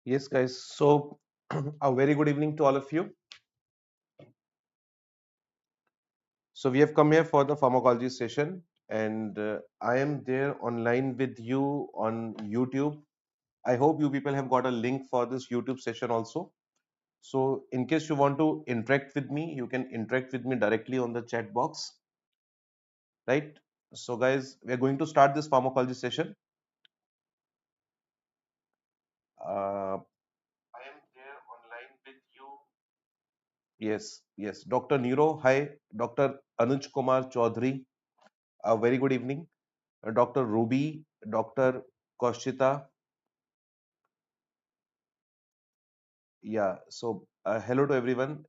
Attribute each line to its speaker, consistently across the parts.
Speaker 1: Yes, guys. So, a very good evening to all of you. So, we have come here for the pharmacology session, and I am there online with you on YouTube. I hope you people have got a link for this YouTube session also. So, in case you want to interact with me, you can interact with me directly on the chat box, right? So, guys, we are going to start this pharmacology session. I am there online with you. Yes, yes. Dr. Nero, hi. Dr. Anuj Kumar Chaudhary, a very good evening. Dr. Ruby, Dr. Koshita. Yeah, so hello to everyone.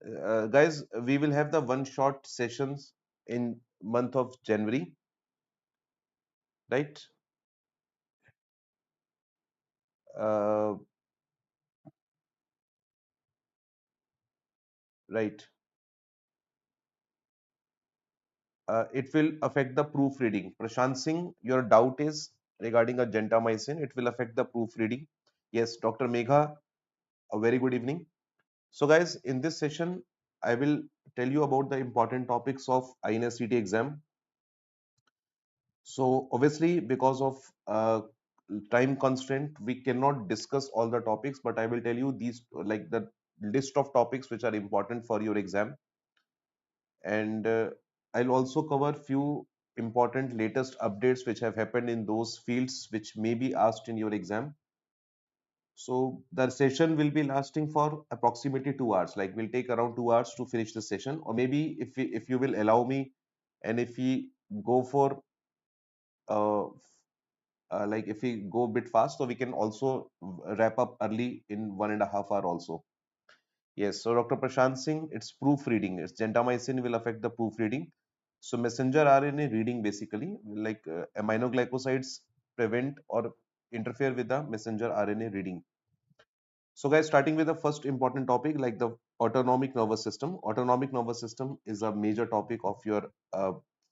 Speaker 1: Guys, we will have the one shot sessions in month of January, right? Uh, right. It will affect the proofreading. Prashant Singh, your doubt is regarding a gentamicin. It will affect the proofreading. Yes, Dr. Megha, a very good evening. So, guys, in this session, I will tell you about the important topics of INICET exam. So obviously, because of time constraint, we cannot discuss all the topics, but I will tell you these like the list of topics which are important for your exam. And I'll also cover few important latest updates which have happened in those fields which may be asked in your exam. So the session will be lasting for approximately 2 hours. Like we'll take around 2 hours to finish the session, or maybe if you will allow me, and if we go for uh, like if we go a bit fast, so we can also wrap up early in 1.5 hours also. Yes, so Dr. Prashant Singh, it's proofreading. It's gentamicin will affect the proofreading. So messenger RNA reading basically, like aminoglycosides prevent or interfere with the messenger RNA reading. So guys, starting with the first important topic, like the autonomic nervous system. Autonomic nervous system is a major topic of your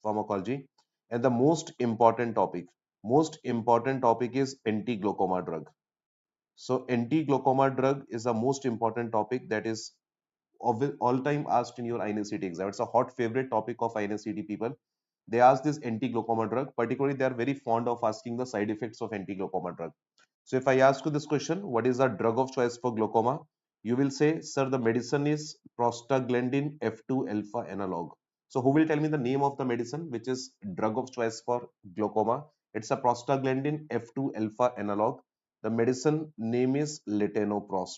Speaker 1: pharmacology, and the most important topic is anti-glaucoma drug. So anti-glaucoma drug is the most important topic that is of all time asked in your INICET exam. It's a hot favorite topic of INICET people. They ask this anti-glaucoma drug. Particularly, they are very fond of asking the side effects of anti-glaucoma drug. So if I ask you this question, what is the drug of choice for glaucoma? You will say, sir, the medicine is prostaglandin F2 alpha analog. So who will tell me the name of the medicine which is drug of choice for glaucoma? It's a prostaglandin F2 alpha analog. The medicine name is latanoprost.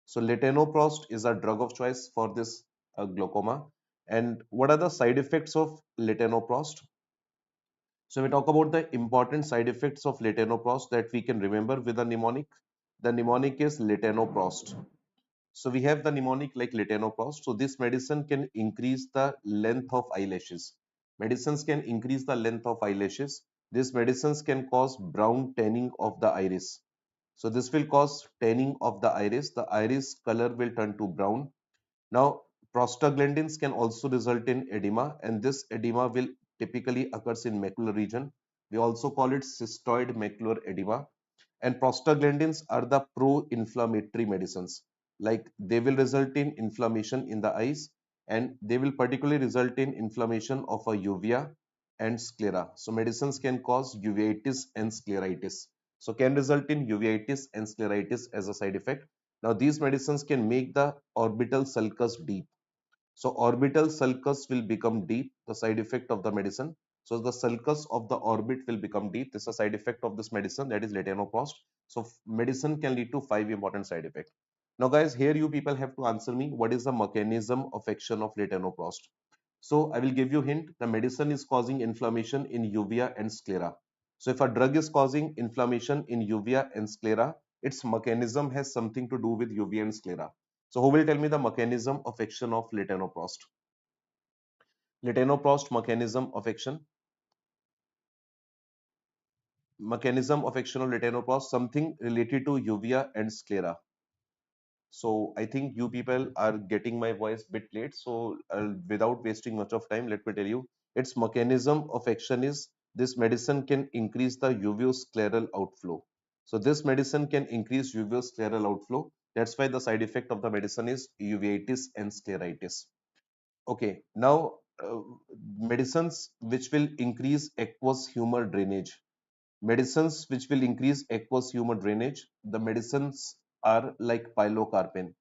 Speaker 1: So latanoprost is a drug of choice for this glaucoma. And what are the side effects of latanoprost? So we talk about the important side effects of latanoprost that we can remember with a mnemonic. The mnemonic is latanoprost. So we have the mnemonic like latanoprost. So this medicine can increase the length of eyelashes. Medicines can increase the length of eyelashes. These medicines can cause brown tanning of the iris. So this will cause tanning of the iris. The iris color will turn to brown. Now, prostaglandins can also result in edema, and this edema will typically occurs in macular region. We also call it cystoid macular edema. And prostaglandins are the pro-inflammatory medicines. Like they will result in inflammation in the eyes, and they will particularly result in inflammation of a uvea and sclera. So medicines can cause uveitis and scleritis. So can result in uveitis and scleritis as a side effect. Now these medicines can make the orbital sulcus deep. So orbital sulcus will become deep, the side effect of the medicine. So the sulcus of the orbit will become deep. This is a side effect of this medicine, that is latanoprost. So medicine can lead to 5 important side effects. Now guys, here you people have to answer me what is the mechanism of action of latanoprost. So I will give you a hint. The medicine is causing inflammation in uvea and sclera. So if a drug is causing inflammation in uvea and sclera, its mechanism has something to do with uvea and sclera. So who will tell me the mechanism of action of latanoprost? Latanoprost mechanism of action. Mechanism of action of latanoprost, something related to uvea and sclera. So I think you people are getting my voice bit late. So without wasting much of time, let me tell you, its mechanism of action is this medicine can increase the uveoscleral outflow. So this medicine can increase uveous scleral outflow. That's why the side effect of the medicine is uveitis and scleritis. Okay, now medicines which will increase aqueous humor drainage. Medicines which will increase aqueous humor drainage. The medicines are like pilocarpine.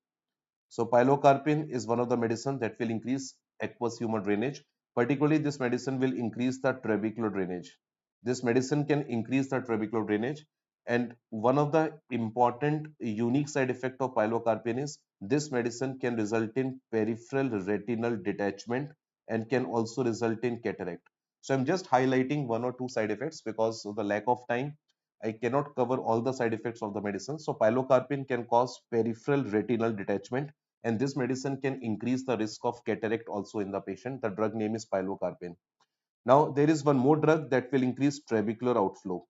Speaker 1: So pilocarpine is one of the medicine that will increase aqueous humor drainage. Particularly, this medicine will increase the trabecular drainage. This medicine can increase the trabecular drainage. And one of the important unique side effect of pilocarpine is this medicine can result in peripheral retinal detachment and can also result in cataract. So I'm just highlighting one or two side effects because of the lack of time. I cannot cover all the side effects of the medicine. So pilocarpine can cause peripheral retinal detachment, and this medicine can increase the risk of cataract also in the patient. The drug name is pilocarpine. Now, there is one more drug that will increase trabecular outflow.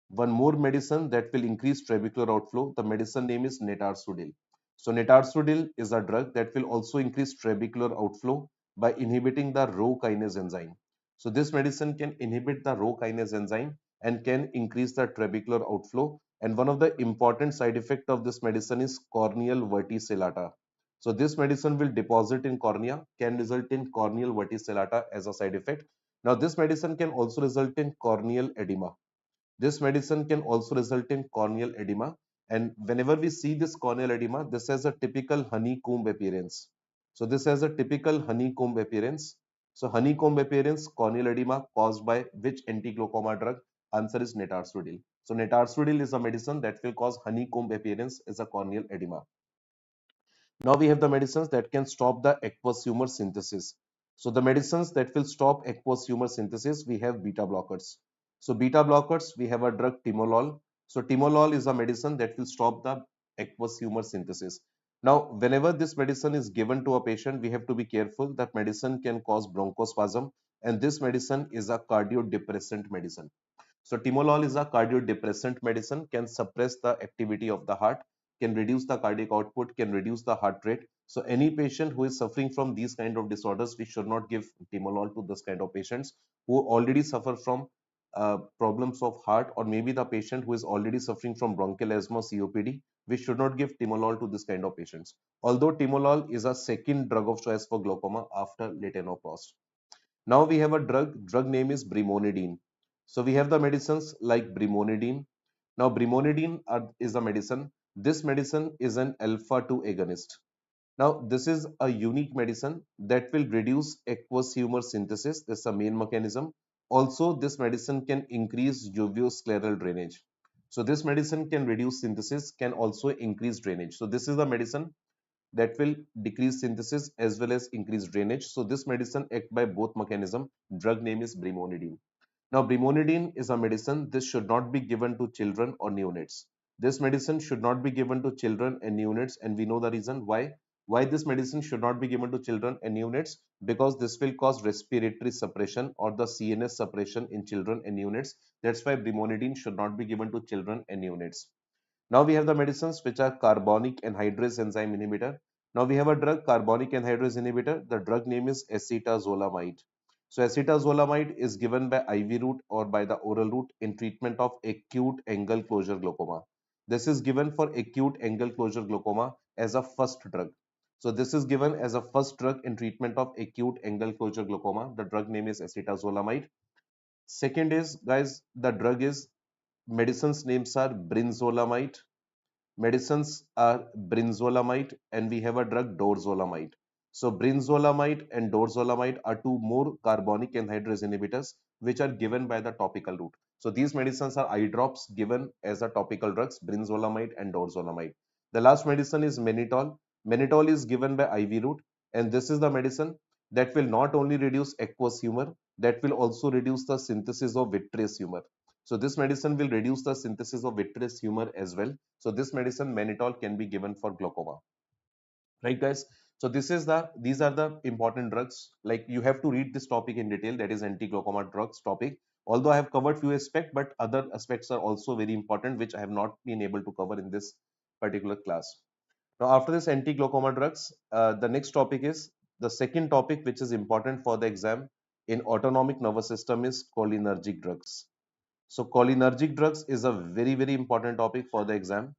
Speaker 1: One more medicine that will increase trabecular outflow. The medicine name is netarsudil. So, netarsudil is a drug that will also increase trabecular outflow by inhibiting the Rho kinase enzyme. So, this medicine can inhibit the Rho kinase enzyme and can increase the trabecular outflow. And one of the important side effects of this medicine is corneal verticillata. So, this medicine will deposit in cornea, can result in corneal verticillata as a side effect. Now, this medicine can also result in corneal edema. This medicine can also result in corneal edema. And whenever we see this corneal edema, this has a typical honeycomb appearance. So, this has a typical honeycomb appearance. So, honeycomb appearance, corneal edema caused by which anti-glaucoma drug? Answer is netarsudil. So, netarsudil is a medicine that will cause honeycomb appearance as a corneal edema. Now we have the medicines that can stop the aqueous humor synthesis. So the medicines that will stop aqueous humor synthesis, we have beta blockers. So beta blockers, we have a drug timolol. So timolol is a medicine that will stop the aqueous humor synthesis. Now, whenever this medicine is given to a patient, we have to be careful that medicine can cause bronchospasm, and this medicine is a cardiodepressant medicine. So timolol is a cardiodepressant medicine, can suppress the activity of the heart, can reduce the cardiac output, can reduce the heart rate. So any patient who is suffering from these kind of disorders, we should not give timolol to this kind of patients who already suffer from problems of heart, or maybe the patient who is already suffering from bronchial asthma, COPD. We should not give timolol to this kind of patients. Although timolol is a second drug of choice for glaucoma after latanoprost. Now we have a drug name is brimonidine. So we have the medicines like brimonidine. Now brimonidine is a medicine. This medicine is an alpha 2 agonist. Now this is a unique medicine that will reduce aqueous humor synthesis. This is the main mechanism. Also, this medicine can increase uveoscleral drainage. So this medicine can reduce synthesis, can also increase drainage. So this is the medicine that will decrease synthesis as well as increase drainage. So this medicine act by both mechanism. Drug name is brimonidine. Now brimonidine is a medicine. This should not be given to children or neonates. This medicine should not be given to children and neonates, and we know the reason why. Why this medicine should not be given to children and neonates? Because this will cause respiratory suppression or the CNS suppression in children and neonates. That's why brimonidine should not be given to children and neonates. Now we have the medicines which are carbonic anhydrase enzyme inhibitor. Now we have a drug carbonic anhydrase inhibitor. The drug name is acetazolamide. So acetazolamide is given by IV route or by the oral route in treatment of acute angle closure glaucoma. This is given for acute angle closure glaucoma as a first drug. So this is given as a first drug in treatment of acute angle closure glaucoma. The drug name is acetazolamide. Second is, guys, the drug is medicines names are brinzolamide. Medicines are brinzolamide, and we have a drug dorzolamide. So brinzolamide and dorzolamide are two more carbonic anhydrase inhibitors which are given by the topical route. So these medicines are eye drops given as a topical drugs, brinzolamide and dorzolamide. The last medicine is mannitol. Mannitol is given by IV route, and this is the medicine that will not only reduce aqueous humor, that will also reduce the synthesis of vitreous humor. So this medicine will reduce the synthesis of vitreous humor as well. So this medicine mannitol can be given for glaucoma, right, guys? So these are the important drugs. Like you have to read this topic in detail. That is anti-glaucoma drugs topic. Although I have covered few aspects, but other aspects are also very important, which I have not been able to cover in this particular class. Now, after this anti-glaucoma drugs, the next topic is the second topic, which is important for the exam in autonomic nervous system, is cholinergic drugs. So cholinergic drugs is a very, very important topic for the exam.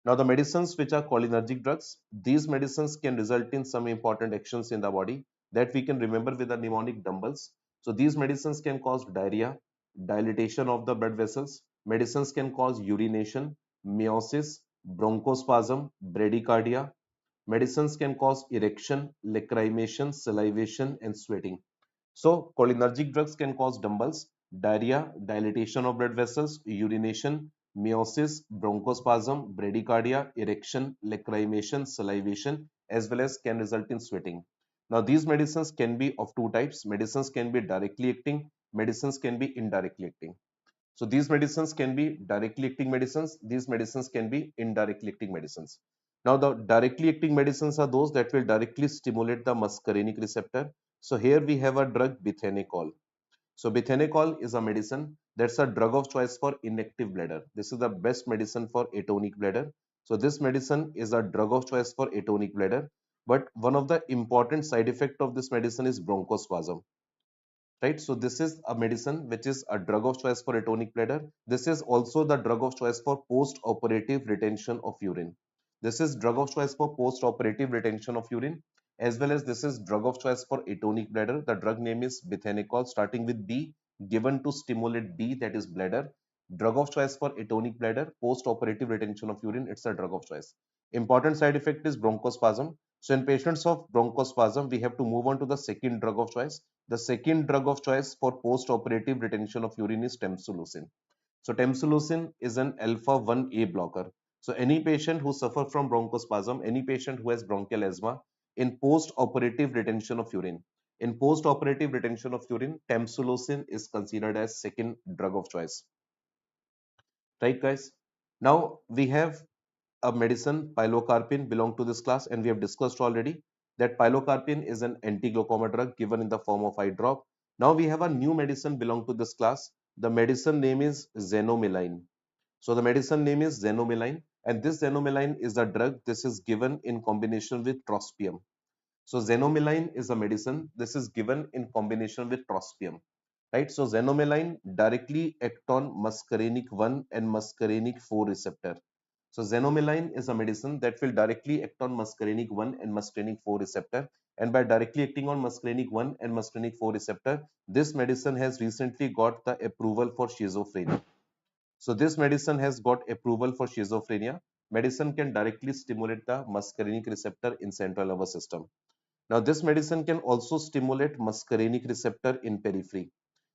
Speaker 1: Now, the medicines which are cholinergic drugs, these medicines can result in some important actions in the body that we can remember with the mnemonic dumbbells. So, these medicines can cause diarrhea, dilatation of the blood vessels. Medicines can cause urination, meiosis, bronchospasm, bradycardia. Medicines can cause erection, lacrimation, salivation, and sweating. So, cholinergic drugs can cause dumbbells, diarrhea, dilatation of blood vessels, urination, meiosis, bronchospasm, bradycardia, erection, lacrimation, salivation, as well as can result in sweating. Now, these medicines can be of two types. Medicines can be directly acting, medicines can be indirectly acting. So, these medicines can be directly acting medicines, these medicines can be indirectly acting medicines. Now, the directly acting medicines are those that will directly stimulate the muscarinic receptor. So, here we have a drug, bithanecol. So bithanecol is a medicine that's a drug of choice for inactive bladder. This is the best medicine for atonic bladder. So this medicine is a drug of choice for atonic bladder. But one of the important side effect of this medicine is bronchospasm. Right? So this is a medicine which is a drug of choice for atonic bladder. This is also the drug of choice for post-operative retention of urine. This is drug of choice for post-operative retention of urine, as well as this is drug of choice for atonic bladder. The drug name is bithanecol, starting with B, given to stimulate B, that is bladder. Drug of choice for atonic bladder, post-operative retention of urine, it's a drug of choice. Important side effect is bronchospasm. So in patients of bronchospasm, we have to move on to the second drug of choice. The second drug of choice for post-operative retention of urine is tamsulosin. So tamsulosin is an alpha 1A blocker. So any patient who suffer from bronchospasm, any patient who has bronchial asthma, in post-operative retention of urine, tamsulosin is considered as second drug of choice. Right, guys? Now we have a medicine, pilocarpine, belong to this class, and we have discussed already that pilocarpine is an anti-glaucoma drug given in the form of eye drop. Now we have a new medicine belong to this class. The medicine name is xanomeline. So the medicine name is xanomeline, and this xanomeline is a drug. This is given in combination with trospium. So xanomeline is a medicine. This is given in combination with trospium. Right? So xanomeline directly act on muscarinic 1 and muscarinic 4 receptor. So xanomeline is a medicine that will directly act on muscarinic 1 and muscarinic 4 receptor. And by directly acting on muscarinic 1 and muscarinic 4 receptor, this medicine has recently got the approval for schizophrenia. So this medicine has got approval for schizophrenia. Medicine can directly stimulate the muscarinic receptor in central nervous system. Now, this medicine can also stimulate muscarinic receptor in periphery.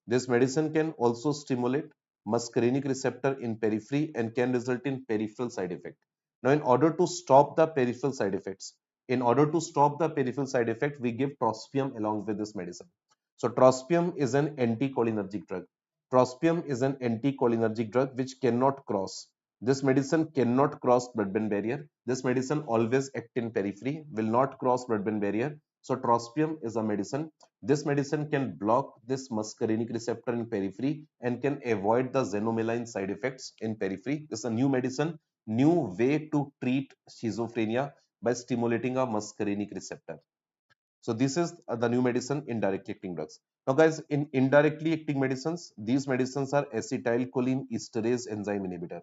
Speaker 1: This medicine can also stimulate muscarinic receptor in periphery and can result in peripheral side effect. Now, in order to stop the peripheral side effects, we give trospium along with this medicine. So, trospium is an anticholinergic drug. Trospium is an anticholinergic drug which cannot cross. This medicine cannot cross blood-brain barrier. This medicine always act in periphery, will not cross blood-brain barrier. So trospium is a medicine. This medicine can block this muscarinic receptor in periphery and can avoid the xanomeline side effects in periphery. This is a new medicine, new way to treat schizophrenia by stimulating a muscarinic receptor. So this is the new medicine, indirectly acting drugs. Now guys, in indirectly acting medicines, these medicines are acetylcholine esterase enzyme inhibitor.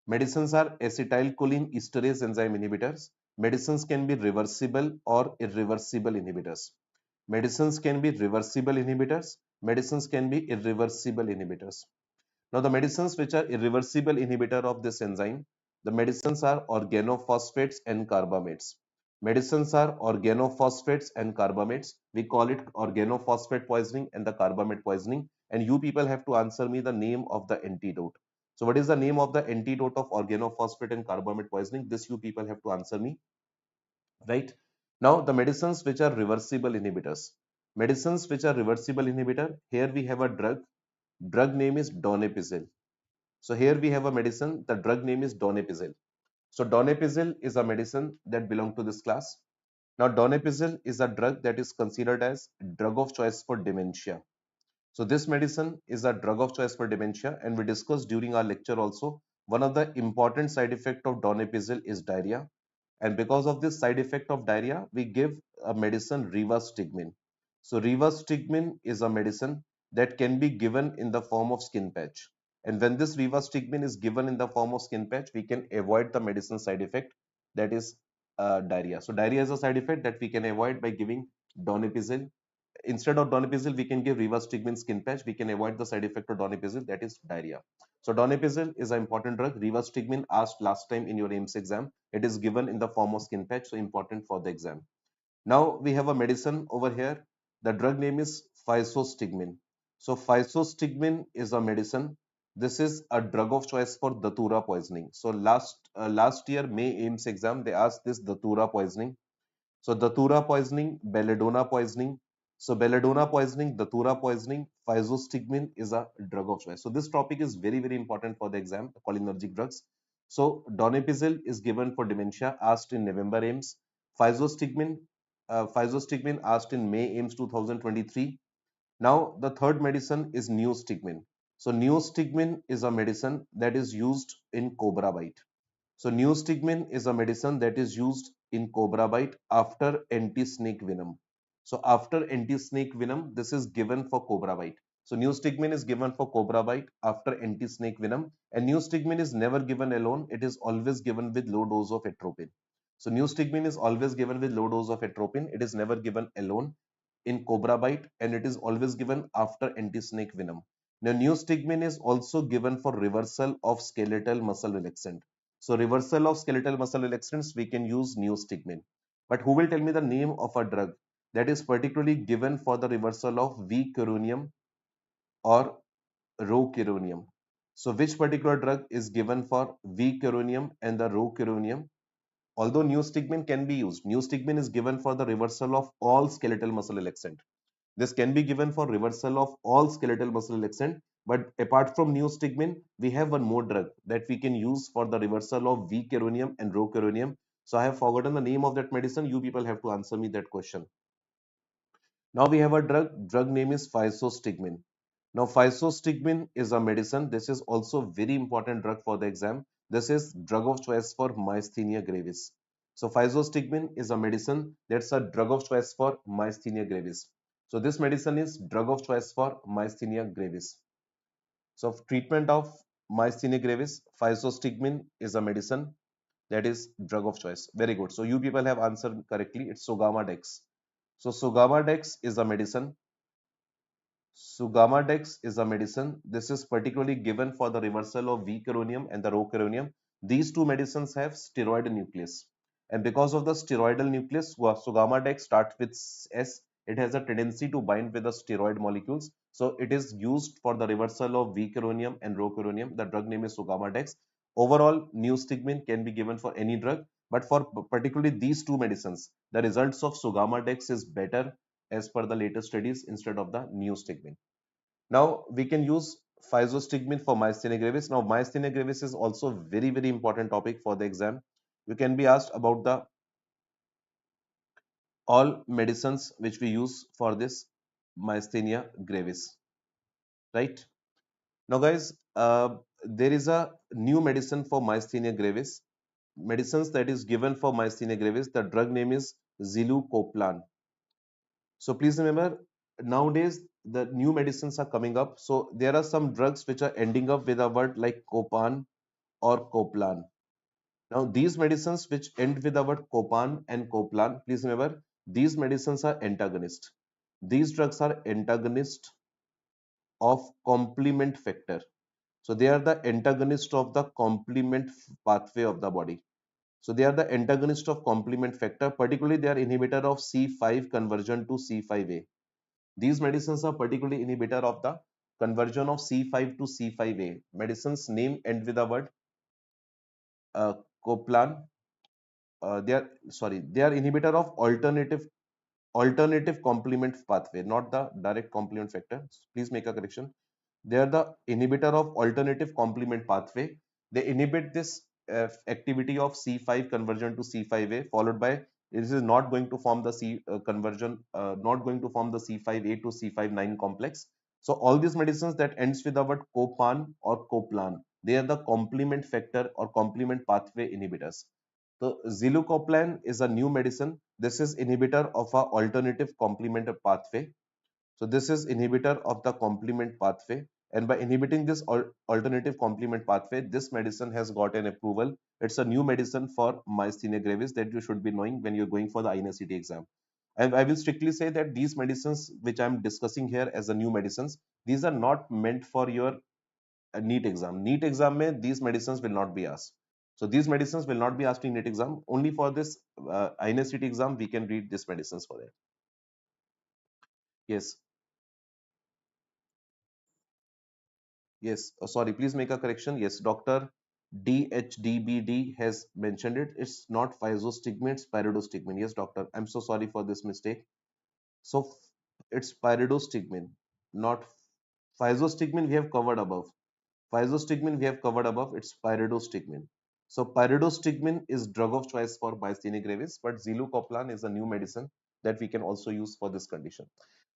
Speaker 1: Medicines are acetylcholine esterase enzyme inhibitors. Medicines can be reversible or irreversible inhibitors. Medicines can be reversible inhibitors. Medicines can be irreversible inhibitors. Now, the medicines which are irreversible inhibitor of this enzyme, the medicines are organophosphates and carbamates. Medicines are organophosphates and carbamates. We call it organophosphate poisoning and the carbamate poisoning. And you people have to answer me the name of the antidote. So, what is the name of the antidote of organophosphate and carbamate poisoning? This you people have to answer me, right? Now, the medicines which are reversible inhibitors. Medicines which are reversible inhibitor. Here we have a drug. Drug name is donepezil. So here we have a medicine, the drug name is donepezil. So donepezil is a medicine that belongs to this class. Now donepezil is a drug that is considered as drug of choice for dementia. So this medicine is a drug of choice for dementia, and we discussed during our lecture also, one of the important side effect of donepezil is diarrhea. And because of this side effect of diarrhea, we give a medicine rivastigmine. So rivastigmine is a medicine that can be given in the form of skin patch. And when this rivastigmine is given in the form of skin patch, we can avoid the medicine side effect, that is diarrhea. So diarrhea is a side effect that we can avoid by giving donepezil. Instead of donepezil, we can give rivastigmine skin patch. We can avoid the side effect of donepezil, that is diarrhea. So donepezil is an important drug. Rivastigmine asked last time in your AIMS exam. It is given in the form of skin patch, so important for the exam. Now we have a medicine over here. The drug name is physostigmine. So physostigmine is a medicine. This is a drug of choice for datura poisoning. So last year May AIMS exam they asked this datura poisoning. So datura poisoning, belladonna poisoning. So belladonna poisoning, datura poisoning, physostigmine is a drug of choice. So this topic is very important for the exam, cholinergic drugs. So donepezil is given for dementia, asked in November AIMS. Physostigmine, physostigmine asked in May AIMS 2023. Now the third medicine is neostigmine. So neostigmine is a medicine that is used in cobra bite. So neostigmine is a medicine that is used in cobra bite after anti-snake venom. So after anti-snake venom, this is given for cobra bite. So neostigmine is given for cobra bite after anti-snake venom, and neostigmine is never given alone. It is always given with low dose of atropine. So neostigmine is always given with low dose of atropine. It is never given alone in cobra bite, and it is always given after anti-snake venom. Now neostigmine is also given for reversal of skeletal muscle relaxant. So reversal of skeletal muscle relaxants, we can use neostigmine. But who will tell me the name of a drug that is particularly given for the reversal of V-curonium or rocuronium? So which particular drug is given for V-curonium and the rocuronium? Although neostigmine can be used, neostigmine is given for the reversal of all skeletal muscle relaxant. This can be given for reversal of all skeletal muscle relaxant. But apart from neostigmine, we have one more drug that we can use for the reversal of V-curonium and rocuronium. So I have forgotten the name of that medicine. You people have to answer me that question. Now we have a drug name is physostigmine. Now physostigmine is a medicine. This is also very important drug for the exam. This is drug of choice for myasthenia gravis. So physostigmine is a medicine that's a drug of choice for myasthenia gravis. So this medicine is drug of choice for myasthenia gravis. So treatment of myasthenia gravis, physostigmine is a medicine that is drug of choice. Very good. So you people have answered correctly. It's Sugama-dex. So Sugama-dex is a medicine. Sugama-dex is a medicine. This is particularly given for the reversal of V-curonium and the rocuronium. These two medicines have steroid nucleus. And because of the steroidal nucleus, Sugama-dex starts with S. It has a tendency to bind with the steroid molecules. So it is used for the reversal of V-curonium and rocuronium. The drug name is Sugama-dex. Overall, neostigmine can be given for any drug, but for particularly these two medicines, the results of Sugama-dex is better as per the latest studies instead of the neostigmine. Now we can use physostigmine for myasthenia gravis. Now myasthenia gravis is also very important topic for the exam. You can be asked about the all medicines which we use for this myasthenia gravis, right? Now guys, there is a new medicine for myasthenia gravis. Medicines that is given for myasthenia gravis. The drug name is zilucoplan. So please remember, nowadays the new medicines are coming up. So there are some drugs which are ending up with a word like copan or coplan. Now these medicines which end with the word copan and coplan, please remember, these medicines are antagonist. These drugs are antagonist of complement factor. So they are the antagonist of the complement pathway of the body. So they are the antagonist of complement factor. Particularly they are inhibitor of C5 conversion to C5A. These medicines are particularly inhibitor of the conversion of C5 to C5A. Medicines name end with the word uh, coplan. They are inhibitor of alternative complement pathway, not the direct complement factor. Please make a correction. They are the inhibitor of alternative complement pathway. They inhibit this activity of C5 conversion to C5A, followed by this is not going to form the not going to form the C5A to C5-9 complex. So all these medicines that ends with the word copan or coplan, they are the complement factor or complement pathway inhibitors. So zilucoplan is a new medicine. This is inhibitor of a alternative complement pathway. So this is inhibitor of the complement pathway, And by inhibiting this alternative complement pathway, this medicine has got an approval. It's a new medicine for myasthenia gravis that you should be knowing when you're going for the INICET exam. And I will strictly say that these medicines which I'm discussing here as a new medicines, these are not meant for your NEET exam. NEET exam mein these medicines will not be asked. So these medicines will not be asked in NEET exam. Only for this INICET exam, we can read these medicines for that. Yes, yes. Sorry, please make a correction. Yes, Dr. DHDBD has mentioned it. It's not physostigmine, it's pyridostigmine. Yes, doctor. I'm so sorry for this mistake. So it's pyridostigmine, not physostigmine. We have covered above. Physostigmine we have covered above. It's pyridostigmine. So pyridostigmine is drug of choice for myasthenia gravis, but zilucoplan is a new medicine that we can also use for this condition.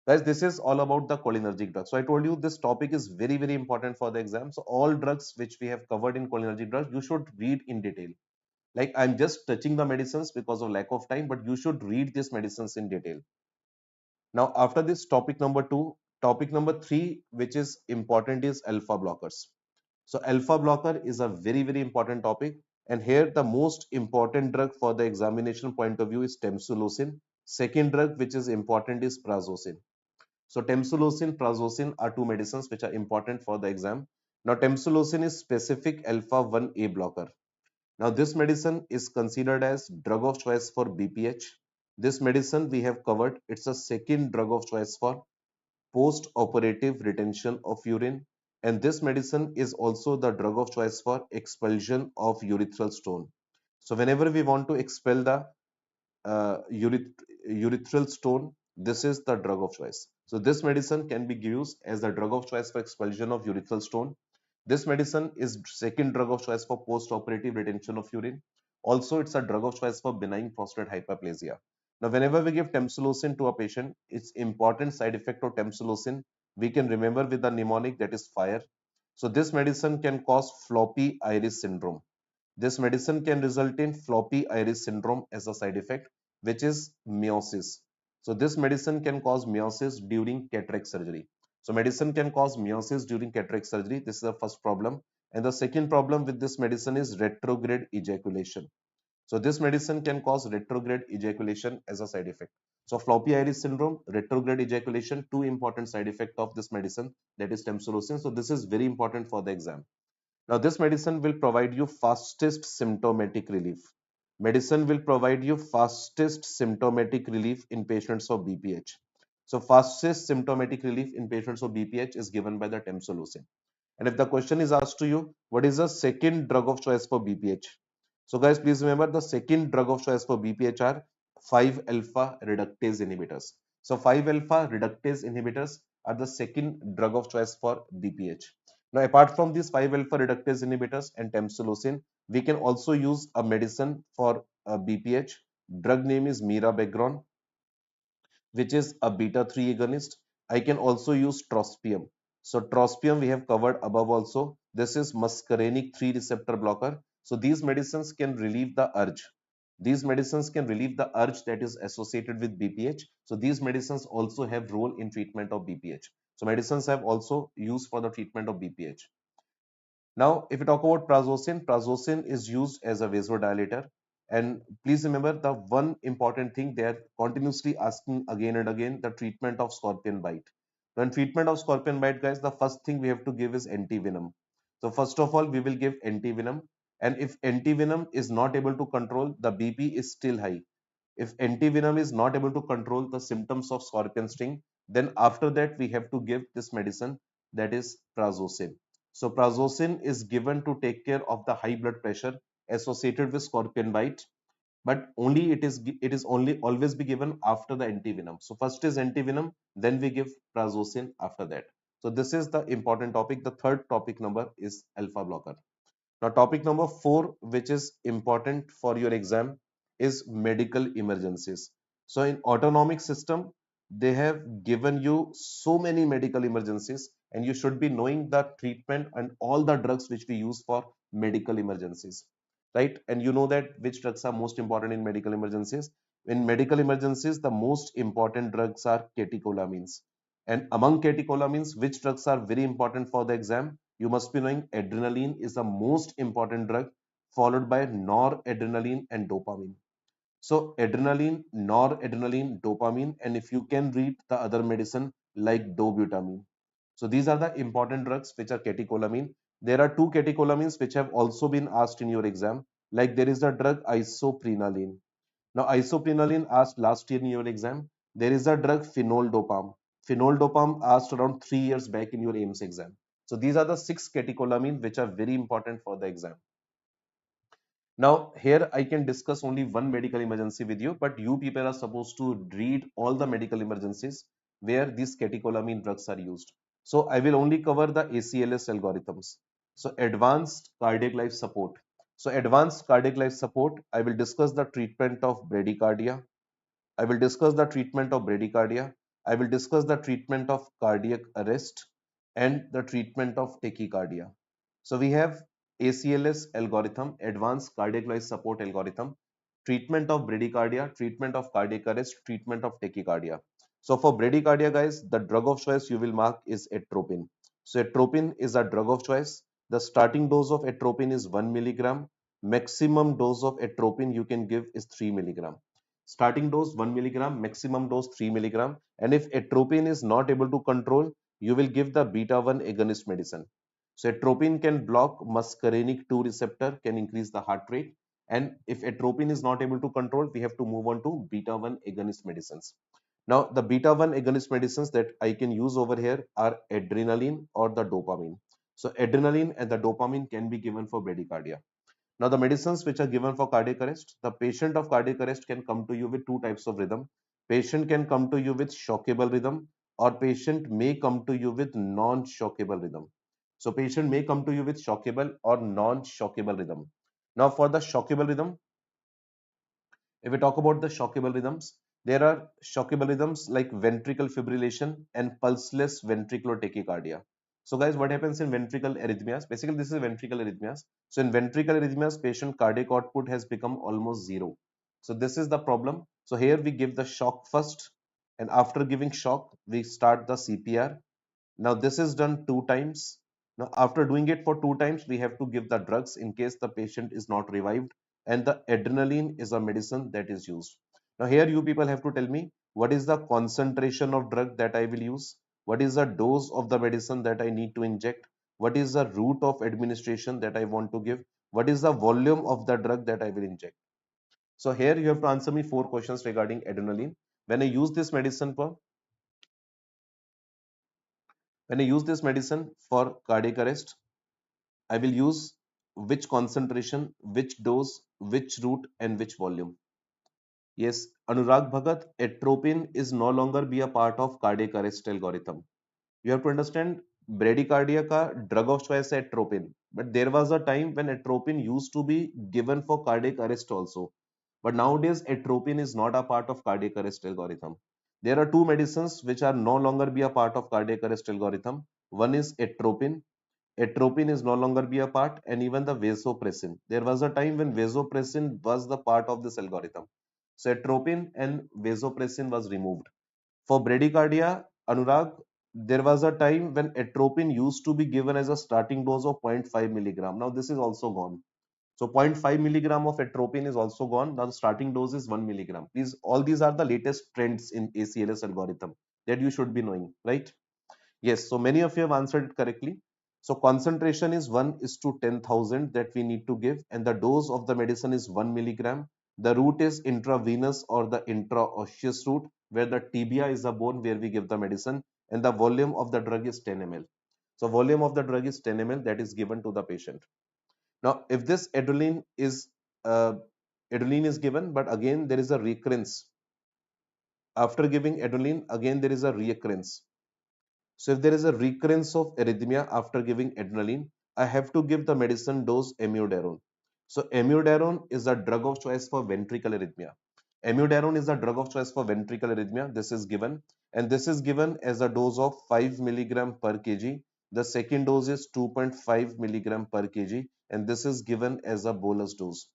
Speaker 1: Guys, this is all about the cholinergic drugs. So I told you this topic is very, very important for the exam. So all drugs which we have covered in cholinergic drugs, you should read in detail. Like I'm just touching the medicines because of lack of time, but you should read these medicines in detail. Now, after this topic number two, topic number three, which is important, is alpha blockers. So alpha blocker is a very, very important topic. And here the most important drug for the examination point of view is tamsulosin. Second drug which is important is prazosin. So tamsulosin, prazosin are two medicines which are important for the exam. Now tamsulosin is specific alpha 1A blocker. Now this medicine is considered as drug of choice for BPH. This medicine we have covered. It's a second drug of choice for post-operative retention of urine, and this medicine is also the drug of choice for expulsion of urethral stone. So whenever we want to expel the urethral stone, this is the drug of choice. So this medicine can be used as the drug of choice for expulsion of urethral stone. This medicine is second drug of choice for post-operative retention of urine. Also, it's a drug of choice for benign prostate hyperplasia. Now, whenever we give tamsulosin to a patient, its important side effect of tamsulosin, we can remember with the mnemonic, that is fire. So this medicine can cause floppy iris syndrome. This medicine can result in floppy iris syndrome as a side effect, which is meiosis. So this medicine can cause meiosis during cataract surgery. So medicine can cause meiosis during cataract surgery. This is the first problem. And the second problem with this medicine is retrograde ejaculation. So this medicine can cause retrograde ejaculation as a side effect. So floppy iris syndrome, retrograde ejaculation, two important side effects of this medicine, that is tamsulosin. So this is very important for the exam. Now, this medicine will provide you fastest symptomatic relief. Medicine will provide you fastest symptomatic relief in patients of BPH. So, fastest symptomatic relief in patients of BPH is given by the tamsulosin. And if the question is asked to you, what is the second drug of choice for BPH? So, guys, please remember the second drug of choice for BPH are 5 alpha reductase inhibitors. So, 5 alpha reductase inhibitors are the second drug of choice for BPH. Now, apart from these 5 alpha reductase inhibitors and tamsulosin, we can also use a medicine for BPH. Drug name is mirabegron, which is a beta 3 agonist. I can also use trospium. So trospium we have covered above also. This is muscarinic 3 receptor blocker. So these medicines can relieve the urge. These medicines can relieve the urge that is associated with BPH. So these medicines also have role in treatment of BPH. So medicines have also used for the treatment of BPH. Now, if we talk about prazosin, prazosin is used as a vasodilator. And please remember the one important thing, they are continuously asking again and again, the treatment of scorpion bite. When treatment of scorpion bite, guys, the first thing we have to give is antivenom. So first of all, we will give antivenom. And if antivenom is not able to control, the BP is still high. If antivenom is not able to control the symptoms of scorpion sting, then after that we have to give this medicine, that is prazosin. So prazosin is given to take care of the high blood pressure associated with scorpion bite, but only it is only always be given after the antivenom. So first is antivenom, then we give prazosin after that. So this is the important topic. The third topic number is alpha blocker. Now, topic number four, which is important for your exam, is medical emergencies. So, in autonomic system, they have given you so many medical emergencies, and you should be knowing the treatment and all the drugs which we use for medical emergencies, right? And you know that which drugs are most important in medical emergencies. In medical emergencies, the most important drugs are catecholamines. And among catecholamines, which drugs are very important for the exam? You must be knowing adrenaline is the most important drug, followed by noradrenaline and dopamine. So adrenaline, noradrenaline, dopamine, and if you can read the other medicine like dobutamine. So these are the important drugs which are catecholamine. There are two catecholamines which have also been asked in your exam. Like there is the drug isoprenaline. Now isoprenaline asked last year in your exam. There is a drug phenoldopam. Phenoldopam asked around 3 years back in your AIMS exam. So these are the six catecholamine which are very important for the exam. Now, here I can discuss only one medical emergency with you, but you people are supposed to read all the medical emergencies where these catecholamine drugs are used. So, I will only cover the ACLS algorithms. So, advanced cardiac life support. So, advanced cardiac life support, I will discuss the treatment of bradycardia. I will discuss the treatment of bradycardia. I will discuss the treatment of cardiac arrest and the treatment of tachycardia. So we have ACLS algorithm, advanced cardiac life support algorithm, treatment of bradycardia, treatment of cardiac arrest, treatment of tachycardia. So for bradycardia, guys, the drug of choice you will mark is atropine. So atropine is a drug of choice. The starting dose of atropine is 1 milligram. Maximum dose of atropine you can give is 3 milligram. Starting dose 1 milligram, maximum dose 3 milligram. And if atropine is not able to control, you will give the beta 1 agonist medicine. So atropine can block muscarinic 2 receptor, can increase the heart rate. And if atropine is not able to control, we have to move on to beta 1 agonist medicines. Now, the beta 1 agonist medicines that I can use over here are adrenaline or the dopamine. So adrenaline and the dopamine can be given for bradycardia. Now, the medicines which are given for cardiac arrest, the patient of cardiac arrest can come to you with two types of rhythm. Patient can come to you with shockable rhythm, or patient may come to you with non-shockable rhythm. So patient may come to you with shockable or non-shockable rhythm. Now, for the shockable rhythm, if we talk about the shockable rhythms, there are shockable rhythms like ventricle fibrillation and pulseless ventricular tachycardia. So guys, what happens in ventricle arrhythmias? Basically, this is ventricle arrhythmias. So in ventricle arrhythmias, patient cardiac output has become almost zero. So this is the problem. So here we give the shock first, and after giving shock, we start the CPR. Now this is done two times. Now after doing it for two times, we have to give the drugs in case the patient is not revived, and the adrenaline is a medicine that is used. Now here you people have to tell me what is the concentration of drug that I will use, what is the dose of the medicine that I need to inject, what is the route of administration that I want to give, what is the volume of the drug that I will inject. So here you have to answer me four questions regarding adrenaline. When I use this medicine for when I use this medicine for cardiac arrest, I will use which concentration, which dose, which route, and which volume. Yes, Anurag Bhagat, atropine is no longer be a part of cardiac arrest algorithm. You have to understand, bradycardia ka drug of choice है atropine. But there was a time when atropine used to be given for cardiac arrest also. But nowadays, atropine is not a part of cardiac arrest algorithm. There are two medicines which are no longer be a part of cardiac arrest algorithm. One is atropine. Atropine is no longer be a part, and even the vasopressin. There was a time when vasopressin was the part of this algorithm. So atropine and vasopressin was removed. For bradycardia, Anurag, there was a time when atropine used to be given as a starting dose of zero point 0.5 milligram. Now this is also gone. So zero point 0.5 milligram of atropine is also gone. Now the starting dose is 1 milligram. These all these are the latest trends in ACLS algorithm that you should be knowing, right? Yes, so many of you have answered it correctly. So concentration is 1 is to 10,000 that we need to give, and the dose of the medicine is 1 milligram. The route is intravenous or the intraosseous route, where the tibia is the bone where we give the medicine, and the volume of the drug is 10 ml. So volume of the drug is 10 ml that is given to the patient. Now, if this uh, adrenaline is given, but again there is a recurrence. After giving adrenaline, again there is a recurrence. So if there is a recurrence of arrhythmia after giving adrenaline, I have to give the medicine dose amiodarone. So amiodarone is a drug of choice for ventricular arrhythmia. Amiodarone is a drug of choice for ventricular arrhythmia. This is given, and this is given as a dose of 5 milligram per kg. The second dose is 2.5 milligram per kg, and this is given as a bolus dose.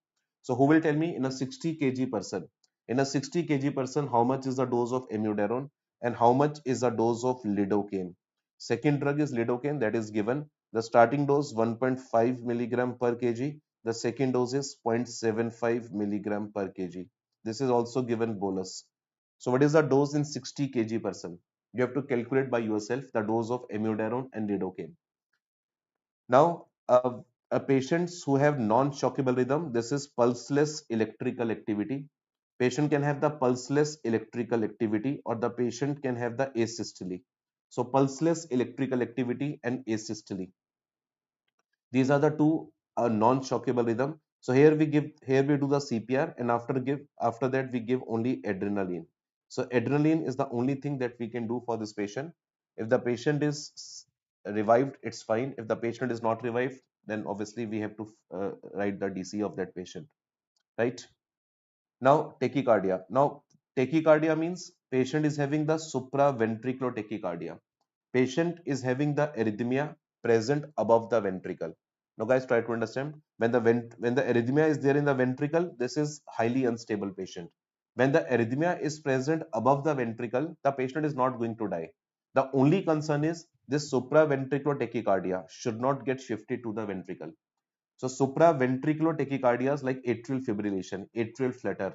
Speaker 1: So who will tell me in a 60 kg person? In a 60 kg person, how much is the dose of amiodarone? and how much is the dose of lidocaine. Second drug is lidocaine, that is given. The starting dose 1.5 milligram per kg. The second dose is 0.75 milligram per kg. This is also given bolus. So what is the dose in 60 kg person? You have to calculate by yourself the dose of amiodarone and lidocaine. Now, patients who have non-shockable rhythm, this is pulseless electrical activity. Patient can have the pulseless electrical activity, or the patient can have the asystole. So pulseless electrical activity and asystole. These are the two non-shockable rhythm. So here we do the CPR, and after that we give only adrenaline. So adrenaline is the only thing that we can do for this patient. If the patient is revived, it's fine. If the patient is not revived, then obviously we have to write the DC of that patient, right? Now tachycardia. Now tachycardia means patient is having the supraventricular tachycardia. Patient is having the arrhythmia present above the ventricle. Now guys, try to understand. When the arrhythmia is there in the ventricle, this is highly unstable patient. When the arrhythmia is present above the ventricle, the patient is not going to die. The only concern is this supraventricular tachycardia should not get shifted to the ventricle. So supraventricular tachycardias like atrial fibrillation, atrial flutter,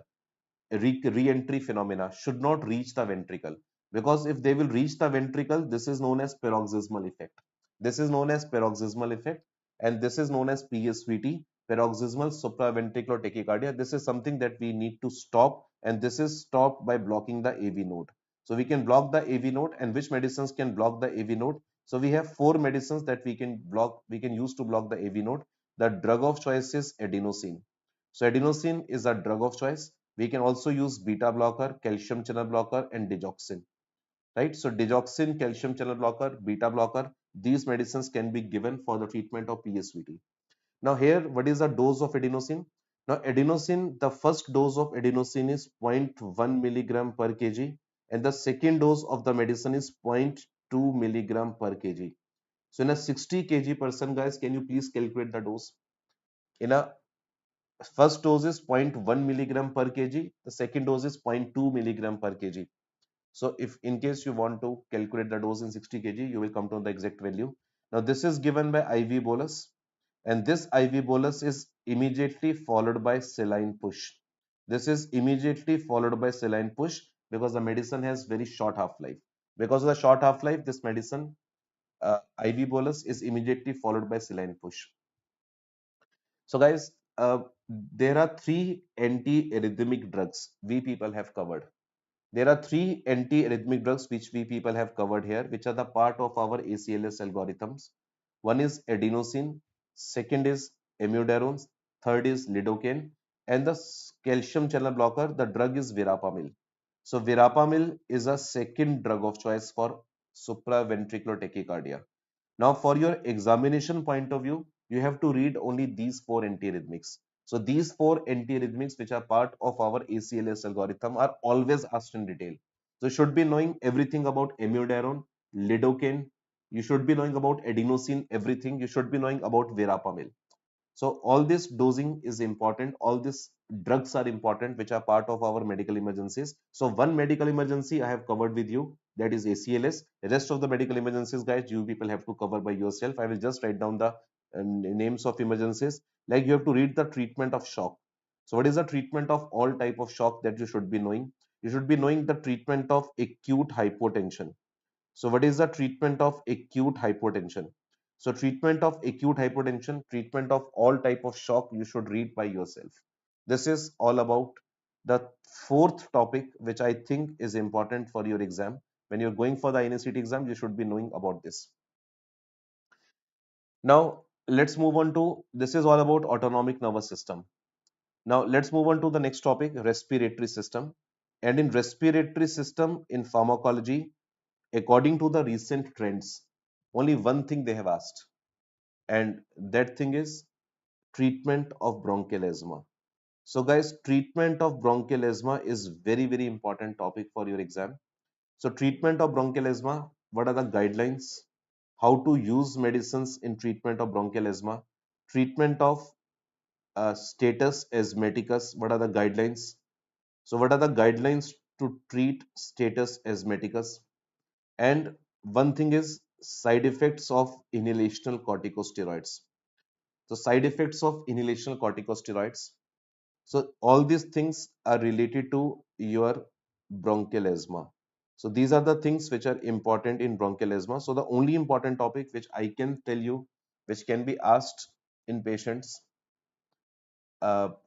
Speaker 1: re-entry phenomena should not reach the ventricle, because if they will reach the ventricle, this is known as paroxysmal effect. This is known as paroxysmal effect, and this is known as PSVT, paroxysmal supraventricular tachycardia. This is something that we need to stop, and this is stopped by blocking the AV node. So we can block the AV node, and which medicines can block the AV node? So we have four medicines that we can block, we can use to block the AV node. The drug of choice is adenosine. So adenosine is a drug of choice. We can also use beta blocker, calcium channel blocker, and digoxin, right? So digoxin, calcium channel blocker, beta blocker, these medicines can be given for the treatment of PSVT. Now here, what is the dose of adenosine? Now adenosine, the first dose of adenosine is 0.1 milligram per kg, and the second dose of the medicine is 0.2 milligram per kg. So in a 60 kg person, guys, can you please calculate the dose? In a first dose is 0.1 milligram per kg, the second dose is zero point 0.2 milligram per kg. So if in case you want to calculate the dose in 60 kg, you will come to the exact value. Now this is given by IV bolus, and this IV bolus is immediately followed by saline push. This is immediately followed by saline push because the medicine has very short half-life. Because of the short half-life, this medicine IV bolus is immediately followed by saline push. So guys, there are three anti-arrhythmic drugs we people have covered. There are three anti-arrhythmic drugs which we people have covered here, which are the part of our ACLS algorithms. One is adenosine, second is amiodarone, third is lidocaine, and the calcium channel blocker, the drug is verapamil. So verapamil is a second drug of choice for supraventricular tachycardia. Now, for your examination point of view, you have to read only these four antiarrhythmics. So these four antiarrhythmics, which are part of our ACLS algorithm, are always asked in detail. So you should be knowing everything about amiodarone, lidocaine. You should be knowing about adenosine, everything. You should be knowing about verapamil. So all this dosing is important. All these drugs are important, which are part of our medical emergencies. So one medical emergency I have covered with you, that is ACLS. The rest of the medical emergencies, guys, you people have to cover by yourself. I will just write down the names of emergencies. Like you have to read the treatment of shock. So what is the treatment of all type of shock that you should be knowing? You should be knowing the treatment of acute hypotension. So what is the treatment of acute hypotension? So treatment of acute hypotension, treatment of all type of shock, you should read by yourself. This is all about the fourth topic, which I think is important for your exam. When you're going for the INICET exam, you should be knowing about this. Now, let's move on to, this is all about autonomic nervous system. Now, let's move on to the next topic, respiratory system. And in respiratory system, in pharmacology, according to the recent trends, only one thing they have asked, and that thing is treatment of bronchial asthma. So guys, treatment of bronchial asthma is very, very important topic for your exam. So treatment of bronchial asthma, what are the guidelines? How to use medicines in treatment of bronchial asthma? Treatment of status asthmaticus, what are the guidelines? So what are the guidelines to treat status asthmaticus. And one thing is side effects of inhalational corticosteroids. So side effects of inhalational corticosteroids. So all these things are related to your bronchial asthma. So these are the things which are important in bronchial asthma. So the only important topic which I can tell you, which can be asked in patients,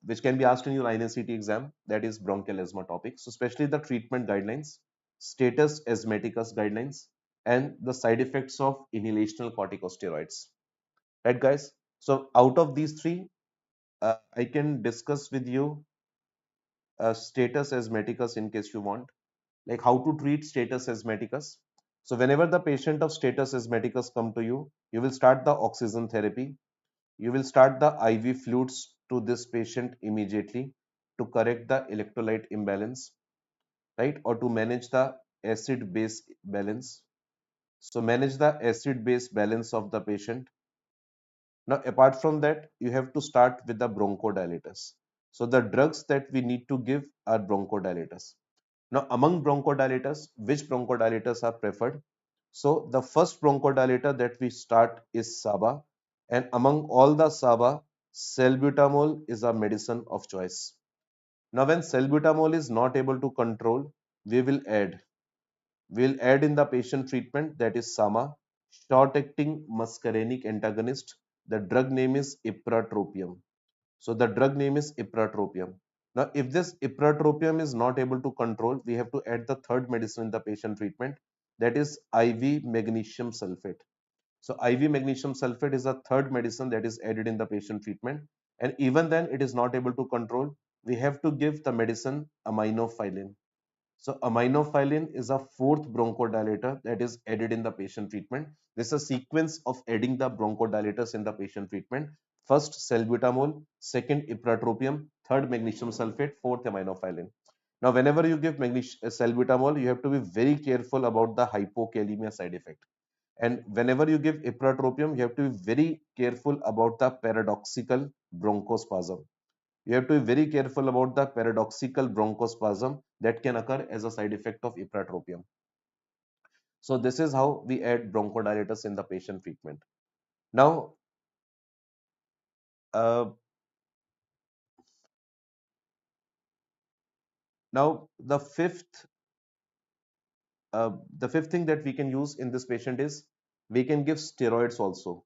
Speaker 1: which can be asked in your INICET exam, that is bronchial asthma topic. So especially the treatment guidelines, status asthmaticus guidelines, and the side effects of inhalational corticosteroids. Right, guys? So out of these three, I can discuss with you status asthmaticus in case you want, like how to treat status asthmaticus. So whenever the patient of status asthmaticus come to you, you will start the oxygen therapy. You will start the IV fluids to this patient immediately to correct the electrolyte imbalance, right? Or to manage the acid base balance. So manage the acid base balance of the patient. Now, apart from that, you have to start with the bronchodilators. So the drugs that we need to give are bronchodilators. Now, among bronchodilators, which bronchodilators are preferred? So the first bronchodilator that we start is SABA, and among all the SABA, salbutamol is a medicine of choice. Now, when salbutamol is not able to control, we will add. We'll add in the patient treatment, that is SAMA, short-acting muscarinic antagonist. The drug name is ipratropium. So the drug name is ipratropium. Now, if this ipratropium is not able to control, we have to add the third medicine in the patient treatment, that is IV magnesium sulfate. So IV magnesium sulfate is a third medicine that is added in the patient treatment. And even then it is not able to control, we have to give the medicine aminophylline. So aminophylline is a fourth bronchodilator that is added in the patient treatment. This is a sequence of adding the bronchodilators in the patient treatment. First salbutamol, second ipratropium, third magnesium sulfate, fourth aminophylline. Now, whenever you give salbutamol, you have to be very careful about the hypokalemia side effect. And whenever you give ipratropium, you have to be very careful about the paradoxical bronchospasm. You have to be very careful about the paradoxical bronchospasm that can occur as a side effect of ipratropium. So this is how we add bronchodilators in the patient treatment. Now, uh, now the fifth thing that we can use in this patient is we can give steroids also.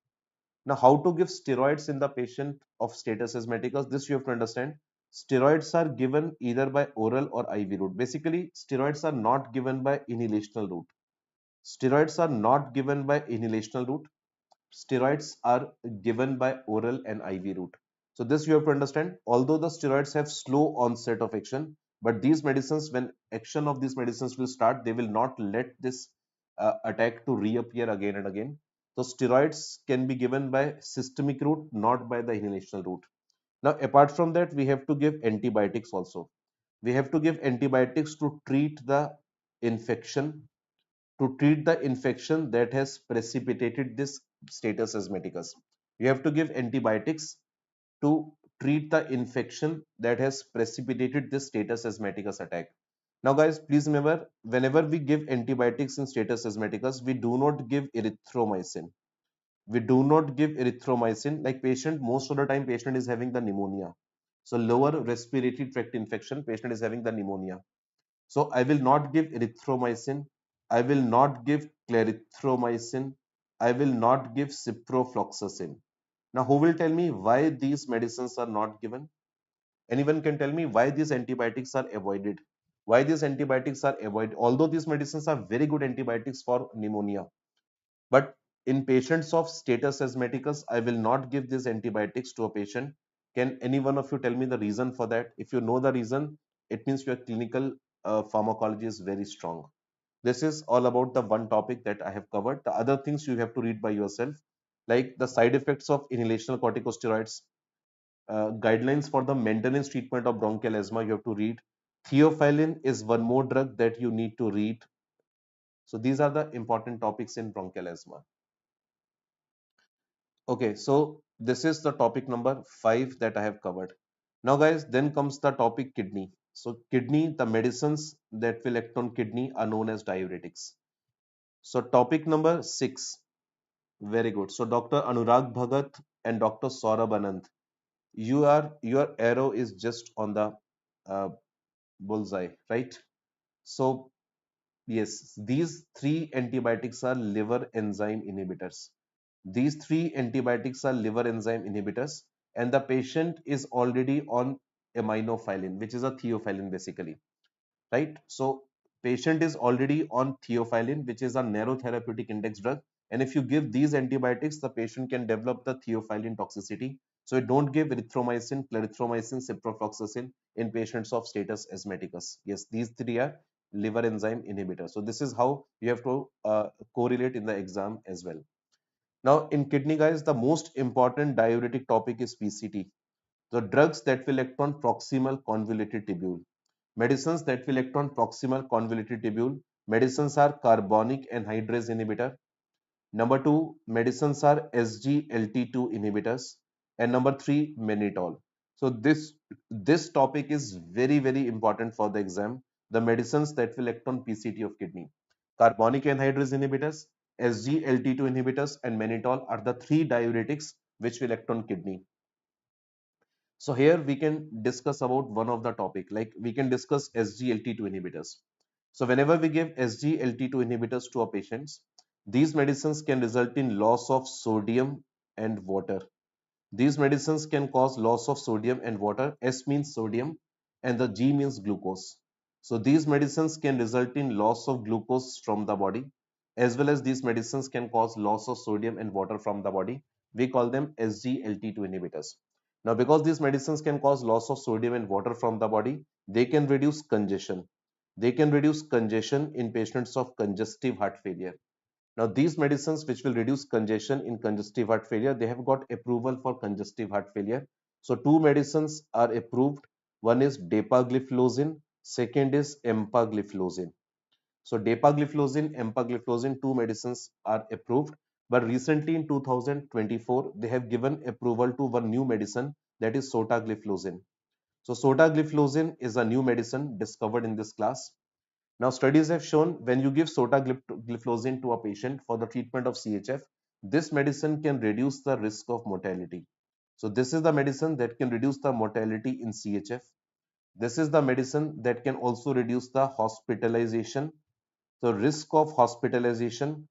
Speaker 1: Now, how to give steroids in the patient of status asthmaticus? This you have to understand. Steroids are given either by oral or IV route. Basically, steroids are not given by inhalational route. Steroids are not given by inhalational route. Steroids are given by oral and IV route. So this you have to understand. Although the steroids have slow onset of action, but these medicines, when action of these medicines will start, they will not let this attack to reappear again and again. So steroids can be given by systemic route, not by the inhalational route. Now, apart from that, we have to give antibiotics also. We have to give antibiotics to treat the infection, that has precipitated this status asthmaticus. You have to give antibiotics to treat the infection that has precipitated this status asthmaticus attack. Now, guys, please remember, whenever we give antibiotics in status asthmaticus, we do not give erythromycin. We do not give erythromycin. Like patient, most of the time, patient is having the pneumonia. So lower respiratory tract infection, patient is having the pneumonia. So I will not give erythromycin. I will not give clarithromycin. I will not give ciprofloxacin. Now, who will tell me why these medicines are not given? Anyone can tell me why these antibiotics are avoided? Why these antibiotics are avoided? Although these medicines are very good antibiotics for pneumonia, but in patients of status asthmaticus, I will not give these antibiotics to a patient. Can any one of you tell me the reason for that? If you know the reason, it means your clinical pharmacology is very strong. This is all about the one topic that I have covered. The other things you have to read by yourself, like the side effects of inhalational corticosteroids, guidelines for the maintenance treatment of bronchial asthma, you have to read. Theophylline is one more drug that you need to read. So these are the important topics in bronchial asthma. Okay, so this is the topic number 5 that I have covered. Now, guys, then comes the topic kidney. So kidney, the medicines that will act on kidney are known as diuretics. So topic number 6. Very good. So Dr. Anurag Bhagat and Dr. Saurabh Anand, your arrow is just on the uh, bullseye, right? So yes, these three antibiotics are liver enzyme inhibitors. These three antibiotics are liver enzyme inhibitors, and the patient is already on aminophylline, which is a theophylline basically, right? So patient is already on theophylline, which is a narrow therapeutic index drug. And if you give these antibiotics, the patient can develop the theophylline toxicity. So you don't give erythromycin, clarithromycin, ciprofloxacin in patients of status asthmaticus. Yes, these three are liver enzyme inhibitors. So this is how you have to correlate in the exam as well. Now in kidney guys, the most important diuretic topic is PCT. The drugs that will act on proximal convoluted tubule. Medicines that will act on proximal convoluted tubule. Medicines are carbonic anhydrase inhibitor. Number 2, medicines are SGLT2 inhibitors. And number 3, mannitol. So this topic is very important for the exam. The medicines that will act on PCT of kidney. Carbonic anhydrase inhibitors, SGLT2 inhibitors, and mannitol are the three diuretics which will act on kidney. So here we can discuss about one of the topic, like we can discuss SGLT2 inhibitors. So whenever we give SGLT2 inhibitors to our patients, these medicines can result in loss of sodium and water. These medicines can cause loss of sodium and water. S means sodium and the G means glucose. So these medicines can result in loss of glucose from the body, as well as these medicines can cause loss of sodium and water from the body. We call them SGLT2 inhibitors. Now, because these medicines can cause loss of sodium and water from the body, they can reduce congestion. They can reduce congestion in patients of congestive heart failure. Now, these medicines which will reduce congestion in congestive heart failure, they have got approval for congestive heart failure. So, two medicines are approved. One is dapagliflozin, second is empagliflozin. So, dapagliflozin, empagliflozin, two medicines are approved. But recently in 2024, they have given approval to one new medicine, that is sotagliflozin. So, sotagliflozin is a new medicine discovered in this class. Now, studies have shown when you give sotagliflozin to a patient for the treatment of CHF, this medicine can reduce the risk of mortality. So, this is the medicine that can reduce the mortality in CHF. This is the medicine that can also reduce the hospitalization, the risk of hospitalization.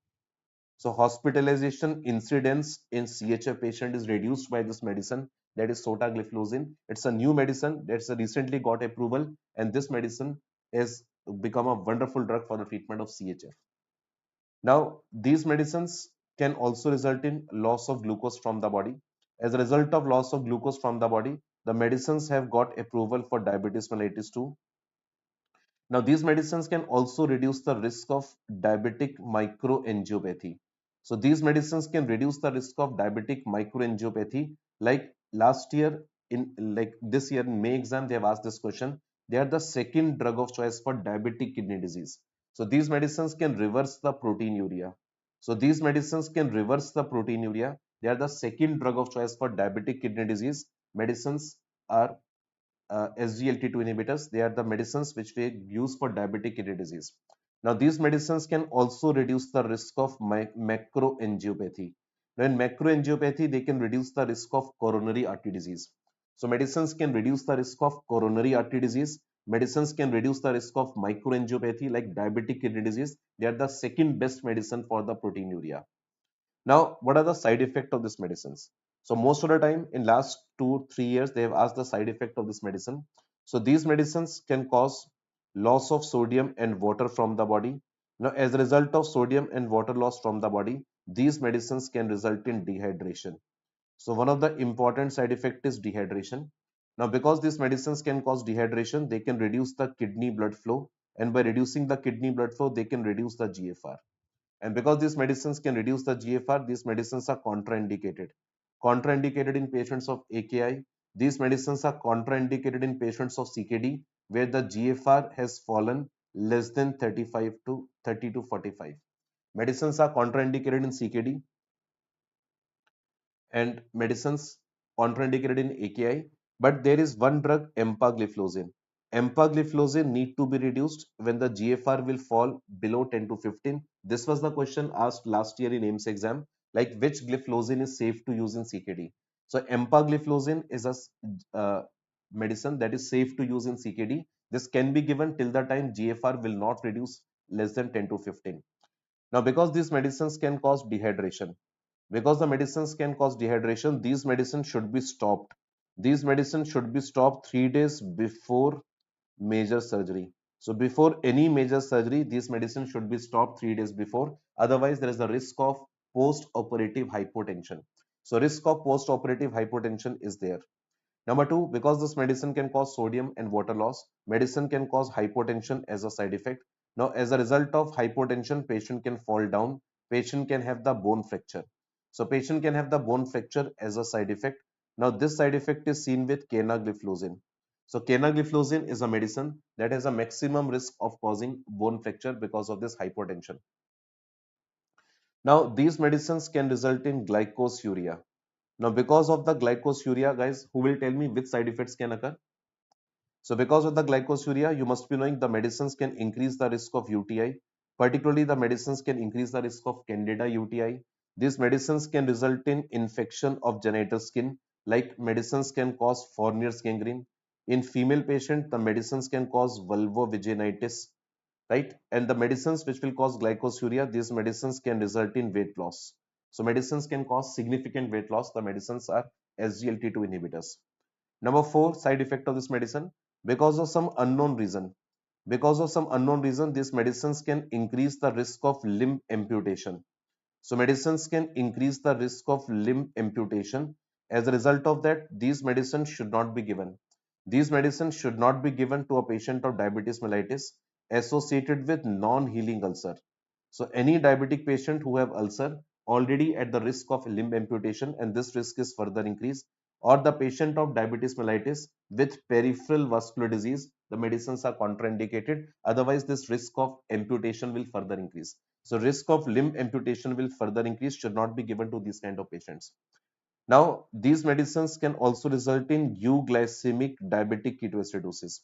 Speaker 1: So, hospitalization incidence in CHF patient is reduced by this medicine, that is sotagliflozin. It's a new medicine that's recently got approval, and this medicine has become a wonderful drug for the treatment of CHF. Now, these medicines can also result in loss of glucose from the body. As a result of loss of glucose from the body, the medicines have got approval for diabetes mellitus 2. Now, these medicines can also reduce the risk of diabetic microangiopathy. So, these medicines can reduce the risk of diabetic microangiopathy. Like last year, like this year in May exam, they have asked this question. They are the second drug of choice for diabetic kidney disease. So, these medicines can reverse the proteinuria. So, these medicines can reverse the proteinuria. They are the second drug of choice for diabetic kidney disease. Medicines are SGLT2 inhibitors. They are the medicines which we use for diabetic kidney disease. Now, these medicines can also reduce the risk of macroangiopathy. Now, in macroangiopathy, they can reduce the risk of coronary artery disease. So, medicines can reduce the risk of coronary artery disease. Medicines can reduce the risk of microangiopathy like diabetic kidney disease. They are the second best medicine for the proteinuria. Now, what are the side effects of these medicines? So most of the time in last 2-3 years, they have asked the side effect of this medicine. So these medicines can cause loss of sodium and water from the body. Now, as a result of sodium and water loss from the body, these medicines can result in dehydration. So one of the important side effect is dehydration. Now, because these medicines can cause dehydration, they can reduce the kidney blood flow, and by reducing the kidney blood flow, they can reduce the GFR. And because these medicines can reduce the GFR, these medicines are contraindicated. Contraindicated in patients of AKI. These medicines are contraindicated in patients of CKD, where the GFR has fallen less than 35 to 30 to 45. Medicines are contraindicated in CKD and medicines contraindicated in AKI. But there is one drug, empagliflozin. Empagliflozin need to be reduced when the GFR will fall below 10 to 15. This was the question asked last year in AIMS exam, like which gliflozin is safe to use in CKD. So empagliflozin is a medicine that is safe to use in CKD. This can be given till the time GFR will not reduce less than 10 to 15. Now, because these medicines can cause dehydration, these medicines should be stopped. These medicines should be stopped 3 days before major surgery. So before any major surgery, these medicines should be stopped 3 days before. Otherwise, there is a risk of post-operative hypotension. So risk of post-operative hypotension is there. Number two, because this medicine can cause sodium and water loss, medicine can cause hypotension as a side effect. Now, as a result of hypotension, patient can fall down, patient can have the bone fracture. So patient can have the bone fracture as a side effect. Now, this side effect is seen with canagliflozin. So canagliflozin is a medicine that has a maximum risk of causing bone fracture because of this hypotension. Now, these medicines can result in glycosuria. Now, because of the glycosuria, guys, who will tell me which side effects can occur? So because of the glycosuria, you must be knowing the medicines can increase the risk of UTI. Particularly, the medicines can increase the risk of Candida UTI. These medicines can result in infection of genital skin, like medicines can cause Fournier's gangrene. In female patient, the medicines can cause vulvovaginitis, right? And the medicines which will cause glycosuria, these medicines can result in weight loss. So medicines can cause significant weight loss. The medicines are SGLT2 inhibitors. Number four, side effect of this medicine. Because of some unknown reason, these medicines can increase the risk of limb amputation. So medicines can increase the risk of limb amputation. As a result of that, these medicines should not be given. These medicines should not be given to a patient of diabetes mellitus associated with non-healing ulcer. So any diabetic patient who have ulcer already at the risk of limb amputation, and this risk is further increased, or the patient of diabetes mellitus with peripheral vascular disease, the medicines are contraindicated. Otherwise, this risk of amputation will further increase. So risk of limb amputation will further increase, should not be given to these kind of patients. Now, these medicines can also result in euglycemic diabetic ketoacidosis.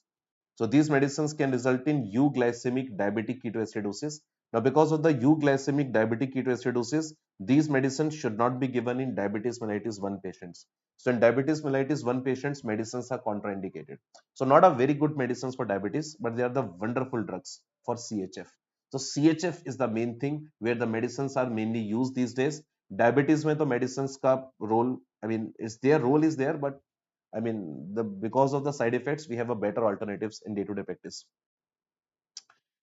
Speaker 1: So these medicines can result in euglycemic diabetic ketoacidosis. Now, because of the euglycemic diabetic ketoacidosis, these medicines should not be given in diabetes mellitus 1 patients. So in diabetes mellitus 1 patients, medicines are contraindicated. So not a very good medicines for diabetes, but they are the wonderful drugs for CHF. So CHF is the main thing where the medicines are mainly used these days. Diabetes में तो medicines का role, I mean, is their role is there, but I mean, because of the side effects, we have a better alternatives in day-to-day practice.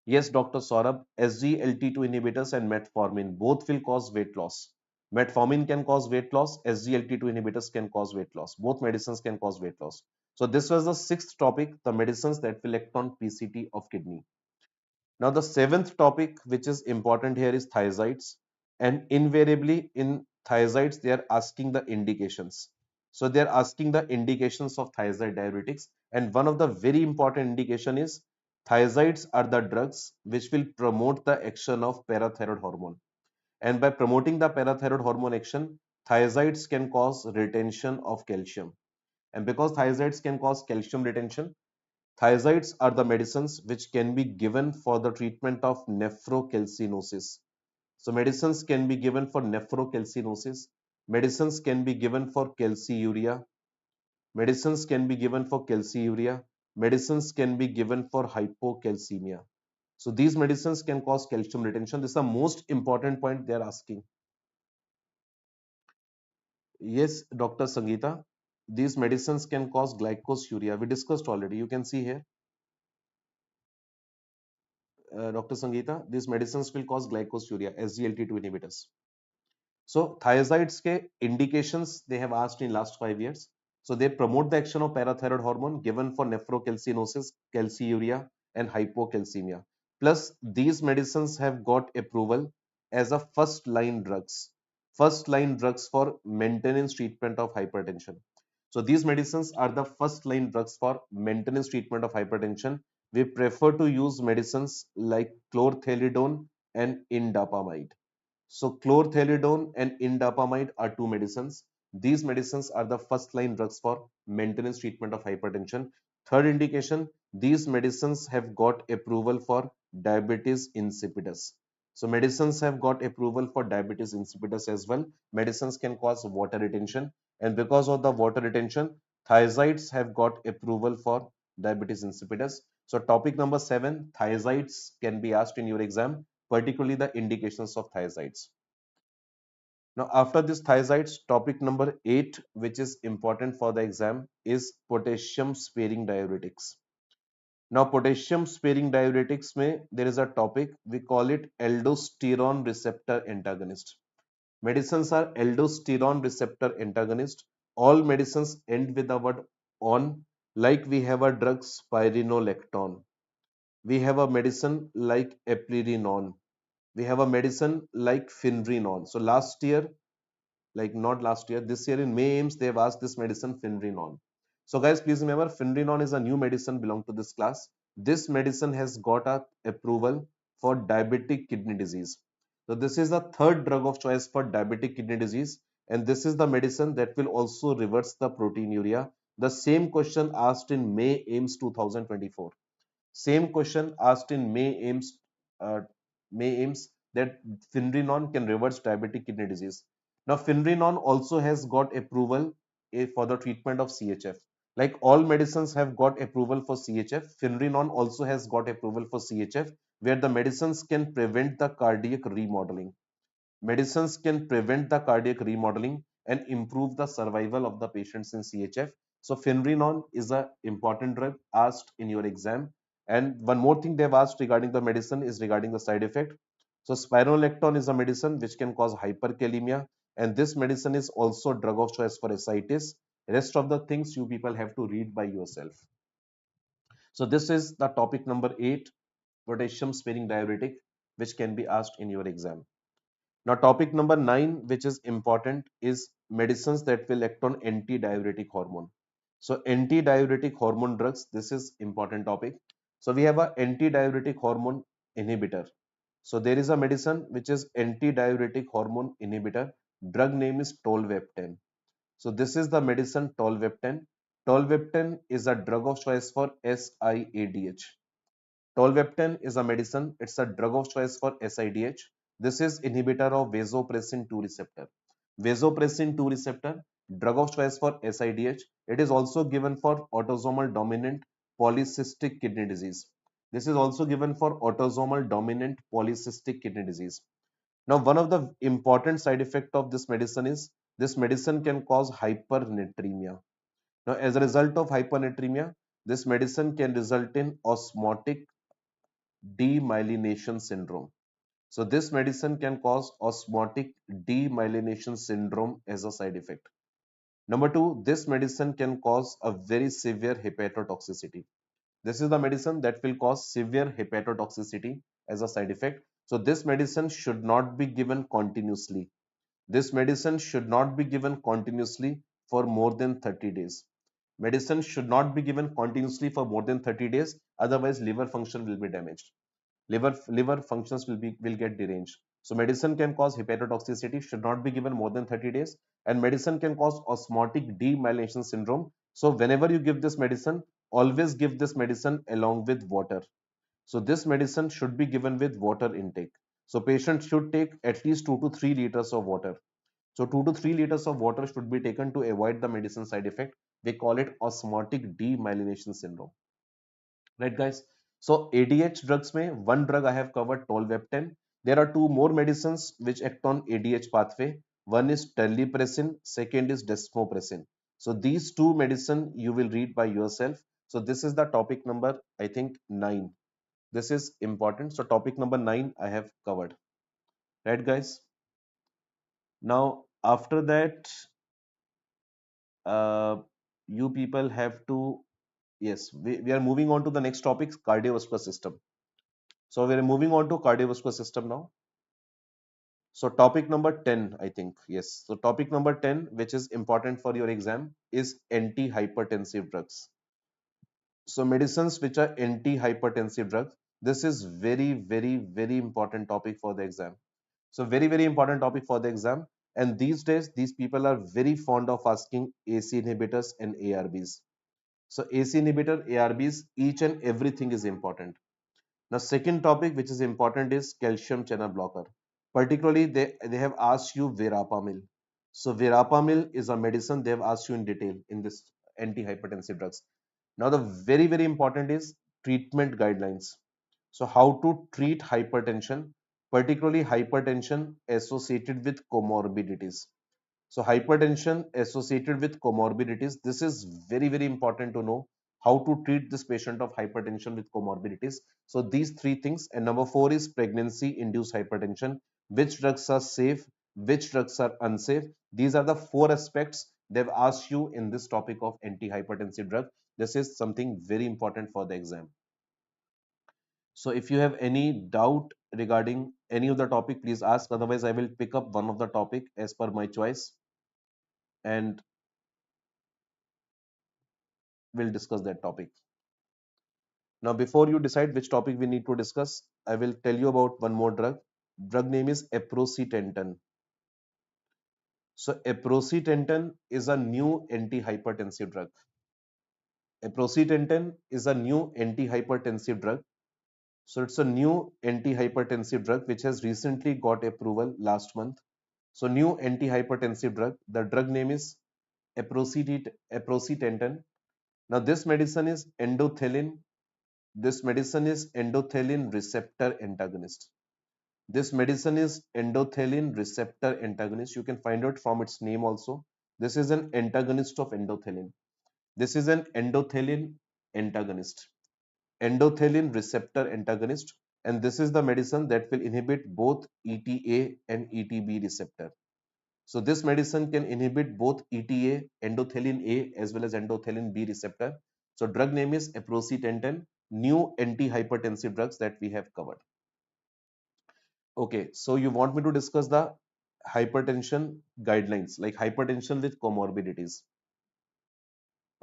Speaker 1: Yes, Dr. Saurabh, SGLT2 inhibitors and metformin both will cause weight loss. Metformin can cause weight loss, SGLT2 inhibitors can cause weight loss. Both medicines can cause weight loss. So this was the sixth topic, the medicines that will act on PCT of kidney. Now the seventh topic, which is important here, is thiazides, and invariably in thiazides they are asking the indications. So they are asking the indications of thiazide diuretics, and one of the very important indication is thiazides are the drugs which will promote the action of parathyroid hormone, and by promoting the parathyroid hormone action, thiazides can cause retention of calcium, and because thiazides can cause calcium retention, thiazides are the medicines which can be given for the treatment of nephrocalcinosis. So medicines can be given for nephrocalcinosis. Medicines can be given for calciuria. Medicines can be given for calciuria. Medicines can be given for hypocalcemia. So these medicines can cause calcium retention. This is the most important point they are asking. Yes, Dr. Sangeeta, these medicines can cause glycosuria. We discussed already. You can see here. Dr. Sangeeta, these medicines will cause glycosuria, SGLT2 inhibitors. So thiazides ke indications they have asked in last 5 years. So they promote the action of parathyroid hormone given for nephrocalcinosis, calciuria, and hypocalcemia. Plus, these medicines have got approval as a first line drugs for maintenance treatment of hypertension. So these medicines are the first line drugs for maintenance treatment of hypertension. We prefer to use medicines like chlorthalidone and indapamide. So chlorthalidone and indapamide are two medicines. These medicines are the first line drugs for maintenance treatment of hypertension. Third indication, these medicines have got approval for diabetes insipidus. So medicines have got approval for diabetes insipidus as well. Medicines can cause water retention, and because of the water retention, thiazides have got approval for diabetes insipidus. So topic number 7, thiazides can be asked in your exam, particularly the indications of thiazides. Now, after this thiazides, topic number 8, which is important for the exam, is potassium sparing diuretics. Now, potassium sparing diuretics में there is a topic, we call it aldosterone receptor antagonist. Medicines are aldosterone receptor antagonist. All medicines end with the word on, like we have a drug spironolactone. We have a medicine like eplerenone. We have a medicine like finrenone. So last year, like not last year, this year in May AIMS, they've asked this medicine Finrenone. So guys, please remember, Finrenone is a new medicine belong to this class. This medicine has got a approval for diabetic kidney disease. So this is the third drug of choice for diabetic kidney disease, and this is the medicine that will also reverse the proteinuria. The same question asked in May AIMS 2024. Same question asked in uh, May AIMS, that Finrenone can reverse diabetic kidney disease. Now, Finrenone also has got approval for the treatment of CHF. Like all medicines have got approval for CHF, Finrenone also has got approval for CHF, where the medicines can prevent the cardiac remodeling. Medicines can prevent the cardiac remodeling and improve the survival of the patients in CHF. So Finrenone is an important drug asked in your exam. And one more thing they've asked regarding the medicine is regarding the side effect. So spironolactone is a medicine which can cause hyperkalemia, and this medicine is also drug of choice for ascites. Rest of the things you people have to read by yourself. So this is the topic number 8, potassium sparing diuretic, which can be asked in your exam. Now, topic number 9, which is important, is medicines that will act on anti-diuretic hormone. So, anti-diuretic hormone drugs, this is important topic. So, we have a anti-diuretic hormone inhibitor. So, there is a medicine which is anti-diuretic hormone inhibitor. Drug name is tolvaptan. So, this is the medicine tolvaptan. Tolvaptan is a drug of choice for SIADH. Tolvaptan is a medicine. It's a drug of choice for SIDH. This is inhibitor of vasopressin 2 receptor. Vasopressin 2 receptor, drug of choice for SIDH. It is also given for autosomal dominant polycystic kidney disease. This is also given for autosomal dominant polycystic kidney disease. Now, one of the important side effect of this medicine is this medicine can cause hypernatremia. Now, as a result of hypernatremia, this medicine can result in osmotic demyelination syndrome. So this medicine can cause osmotic demyelination syndrome as a side effect. Number 2, this medicine can cause a very severe hepatotoxicity. This is the medicine that will cause severe hepatotoxicity as a side effect. So this medicine should not be given continuously. This medicine should not be given continuously for more than 30 days. Medicine should not be given continuously for more than 30 days, otherwise liver function will be damaged. Liver functions will get deranged. So medicine can cause hepatotoxicity, should not be given more than 30 days, and medicine can cause osmotic demyelination syndrome. So whenever you give this medicine, always give this medicine along with water. So this medicine should be given with water intake. So patients should take at least 2 to 3 liters of water. So 2 to 3 liters of water should be taken to avoid the medicine side effect. They call it osmotic demyelination syndrome. Right, guys? So ADH drugs में one drug I have covered, tolvaptan. There are two more medicines which act on ADH pathway. One is terlipressin, second is desmopressin. So these two medicine you will read by yourself. So this is the topic number, I think, 9. This is important. So topic number 9 I have covered. Right, guys? Now after that, uh, you people have to, yes, we are moving on to the next topic, cardiovascular system. So we're moving on to cardiovascular system now. So topic number 10, I think. Yes. So topic number 10, which is important for your exam, is anti-hypertensive drugs. So medicines which are anti-hypertensive drugs. This is very, very, very important topic for the exam. So very, very important topic for the exam. And these days, these people are very fond of asking AC inhibitors and ARBs. So AC inhibitor, ARBs, each and everything is important. Now, second topic which is important is calcium channel blocker. Particularly, they have asked you verapamil. So verapamil is a medicine they have asked you in detail in this antihypertensive drugs. Now, the very important is treatment guidelines. So how to treat hypertension, particularly hypertension associated with comorbidities. So hypertension associated with comorbidities, this is very important to know how to treat this patient of hypertension with comorbidities. So these three things, and number four is pregnancy induced hypertension. Which drugs are safe, which drugs are unsafe? These are the four aspects they've asked you in this topic of antihypertensive drug. This is something very important for the exam. So if you have any doubt regarding any of the topic, please ask. Otherwise, I will pick up one of the topic as per my choice and we'll discuss that topic. Now, before you decide which topic we need to discuss, I will tell you about one more drug. Drug name is aprocitentan. So aprocitentan is a new antihypertensive drug. Aprocitentan is a new antihypertensive drug. So it's a new antihypertensive drug which has recently got approval last month. So new antihypertensive drug. The drug name is aprocitentan. Now this medicine is endothelin. This medicine is endothelin receptor antagonist. This medicine is endothelin receptor antagonist. You can find out from its name also. This is an antagonist of endothelin. This is an endothelin antagonist. Endothelin receptor antagonist. And this is the medicine that will inhibit both ETA and ETB receptor. So this medicine can inhibit both ETA, endothelin A as well as endothelin B receptor. So drug name is aprocitentan, new antihypertensive drugs that we have covered. Okay, so you want me to discuss the hypertension guidelines, like hypertension with comorbidities.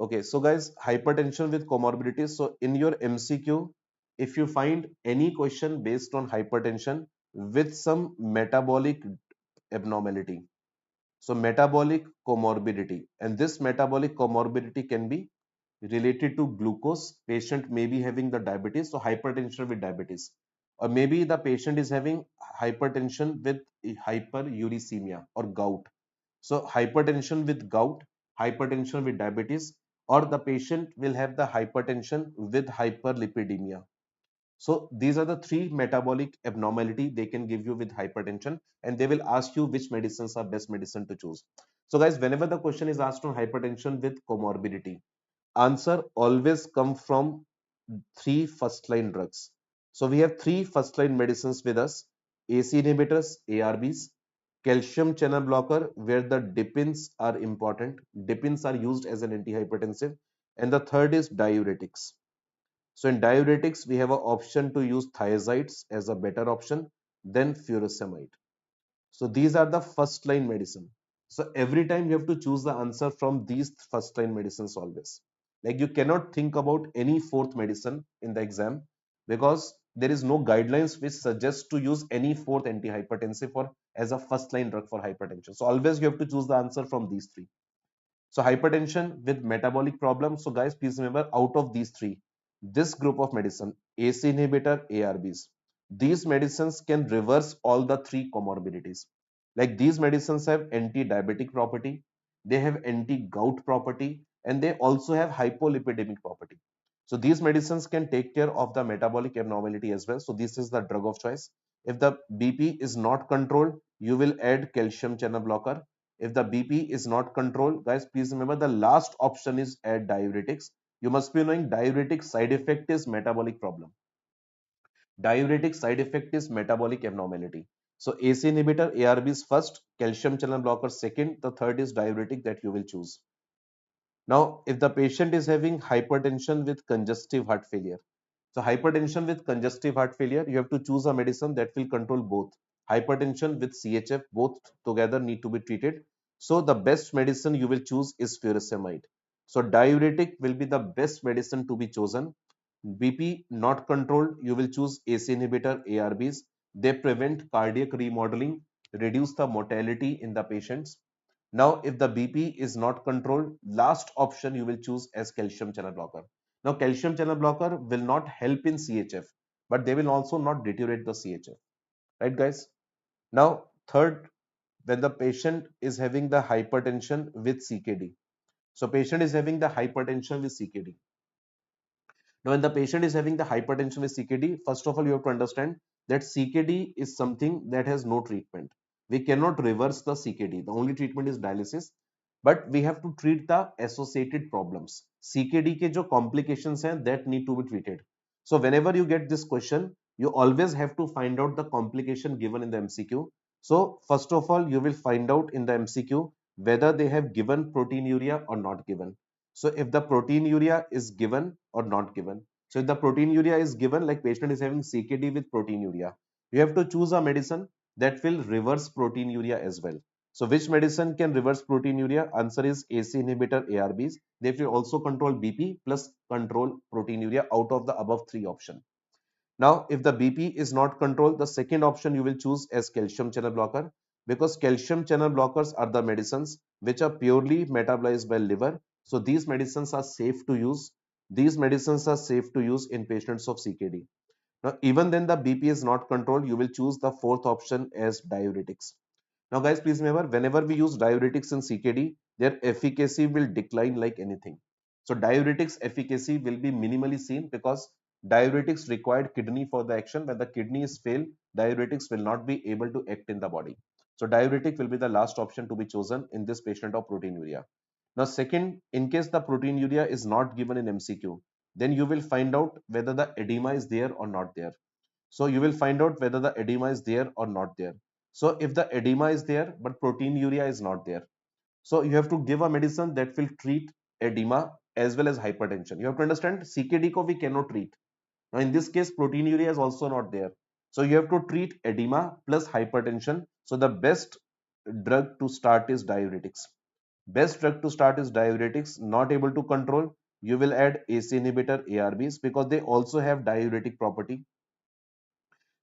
Speaker 1: Okay, so guys, hypertension with comorbidities. So in your MCQ, if you find any question based on hypertension with some metabolic abnormality, so metabolic comorbidity, and this metabolic comorbidity can be related to glucose. Patient may be having the diabetes, so hypertension with diabetes, or maybe the patient is having hypertension with hyperuricemia or gout. So hypertension with gout, hypertension with diabetes, or the patient will have the hypertension with hyperlipidemia. So these are the three metabolic abnormality they can give you with hypertension, and they will ask you which medicines are best medicine to choose. So guys, whenever the question is asked on hypertension with comorbidity, answer always come from three first line drugs. So we have three first line medicines with us: AC inhibitors, ARBs, calcium channel blocker, where the dipins are important. Dipins are used as an antihypertensive, and the third is diuretics. So in diuretics, we have an option to use thiazides as a better option than furosemide. So these are the first line medicine. So every time you have to choose the answer from these first line medicines always. Like you cannot think about any fourth medicine in the exam because there is no guidelines which suggest to use any fourth antihypertensive or as a first line drug for hypertension. So always you have to choose the answer from these three. So hypertension with metabolic problems. So guys, please remember out of these three, this group of medicine, AC inhibitor, ARBs, these medicines can reverse all the three comorbidities. Like these medicines have anti-diabetic property, they have anti-gout property, and they also have hypolipidemic property. So these medicines can take care of the metabolic abnormality as well. So this is the drug of choice. If the BP is not controlled, you will add calcium channel blocker. If the BP is not controlled, guys, please remember the last option is add diuretics. You must be knowing diuretic side effect is metabolic problem. Diuretic side effect is metabolic abnormality. So AC inhibitor, ARB is first, calcium channel blocker second, the third is diuretic that you will choose. Now, if the patient is having hypertension with congestive heart failure, so hypertension with congestive heart failure, you have to choose a medicine that will control both. Hypertension with CHF, both together need to be treated. So the best medicine you will choose is furosemide. So diuretic will be the best medicine to be chosen. BP not controlled, you will choose AC inhibitor, ARBs. They prevent cardiac remodeling, reduce the mortality in the patients. Now, if the BP is not controlled, last option you will choose as calcium channel blocker. Now, calcium channel blocker will not help in CHF, but they will also not deteriorate the CHF, right, guys? Now, third, when the patient is having the hypertension with CKD. So, patient is having the hypertension with CKD. Now, when the patient is having the hypertension with CKD, first of all, you have to understand that CKD is something that has no treatment. We cannot reverse the CKD. The only treatment is dialysis, but we have to treat the associated problems. CKD के जो complications हैं that need to be treated. So whenever you get this question, you always have to find out the complication given in the MCQ. So first of all, you will find out in the MCQ whether they have given proteinuria or not given. So if the proteinuria is given or not given. So if the proteinuria is given, like patient is having CKD with proteinuria, you have to choose a medicine that will reverse proteinuria as well. So which medicine can reverse proteinuria? Answer is ACE inhibitor ARBs. They will also control BP plus control proteinuria out of the above three options. Now, if the BP is not controlled, the second option you will choose as calcium channel blocker, because calcium channel blockers are the medicines which are purely metabolized by liver. So these medicines are safe to use. These medicines are safe to use in patients of CKD. Now, even then the BP is not controlled, you will choose the fourth option as diuretics. Now, guys, please remember, whenever we use diuretics in CKD, their efficacy will decline like anything. So, diuretics efficacy will be minimally seen because diuretics required kidney for the action. When the kidney is failed, diuretics will not be able to act in the body. So, diuretic will be the last option to be chosen in this patient of proteinuria. Now, second, in case the proteinuria is not given in MCQ, then you will find out whether the edema is there or not there. So you will find out whether the edema is there or not there. So if the edema is there, but proteinuria is not there, so you have to give a medicine that will treat edema as well as hypertension. You have to understand CKD ko we cannot treat. Now in this case, proteinuria is also not there. So you have to treat edema plus hypertension. So the best drug to start is diuretics. Best drug to start is diuretics. Not able to control, you will add ACE inhibitor ARBs because they also have diuretic property.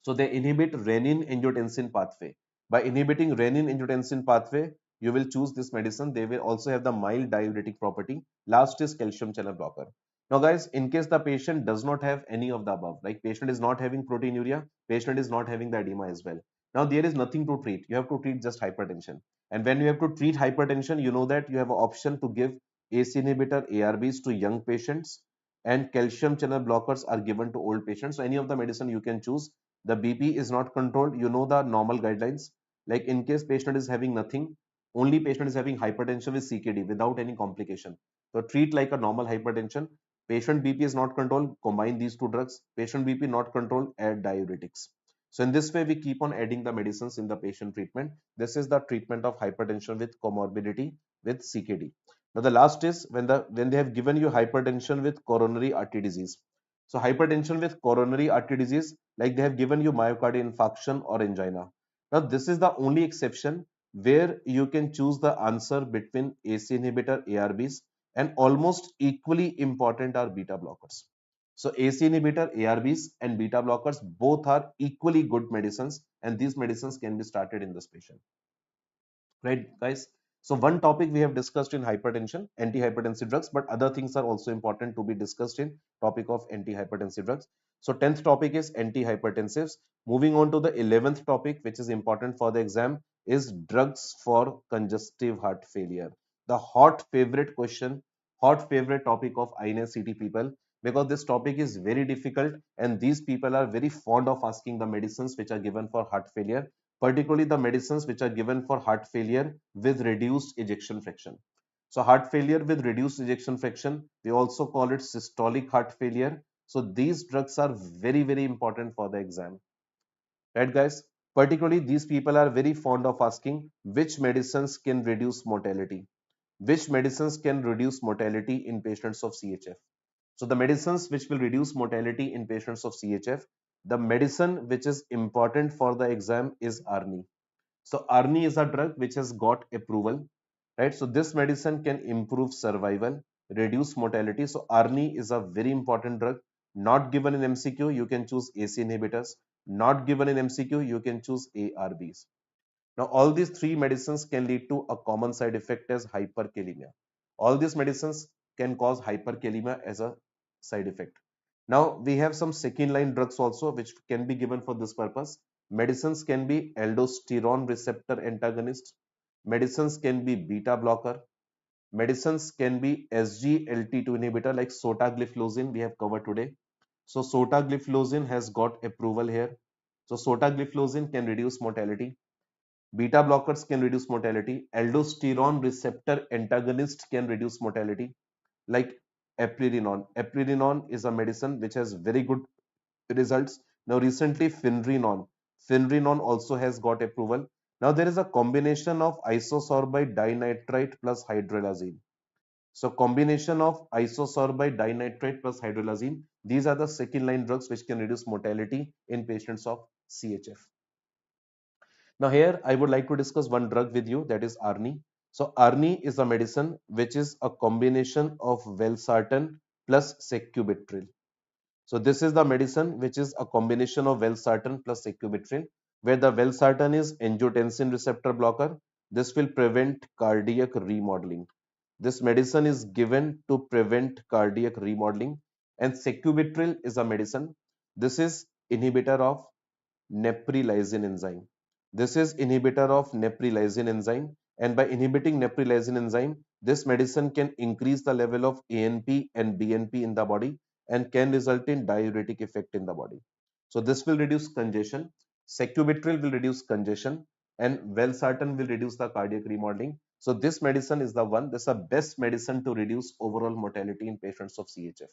Speaker 1: So they inhibit renin-angiotensin pathway. By inhibiting renin-angiotensin pathway, you will choose this medicine. They will also have the mild diuretic property. Last is calcium channel blocker. Now guys, in case the patient does not have any of the above, like patient is not having proteinuria, patient is not having the edema as well. Now there is nothing to treat. You have to treat just hypertension. And when you have to treat hypertension, you know that you have an option to give ACE inhibitor ARBs to young patients and calcium channel blockers are given to old patients. So any of the medicine you can choose. The BP is not controlled, you know the normal guidelines. Like in case patient is having nothing, only patient is having hypertension with CKD without any complication. So treat like a normal hypertension. Patient BP is not controlled, combine these two drugs. Patient BP not controlled, add diuretics. So in this way, we keep on adding the medicines in the patient treatment. This is the treatment of hypertension with comorbidity with CKD. Now the last is when they have given you hypertension with coronary artery disease. So hypertension with coronary artery disease, like they have given you myocardial infarction or angina. Now this is the only exception where you can choose the answer between ACE inhibitor ARBs and almost equally important are beta blockers. So ACE inhibitor ARBs and beta blockers both are equally good medicines and these medicines can be started in this patient. Right, guys? So one topic we have discussed in hypertension, antihypertensive drugs, but other things are also important to be discussed in topic of antihypertensive drugs. So 10th topic is antihypertensives. Moving on to the 11th topic, which is important for the exam, is drugs for congestive heart failure. The hot favorite question, hot favorite topic of INICET people, because this topic is very difficult and these people are very fond of asking the medicines which are given for heart failure, particularly the medicines which are given for heart failure with reduced ejection fraction. So heart failure with reduced ejection fraction, we also call it systolic heart failure. So these drugs are very, very important for the exam. Right, guys? Particularly these people are very fond of asking which medicines can reduce mortality. Which medicines can reduce mortality in patients of CHF? So the medicines which will reduce mortality in patients of CHF, the medicine which is important for the exam is ARNI. So ARNI is a drug which has got approval, right? So this medicine can improve survival, reduce mortality. So ARNI is a very important drug. Not given in MCQ, you can choose ACE inhibitors. Not given in MCQ, you can choose ARBs. Now, all these three medicines can lead to a common side effect as hyperkalemia. All these medicines can cause hyperkalemia as a side effect. Now, we have some second line drugs also which can be given for this purpose. Medicines can be aldosterone receptor antagonist. Medicines can be beta blocker. Medicines can be SGLT2 inhibitor like sotagliflozin we have covered today. So sotagliflozin has got approval here. So sotagliflozin can reduce mortality. Beta blockers can reduce mortality. Aldosterone receptor antagonist can reduce mortality like eplerenone. Eplerenone is a medicine which has very good results. Now recently Finrenone. Finrenone also has got approval. Now there is a combination of isosorbide dinitrite plus hydrolazine. So combination of isosorbide dinitrate plus hydrolazine, these are the second line drugs which can reduce mortality in patients of CHF. Now here I would like to discuss one drug with you, that is Arni. So Arni is a medicine which is a combination of valsartan plus sacubitril. So this is the medicine which is a combination of valsartan plus sacubitril, where the valsartan is angiotensin receptor blocker. This will prevent cardiac remodeling. This medicine is given to prevent cardiac remodeling, and sacubitril is a medicine. This is inhibitor of neprilysin enzyme. This is inhibitor of neprilysin enzyme, and by inhibiting neprilysin enzyme, this medicine can increase the level of ANP and BNP in the body and can result in diuretic effect in the body. So this will reduce congestion. Sacubitril will reduce congestion, and valsartan will reduce the cardiac remodeling. So this medicine is the one. This is the best medicine to reduce overall mortality in patients of CHF.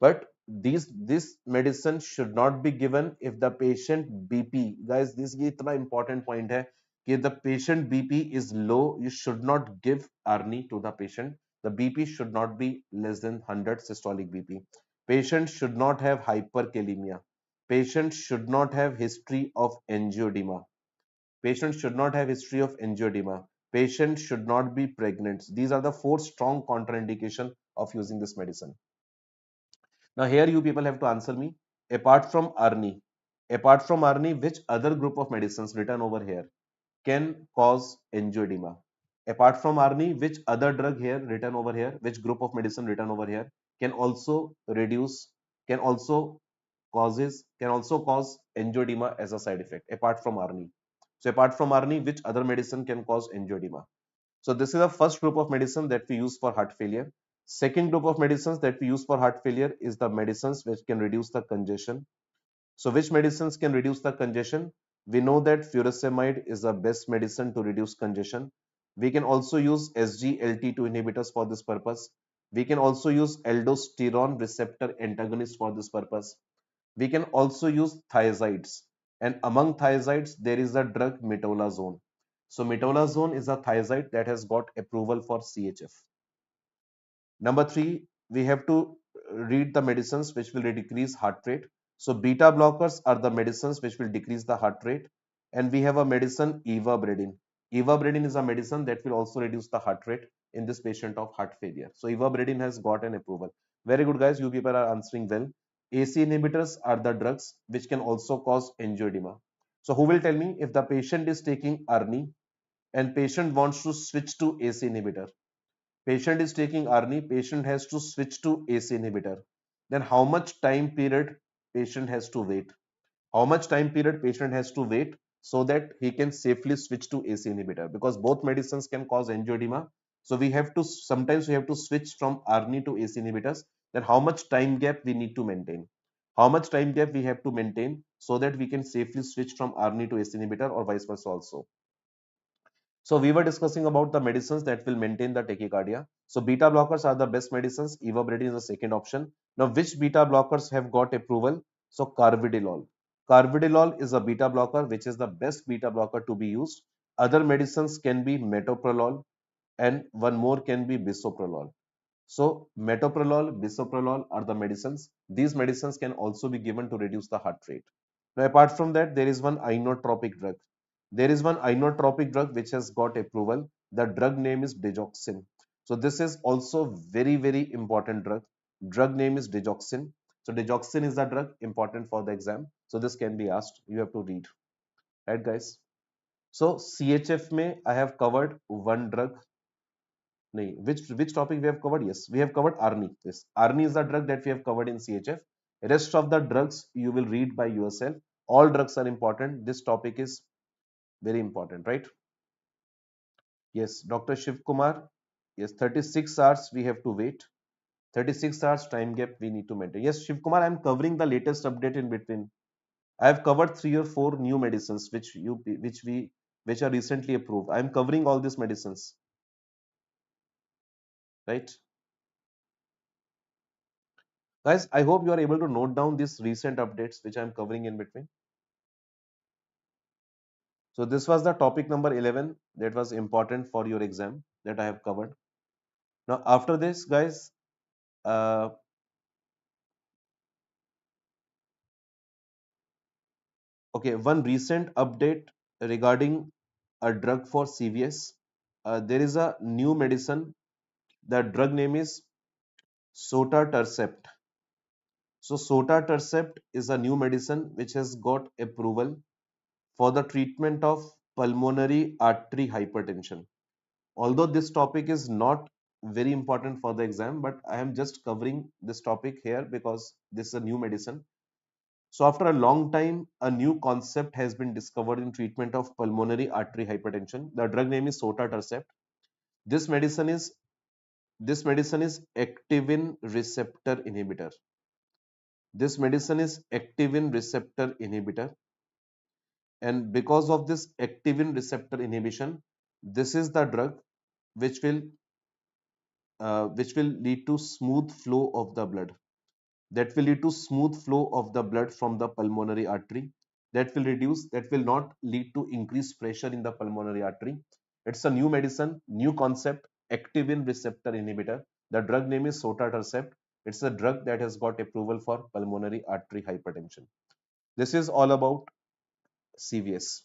Speaker 1: But this medicine should not be given if the patient BP, guys, this ये इतना important point है कि the patient BP is low, you should not give Arni to the patient. The BP should not be less than 100 systolic BP. Patient should not have hyperkalemia. Patient should not have history of angioedema. Patient should not have history of angioedema. Patient should not be pregnant. These are the four strong contraindication of using this medicine. Now here you people have to answer me. Apart from Arni, which other group of medicines written over here can cause angioedema? Apart from Arni, which other drug here written over here, which group of medicine written over here can also reduce, can also can also cause angioedema as a side effect apart from Arni? So apart from Arni, which other medicine can cause angioedema? So this is the first group of medicine that we use for heart failure. Second group of medicines that we use for heart failure is the medicines which can reduce the congestion. So which medicines can reduce the congestion? We know that furosemide is the best medicine to reduce congestion. We can also use SGLT2 inhibitors for this purpose. We can also use aldosterone receptor antagonists for this purpose. We can also use thiazides. And among thiazides, there is the drug metolazone. So metolazone is a thiazide that has got approval for CHF. Number three, we have to read the medicines which will decrease heart rate. So beta blockers are the medicines which will decrease the heart rate. And we have a medicine ivabradine. Ivabradine is a medicine that will also reduce the heart rate in this patient of heart failure. So ivabradine has got an approval. Very good, guys. You people are answering well. AC inhibitors are the drugs which can also cause angioedema. So who will tell me if the patient is taking Arni and patient wants to switch to AC inhibitor? Patient is taking Arni, patient has to switch to AC inhibitor. Then how much time period patient has to wait? How much time period patient has to wait so that he can safely switch to AC inhibitor? Because both medicines can cause angioedema. So we have to, sometimes we have to switch from Arni to AC inhibitors. Then how much time gap we need to maintain? How much time gap we have to maintain so that we can safely switch from Arni to AC inhibitor or vice versa also? So we were discussing about the medicines that will maintain the tachycardia. So beta blockers are the best medicines. Ivabradine is the second option. Now which beta blockers have got approval? So carvedilol. Carvedilol is a beta blocker which is the best beta blocker to be used. Other medicines can be metoprolol and one more can be bisoprolol. So metoprolol, bisoprolol are the medicines. These medicines can also be given to reduce the heart rate. Now, apart from that, there is one inotropic drug. There is one inotropic drug which has got approval. The drug name is digoxin. So this is also very, very important drug. Drug name is digoxin. So digoxin is the drug important for the exam. So this can be asked. You have to read. Right, guys? So CHF में I have covered one drug. नहीं, which topic we have covered? Yes, we have covered ARNI. Yes, ARNI is the drug that we have covered in CHF. Rest of the drugs you will read by yourself. All drugs are important. This topic is very important, right? Yes, Dr. Shiv Kumar. Yes, 36 hours we have to wait. 36 hours time gap we need to maintain. Yes, Shiv Kumar, I am covering the latest update in between. I have covered 3 or 4 new medicines which are recently approved. I am covering all these medicines, right? Guys, I hope you are able to note down these recent updates which I am covering in between. So this was the topic number 11 that was important for your exam that I have covered. Now after this, guys, uh, okay, one recent update regarding a drug for CVS. There is a new medicine. The drug name is sotatercept. So sotatercept is a new medicine which has got approval for the treatment of pulmonary artery hypertension. Although this topic is not very important for the exam, but I am just covering this topic here because this is a new medicine. So after a long time, a new concept has been discovered in treatment of pulmonary artery hypertension. The drug name is sotatercept. This medicine is this medicine is activin receptor inhibitor. This medicine is activin receptor inhibitor, and because of this activin receptor inhibition, this is the drug which will lead to smooth flow of the blood. That will lead to smooth flow of the blood from the pulmonary artery. That will not lead to increased pressure in the pulmonary artery. It's a new medicine, new concept, activin receptor inhibitor. The drug name is sotatercept. It's a drug that has got approval for pulmonary artery hypertension. This is all about CVS.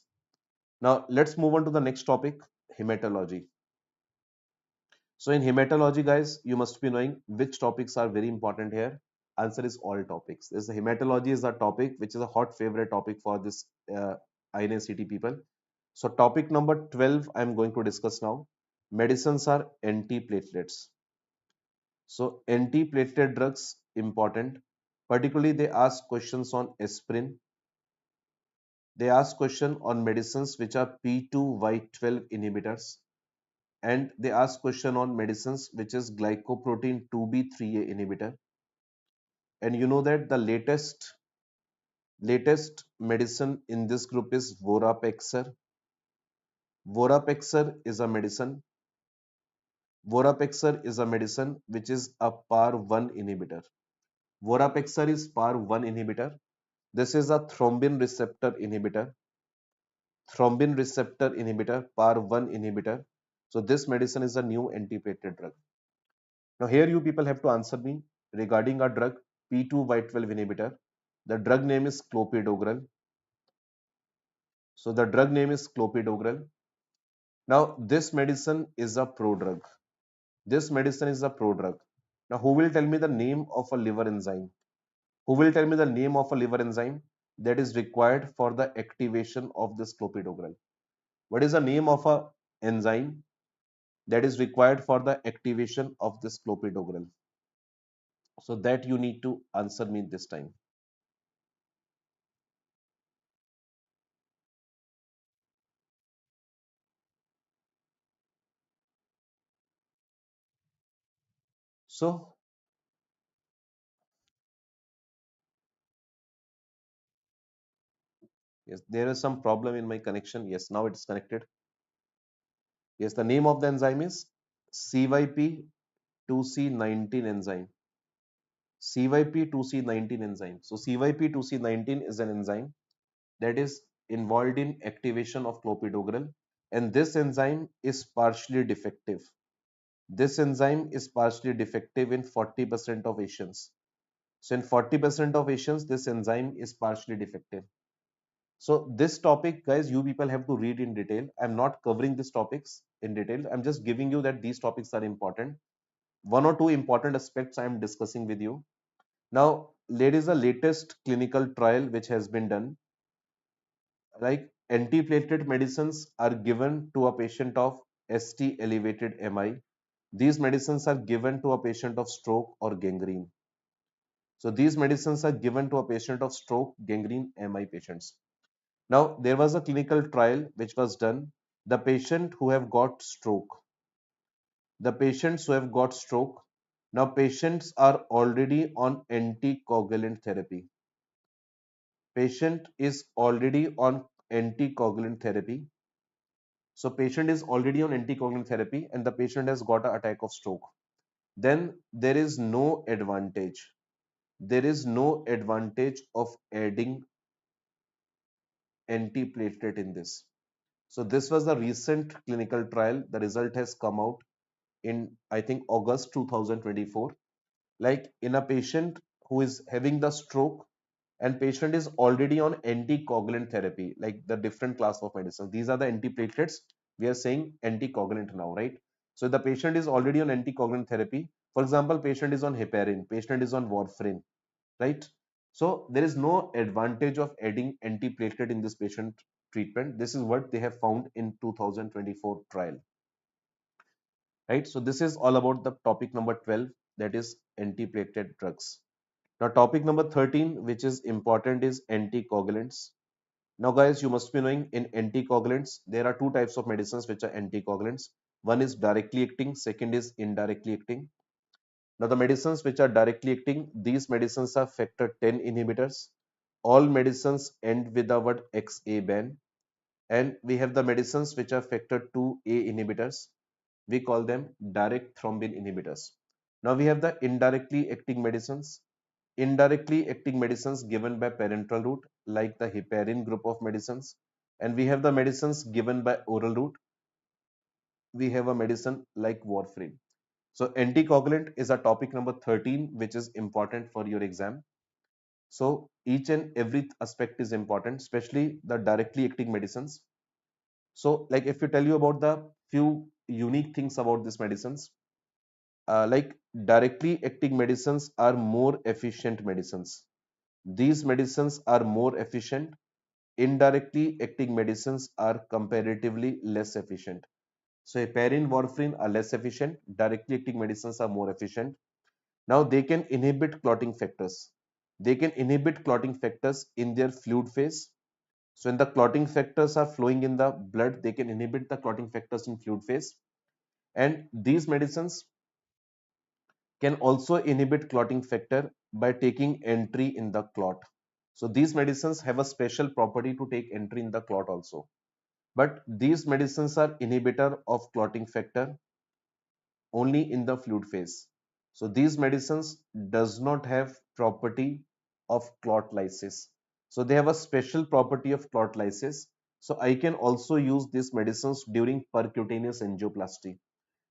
Speaker 1: Now let's move on to the next topic, hematology. So in hematology, guys, you must be knowing which topics are very important here. Answer is all topics. This hematology is a topic which is a hot favorite topic for this INICET people. So topic number 12 I am going to discuss now. Medicines are antiplatelets. So antiplatelet drugs important. Particularly they ask questions on aspirin. They ask question on medicines which are P2Y12 inhibitors, and they ask question on medicines which is glycoprotein 2B3A inhibitor. And you know that the latest medicine in this group is Vorapexor. Vorapexor is a medicine which is a PAR1 inhibitor. Vorapexor is PAR1 inhibitor. This is a thrombin receptor inhibitor, PAR1 inhibitor. So this medicine is a new antiplatelet drug. Now here you people have to answer me regarding a drug P2Y12 inhibitor. The drug name is clopidogrel. So the drug name is clopidogrel. Now this medicine is a prodrug. This medicine is a prodrug. Now who will tell me the name of a liver enzyme? Who will tell me the name of a liver enzyme that is required for the activation of this clopidogrel? What is the name of a enzyme that is required for the activation of this clopidogrel? So that you need to answer me this time. So yes, there is some problem in my connection. Yes, now it's connected. Yes, the name of the enzyme is CYP2C19 enzyme. CYP2C19 enzyme. So CYP2C19 is an enzyme that is involved in activation of clopidogrel, and this enzyme is partially defective. This enzyme is partially defective in 40% of Asians. So in 40% of Asians, this enzyme is partially defective. So this topic, guys, you people have to read in detail. I'm not covering these topics in detail. I'm just giving you that these topics are important. One or two important aspects I am discussing with you. Now, there is a latest clinical trial which has been done. Like antiplatelet medicines are given to a patient of ST elevated MI. These medicines are given to a patient of stroke or gangrene. So these medicines are given to a patient of stroke, gangrene, MI patients. Now, there was a clinical trial which was done. The patient who have got stroke, the patients who have got stroke, now patients are already on anticoagulant therapy. Patient is already on anticoagulant therapy. So patient is already on anticoagulant therapy and the patient has got an attack of stroke. Then there is no advantage. There is no advantage of adding antiplatelet in this. So this was the recent clinical trial. The result has come out in, I think, August 2024. Like in a patient who is having the stroke and patient is already on anticoagulant therapy, like the different class of medicines. These are the antiplatelets. We are saying anticoagulant now, right? So the patient is already on anticoagulant therapy. For example, patient is on heparin, patient is on warfarin, right? So there is no advantage of adding antiplatelet in this patient treatment. This is what they have found in 2024 trial, right? So this is all about the topic number 12, that is antiplatelet drugs. Now topic number 13, which is important, is anticoagulants. Now guys, you must be knowing in anticoagulants, there are two types of medicines which are anticoagulants. One is directly acting, second is indirectly acting. Now the medicines which are directly acting, these medicines are factor 10 inhibitors. All medicines end with the word XA ban. And we have the medicines which are factor 2A inhibitors. We call them direct thrombin inhibitors. Now we have the indirectly acting medicines. Indirectly acting medicines given by parenteral route, like the heparin group of medicines. And we have the medicines given by oral route. We have a medicine like warfarin. So anticoagulant is a topic number 13, which is important for your exam. So each and every aspect is important, especially the directly acting medicines. So like if you tell you about the few unique things about these medicines, like directly acting medicines are more efficient medicines. These medicines are more efficient. Indirectly acting medicines are comparatively less efficient. So heparin, warfarin are less efficient. Directly acting medicines are more efficient. Now they can inhibit clotting factors. They can inhibit clotting factors in their fluid phase. So when the clotting factors are flowing in the blood, they can inhibit the clotting factors in fluid phase. And these medicines can also inhibit clotting factor by taking entry in the clot. So these medicines have a special property to take entry in the clot also. But these medicines are inhibitor of clotting factor only in the fluid phase. So these medicines does not have property of clot lysis. So they have a special property of clot lysis. So I can also use these medicines during percutaneous angioplasty.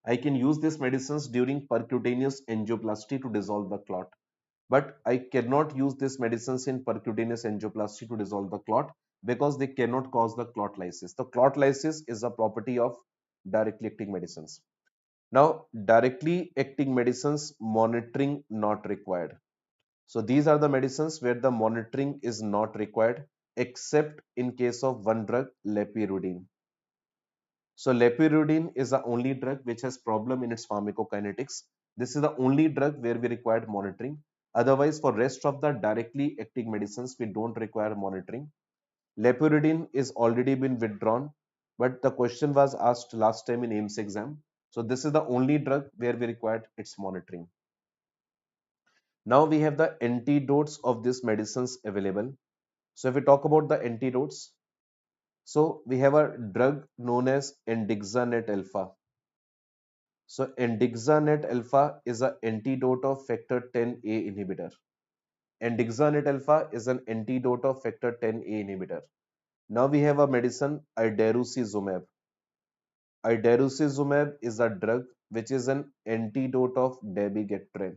Speaker 1: I can use these medicines during percutaneous angioplasty to dissolve the clot. But I cannot use these medicines in percutaneous angioplasty to dissolve the clot because they cannot cause the clot lysis. The clot lysis is a property of directly acting medicines. Now, directly acting medicines, monitoring not required. So these are the medicines where the monitoring is not required except in case of one drug, lepirudine. So lepirudine is the only drug which has problem in its pharmacokinetics. This is the only drug where we required monitoring. Otherwise, for rest of the directly acting medicines, we don't require monitoring. Lepirudine is already been withdrawn, but the question was asked last time in AIMS exam. So this is the only drug where we required its monitoring. Now we have the antidotes of these medicines available. So if we talk about the antidotes, so we have a drug known as Andixanet alpha. So Andixanet alpha is an antidote of factor 10A inhibitor. Andixanet alpha is an antidote of factor 10A inhibitor. Now we have a medicine idarucizumab. Idarucizumab is a drug which is an antidote of dabigatran.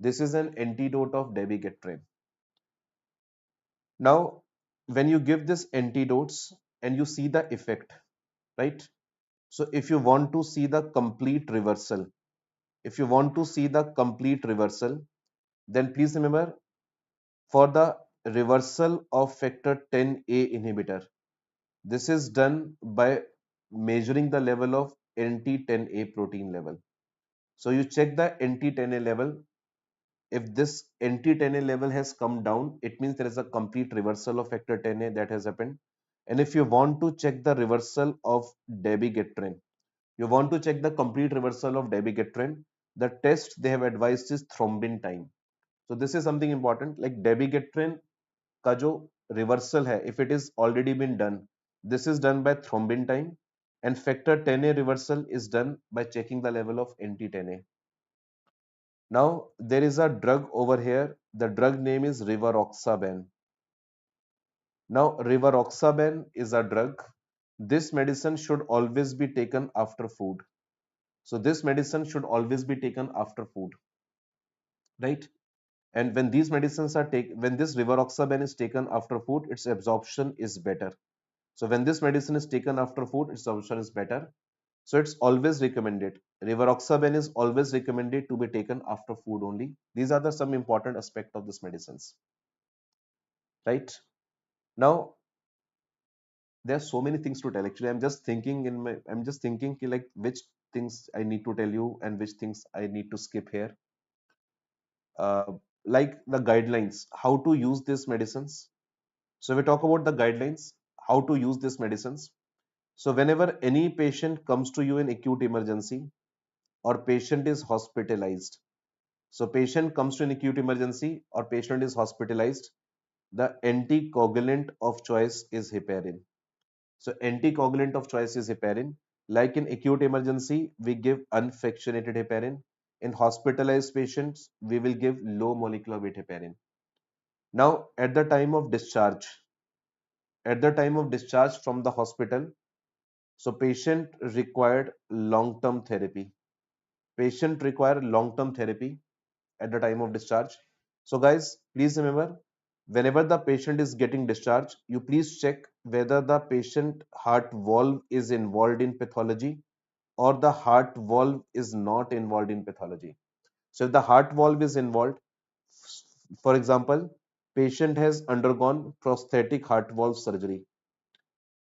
Speaker 1: This is an antidote of dabigatran. Now, when you give this antidotes and you see the effect, right? So if you want to see the complete reversal, if you want to see the complete reversal, then please remember for the reversal of factor 10A inhibitor. This is done by measuring the level of NT10A protein level. So you check the NT10A level. If this NT10A level has come down, it means there is a complete reversal of factor 10A that has happened. And if you want to check the reversal of dabigatran, you want to check the complete reversal of dabigatran, the test they have advised is thrombin time. So this is something important, like dabigatran का जो reversal है, if it is already been done, this is done by thrombin time, and factor 10A reversal is done by checking the level of NT10A. Now there is a drug over here. The drug name is rivaroxaban. Now rivaroxaban is a drug. This medicine should always be taken after food. So this medicine should always be taken after food, right? And when these medicines are taken, when this rivaroxaban is taken after food, its absorption is better. So when this medicine is taken after food, its absorption is better. So it's always recommended. Rivaroxaban is always recommended to be taken after food only. These are the some important aspect of this medicines, right? Now there are so many things to tell. Actually, I'm just thinking ki like which things I need to tell you and which things I need to skip here. Uh, like the guidelines, how to use these medicines. So we talk about the guidelines, how to use these medicines. So whenever any patient comes to you in acute emergency or patient is hospitalized, so patient comes to an acute emergency or patient is hospitalized, the anticoagulant of choice is heparin. So anticoagulant of choice is heparin. Like in acute emergency, we give unfractionated heparin. In hospitalized patients, we will give low molecular weight heparin. Now, at the time of discharge from the hospital, so patient required long-term therapy. Patient require long-term therapy at the time of discharge. So guys, please remember, whenever the patient is getting discharged, you please check whether the patient heart valve is involved in pathology or the heart valve is not involved in pathology. So if the heart valve is involved, for example, patient has undergone prosthetic heart valve surgery.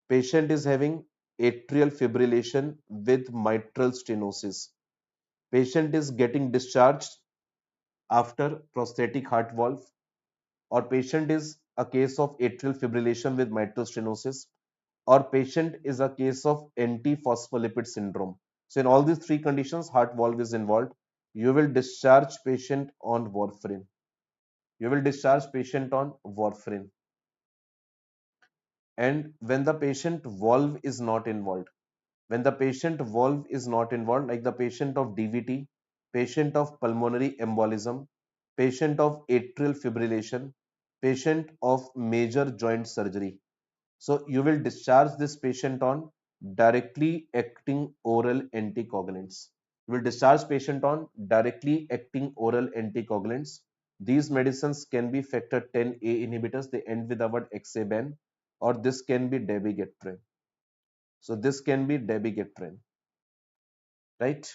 Speaker 1: Patient is having atrial fibrillation with mitral stenosis. Patient is getting discharged after prosthetic heart valve, or patient is a case of atrial fibrillation with mitral stenosis, or patient is a case of antiphospholipid syndrome. So in all these three conditions, heart valve is involved. You will discharge patient on warfarin. You will discharge patient on warfarin. And when the patient valve is not involved, when the patient valve is not involved, like the patient of DVT, patient of pulmonary embolism, patient of atrial fibrillation, patient of major joint surgery. So you will discharge this patient on directly acting oral anticoagulants. You will discharge patient on directly acting oral anticoagulants. These medicines can be factor 10A inhibitors. They end with the word hexaban, or this can be dabigatran. So this can be dabigatran, right?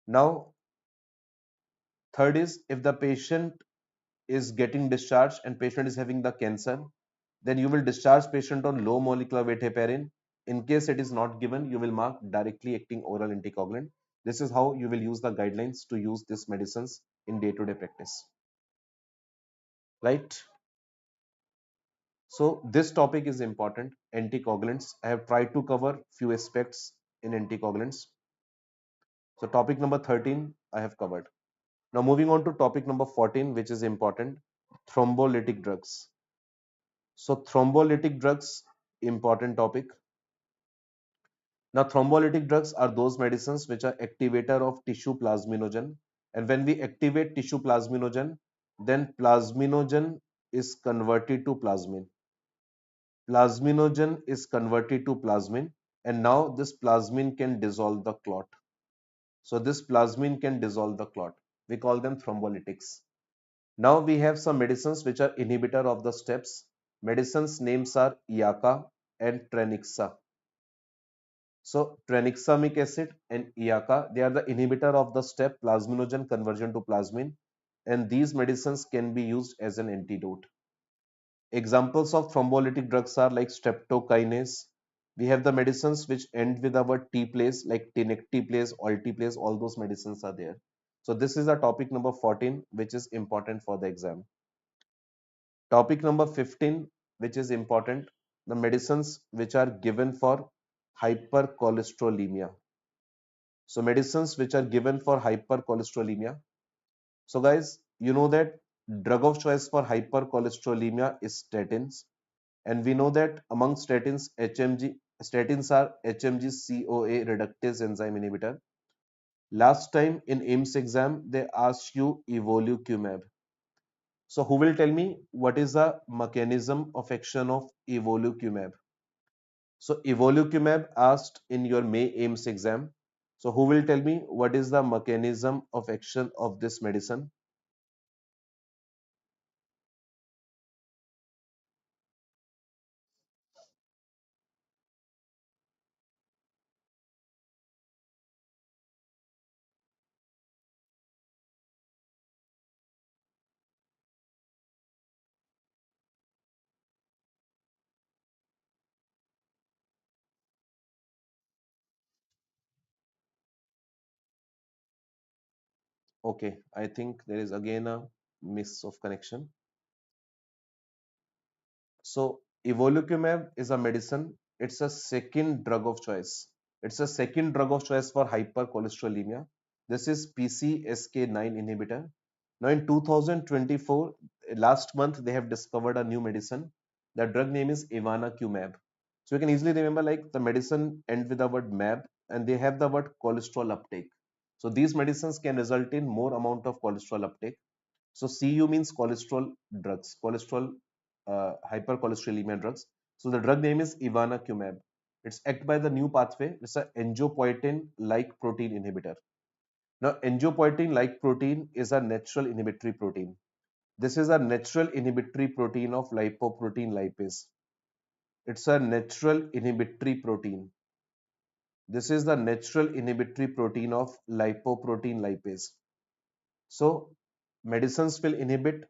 Speaker 1: Now, third is if the patient is getting discharged and patient is having the cancer, then you will discharge patient on low molecular weight heparin. In case it is not given, you will mark directly acting oral anticoagulant. This is how you will use the guidelines to use these medicines in day-to-day practice, right? So this topic is important, anticoagulants. I have tried to cover few aspects in anticoagulants. So topic number 13 I have covered. Now moving on to topic number 14, which is important, thrombolytic drugs. So thrombolytic drugs, important topic. Now thrombolytic drugs are those medicines which are activator of tissue plasminogen. And when we activate tissue plasminogen, then plasminogen is converted to plasmin. Plasminogen is converted to plasmin, and now this plasmin can dissolve the clot. So this plasmin can dissolve the clot. We call them thrombolytics. Now we have some medicines which are inhibitor of the steps. Medicines names are IACA and Trenixa. So tranexamic acid and IACA, they are the inhibitor of the step plasminogen conversion to plasmin, and these medicines can be used as an antidote. Examples of thrombolytic drugs are like streptokinase. We have the medicines which end with our T place, like tinecteplase, alteplase, all those medicines are there. So this is the topic number 14, which is important for the exam. Topic number 15, which is important, the medicines which are given for hypercholesterolemia. So medicines which are given for hypercholesterolemia. So guys, you know that drug of choice for hypercholesterolemia is statins. And we know that among statins are HMG-CoA reductase enzyme inhibitor. Last time in AIMS exam, they asked you evolocumab. So who will tell me what is the mechanism of action of evolocumab? So evolocumab asked in your May AIMS exam. So who will tell me what is the mechanism of action of this medicine? Okay, I think there is again a miss of connection. So evolocumab is a medicine. It's a second drug of choice. It's a second drug of choice for hypercholesterolemia. This is PCSK9 inhibitor. Now in 2024, last month, they have discovered a new medicine. The drug name is evanacumab. So you can easily remember like the medicine end with the word mab and they have the word cholesterol uptake. So these medicines can result in more amount of cholesterol uptake. So CU means cholesterol drugs, cholesterol hypercholesterolemia drugs. So the drug name is evanacumab. It's act by the new pathway. It's a angiopoietin-like protein inhibitor. Now, angiopoietin-like protein is a natural inhibitory protein. This is a natural inhibitory protein of lipoprotein lipase. It's a natural inhibitory protein. This is the natural inhibitory protein of lipoprotein lipase. So, medicines will inhibit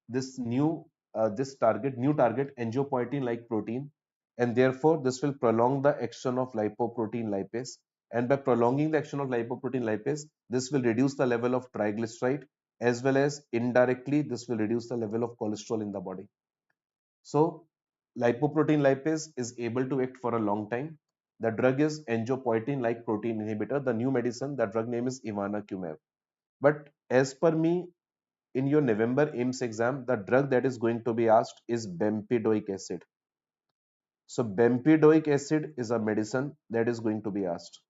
Speaker 1: this new target angiopoietin like protein, and therefore this will prolong the action of lipoprotein lipase, and by prolonging the action of lipoprotein lipase this will reduce the level of triglyceride, as well as indirectly this will reduce the level of cholesterol in the body. So lipoprotein lipase is able to act for a long time. The drug is angiopoietin like protein inhibitor. The new medicine, the drug name is evanacumab. But as per me, in your November AIMS exam, the drug that is going to be asked is bempedoic acid. So bempedoic acid is a medicine that is going to be asked.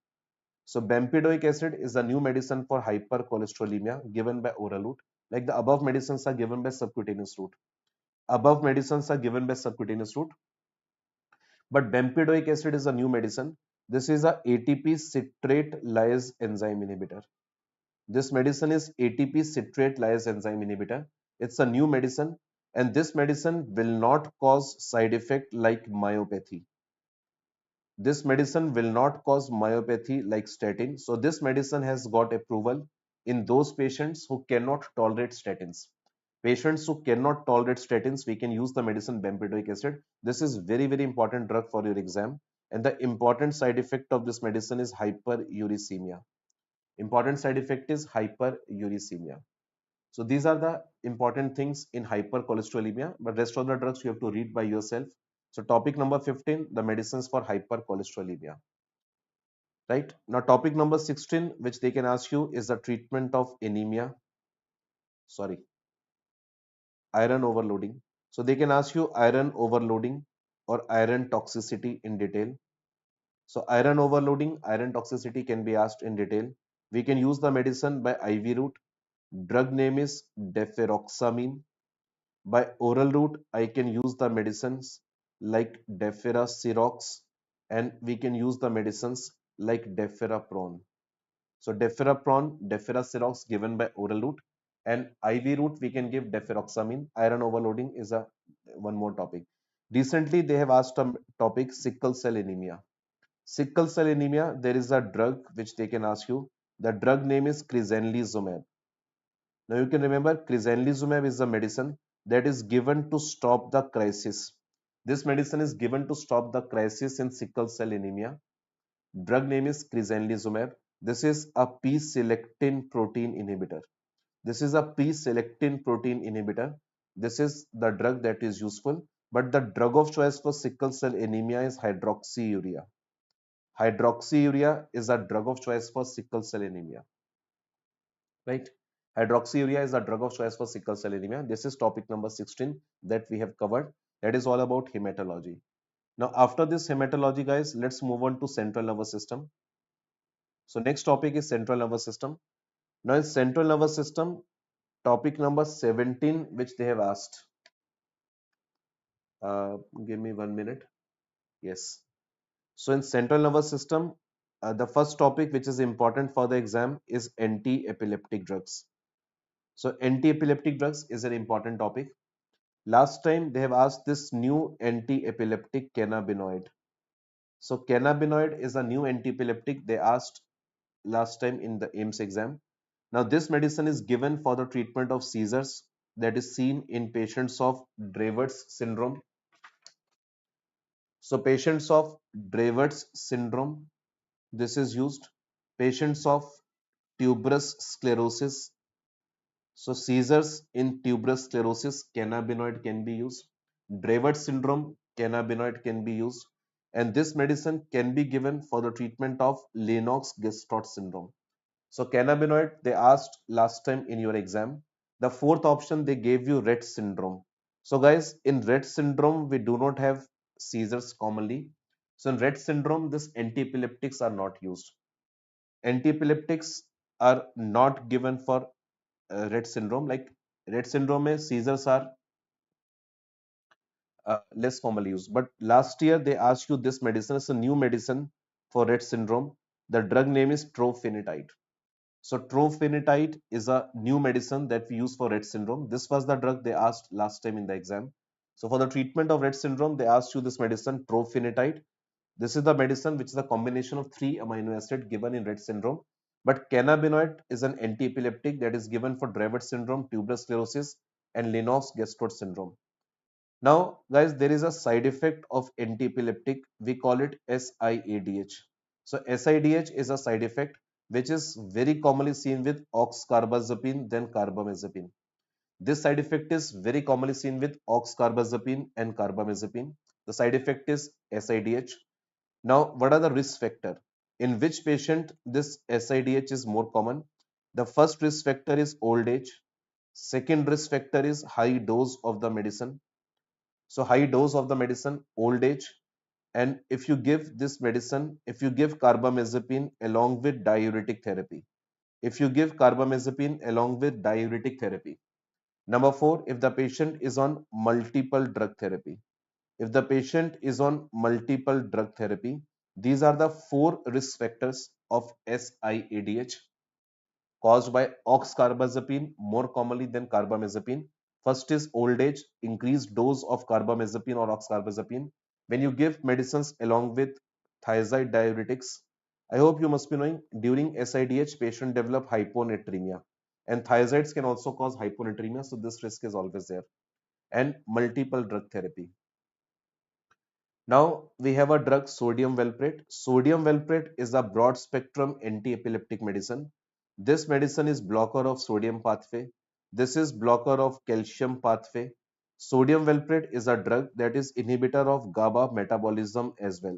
Speaker 1: So bempedoic acid is a new medicine for hypercholesterolemia given by oral route. Like the above medicines are given by subcutaneous route. Above medicines are given by subcutaneous route. But bempedoic acid is a new medicine. This is a ATP citrate lyase enzyme inhibitor. This medicine is ATP citrate lyase enzyme inhibitor. It's a new medicine, and this medicine will not cause side effect like myopathy. This medicine will not cause myopathy like statin. So this medicine has got approval in those patients who cannot tolerate statins. Patients who cannot tolerate statins, we can use the medicine bempedoic acid. This is very, very important drug for your exam. And the important side effect of this medicine is hyperuricemia. Important side effect is hyperuricemia. So these are the important things in hypercholesterolemia, but rest of the drugs you have to read by yourself. So topic number 15, the medicines for hypercholesterolemia. Right? Now topic number 16, which they can ask you, is the treatment of anemia. Sorry, iron overloading. So they can ask you iron overloading or iron toxicity in detail. So iron overloading, iron toxicity can be asked in detail. We can use the medicine by IV route. Drug name is deferoxamine. By oral route, I can use the medicines like deferasirox, and we can use the medicines like deferapron. So deferapron, deferasirox given by oral route, and IV route we can give deferoxamine. Iron overloading is a one more topic. Recently, they have asked a topic sickle cell anemia. Sickle cell anemia, there is a drug which they can ask you. The drug name is crizanlizumab. Now you can remember crizanlizumab is a medicine that is given to stop the crisis. This medicine is given to stop the crisis in sickle cell anemia. Drug name is crizanlizumab. This is a p-selectin protein inhibitor. This is a p-selectin protein inhibitor. This is the drug that is useful, but the drug of choice for sickle cell anemia is hydroxyurea. Hydroxyurea is a drug of choice for sickle cell anemia, right? Hydroxyurea is a drug of choice for sickle cell anemia. This is topic number 16 that we have covered. That is all about hematology. Now, after this hematology, guys, let's move on to central nervous system. So next topic is central nervous system. Now, in central nervous system, topic number 17, which they have asked. Uh, Give me 1 minute. Yes. So in central nervous system, the first topic which is important for the exam is anti-epileptic drugs. So anti-epileptic drugs is an important topic. Last time they have asked this new anti-epileptic cannabinoid. So cannabinoid is a new anti-epileptic they asked last time in the AIMS exam. Now this medicine is given for the treatment of seizures that is seen in patients of Dravet's syndrome. So patients of Dravet's syndrome, this is used. Patients of tuberous sclerosis. So seizures in tuberous sclerosis, cannabinoid can be used. Dravet syndrome, cannabinoid can be used. And this medicine can be given for the treatment of Lennox-Gastaut syndrome. So cannabinoid, they asked last time in your exam. The fourth option, they gave you Rett syndrome. So guys, in Rett syndrome, we do not have seizures commonly. So in Rett syndrome, this anti-epileptics are not used. Anti-epileptics are not given for Rett syndrome. Like Rett syndrome, mein seizures are less commonly used. But last year they asked you this medicine. It's a new medicine for Rett syndrome. The drug name is trofinetide. So trofinetide is a new medicine that we use for Rett syndrome. This was the drug they asked last time in the exam. So for the treatment of Rett syndrome, they asked you this medicine trofinetide. This is the medicine which is a combination of 3 amino acids given in Rett syndrome. But cannabinoid is an anti-epileptic that is given for Dravet syndrome, tuberous sclerosis, and Lennox-Gastaut syndrome. Now, guys, there is a side effect of anti-epileptic. We call it SIADH. So SIDH is a side effect which is very commonly seen with oxcarbazepine than carbamazepine. This side effect is very commonly seen with oxcarbazepine and carbamazepine. The side effect is SIDH. Now, what are the risk factor? In which patient this SIDH is more common? The first risk factor is old age. Second risk factor is high dose of the medicine. So high dose of the medicine, old age, and if you give this medicine, if you give carbamazepine along with diuretic therapy, if you give carbamazepine along with diuretic therapy. Number four, if the patient is on multiple drug therapy. If the patient is on multiple drug therapy, these are the four risk factors of SIADH caused by oxcarbazepine more commonly than carbamazepine. First is old age, increased dose of carbamazepine or oxcarbazepine. When you give medicines along with thiazide diuretics, I hope you must be knowing during SIDH, patient develop hyponatremia. And thiazides can also cause hyponatremia, so this risk is always there. And multiple drug therapy. Now we have a drug sodium valproate. Sodium valproate is a broad spectrum anti-epileptic medicine. This medicine is blocker of sodium pathway. This is blocker of calcium pathway. Sodium valproate is a drug that is inhibitor of GABA metabolism as well.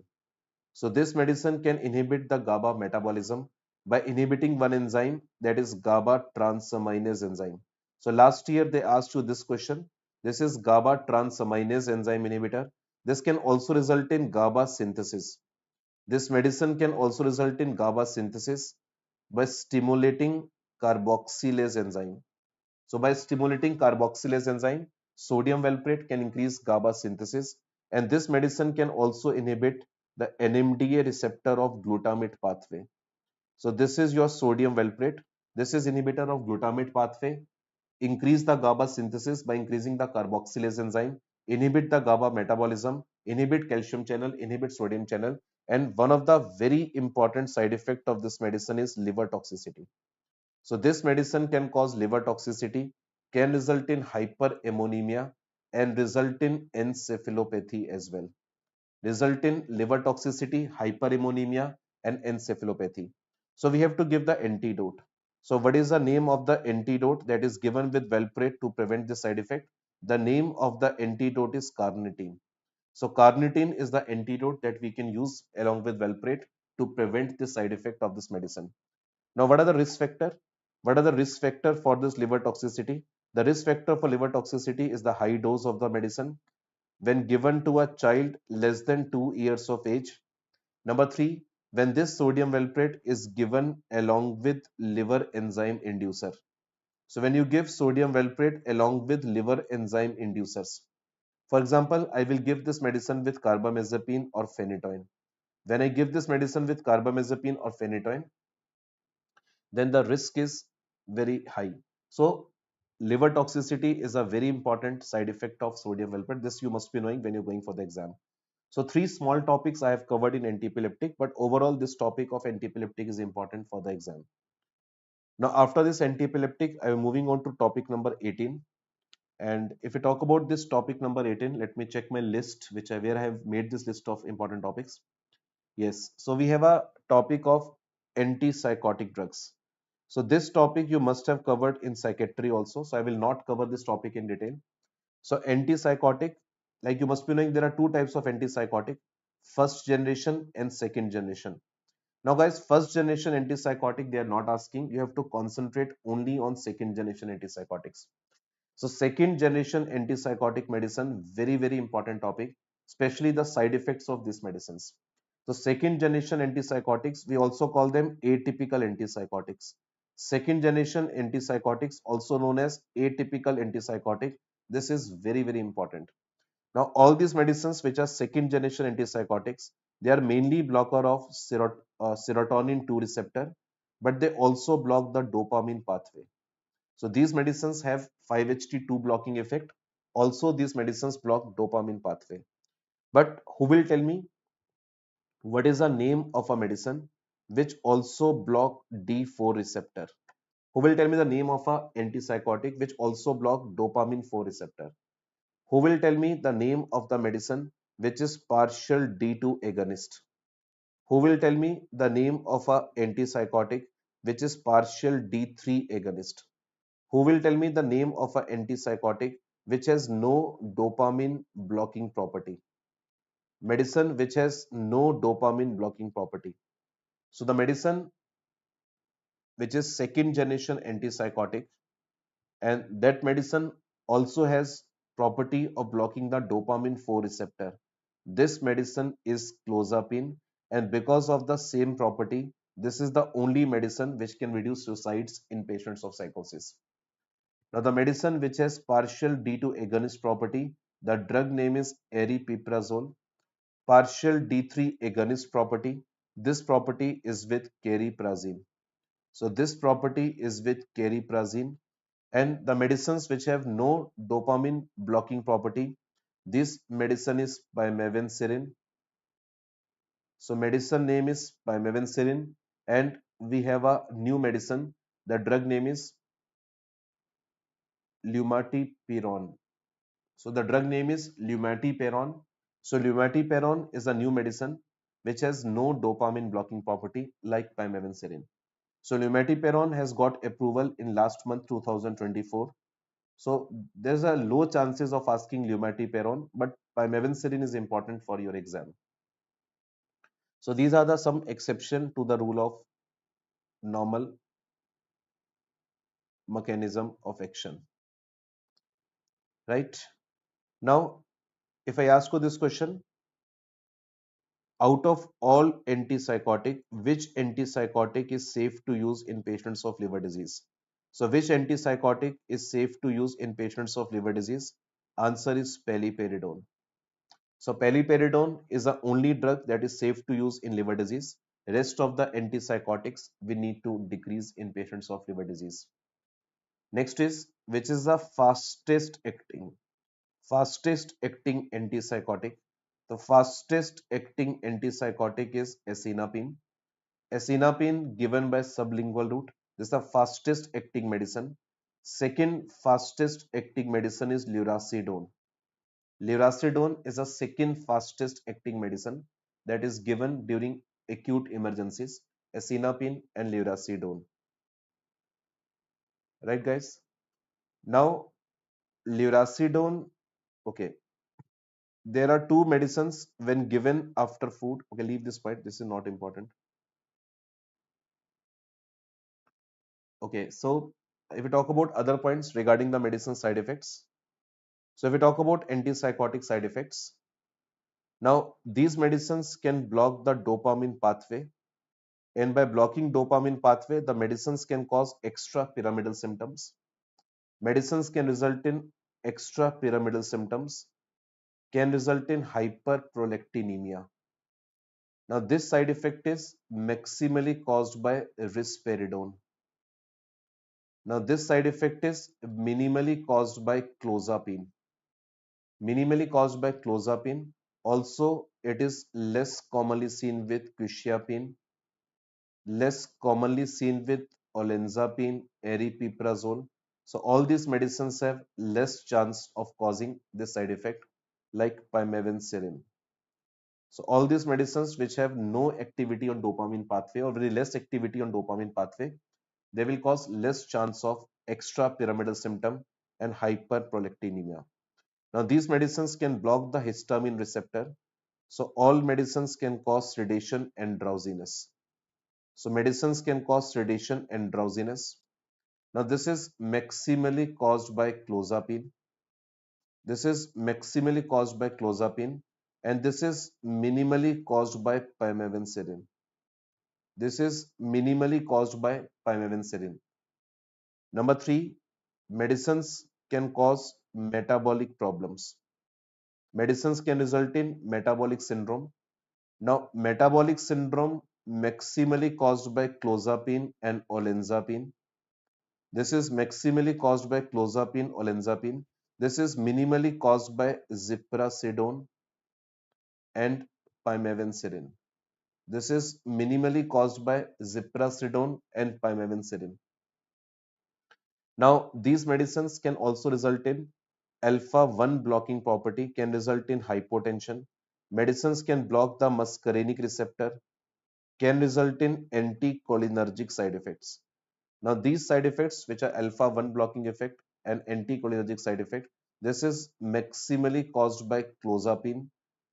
Speaker 1: So this medicine can inhibit the GABA metabolism by inhibiting one enzyme that is GABA transaminase enzyme. So last year they asked you this question. This is GABA transaminase enzyme inhibitor. This can also result in GABA synthesis. This medicine can also result in GABA synthesis by stimulating carboxylase enzyme. So by stimulating carboxylase enzyme, sodium valproate can increase GABA synthesis, and this medicine can also inhibit the NMDA receptor of glutamate pathway. So this is your sodium valproate. This is inhibitor of glutamate pathway. Increase the GABA synthesis by increasing the carboxylase enzyme, inhibit the GABA metabolism, inhibit calcium channel, inhibit sodium channel, and one of the very important side effect of this medicine is liver toxicity. So this medicine can cause liver toxicity, can result in hyperammonemia and result in encephalopathy as well. Result in liver toxicity, hyperammonemia, and encephalopathy. So we have to give the antidote. So what is the name of the antidote that is given with valproate to prevent the side effect? The name of the antidote is carnitine. So carnitine is the antidote that we can use along with valproate to prevent the side effect of this medicine. Now, what are the risk factor? What are the risk factor for this liver toxicity? The risk factor for liver toxicity is the high dose of the medicine when given to a child less than 2 years of age. Number three, when this sodium valproate is given along with liver enzyme inducer. So when you give sodium valproate along with liver enzyme inducers, for example, I will give this medicine with carbamazepine or phenytoin. When I give this medicine with carbamazepine or phenytoin, then the risk is very high. So liver toxicity is a very important side effect of sodium valproate. This you must be knowing when you're going for the exam. So three small topics I have covered in antiepileptic, but overall this topic of antiepileptic is important for the exam. Now after this antiepileptic, I am moving on to topic number 18. And if we talk about this topic number 18, let me check my list, where I have made this list of important topics. Yes, so we have a topic of antipsychotic drugs. So this topic you must have covered in psychiatry also. So I will not cover this topic in detail. So antipsychotic, like you must be knowing, there are two types of antipsychotic, first generation and second generation. Now guys, first generation antipsychotic, they are not asking. You have to concentrate only on second generation antipsychotics. So second generation antipsychotic medicine, very, very important topic, especially the side effects of these medicines. So second generation antipsychotics, we also call them atypical antipsychotics. Second generation antipsychotics, also known as atypical antipsychotic. This is very, very important. Now, all these medicines which are second generation antipsychotics, they are mainly blocker of serotonin 2 receptor, but they also block the dopamine pathway. So these medicines have 5-HT2 blocking effect. Also, these medicines block dopamine pathway. But who will tell me what is the name of a medicine which also block D4 receptor? Who will tell me the name of a antipsychotic which also block dopamine 4 receptor? Who will tell me the name of the medicine which is partial D2 agonist? Who will tell me the name of a antipsychotic which is partial D3 agonist? Who will tell me the name of an antipsychotic which has no dopamine blocking property? Medicine which has no dopamine blocking property. So the medicine which is second generation antipsychotic, and that medicine also has property of blocking the dopamine 4 receptor. This medicine is clozapine, and because of the same property, this is the only medicine which can reduce suicides in patients of psychosis. Now, the medicine which has partial D2 agonist property, the drug name is aripiprazole. Partial D3 agonist property, this property is with cariprazine. So, this property is with cariprazine. And the medicines which have no dopamine blocking property, this medicine is pimavanserin. So, medicine name is pimavanserin. And we have a new medicine. The drug name is lumateperone. So the drug name is lumateperone. So lumateperone is a new medicine which has no dopamine blocking property like pimavanserin. So lumateperone has got approval in last month 2024. So there's a low chances of asking lumateperone, but pimavanserin is important for your exam. So these are the some exception to the rule of normal mechanism of action, right? Now, if I ask you this question, out of all antipsychotic, which antipsychotic is safe to use in patients of liver disease? So which antipsychotic is safe to use in patients of liver disease? Answer is paliperidone. So paliperidone is the only drug that is safe to use in liver disease. Rest of the antipsychotics we need to decrease in patients of liver disease. Next is, which is the fastest acting antipsychotic? The fastest acting antipsychotic is acinapine. Acinapine given by sublingual route. This is the fastest acting medicine. Second fastest acting medicine is lurasidone. Lurasidone is a second fastest acting medicine that is given during acute emergencies, acinapine and lurasidone. Right, guys? Now, lurasidone, okay, there are two medicines when given after food. Okay, leave this point. This is not important. Okay, so if we talk about other points regarding the medicine side effects, so if we talk about antipsychotic side effects, now these medicines can block the dopamine pathway, and by blocking dopamine pathway, the medicines can cause extra pyramidal symptoms. Medicines can result in extra pyramidal symptoms, can result in hyperprolactinemia. Now, this side effect is maximally caused by risperidone. Now, this side effect is minimally caused by clozapine. Minimally caused by clozapine. Also, it is less commonly seen with quetiapine, less commonly seen with olanzapine, aripiprazole. So, all these medicines have less chance of causing this side effect, like pymavanserin. So all these medicines which have no activity on dopamine pathway or very less activity on dopamine pathway, they will cause less chance of extra pyramidal symptom and hyperprolactinemia. Now these medicines can block the histamine receptor. So all medicines can cause sedation and drowsiness. So medicines can cause sedation and drowsiness. Now this is maximally caused by clozapine. This is maximally caused by clozapine, and this is minimally caused by pymavanserin. This is minimally caused by pymavanserin. Number three, medicines can cause metabolic problems. Medicines can result in metabolic syndrome. Now, metabolic syndrome maximally caused by clozapine and olanzapine. This is maximally caused by clozapine, olanzapine. This is minimally caused by ziprasidone and pymavanserin. This is minimally caused by ziprasidone and pymavanserin. Now, these medicines can also result in alpha 1 blocking property, can result in hypotension. Medicines can block the muscarinic receptor, can result in anticholinergic side effects. Now, these side effects, which are alpha 1 blocking effect and anticholinergic side effect, this is maximally caused by clozapine.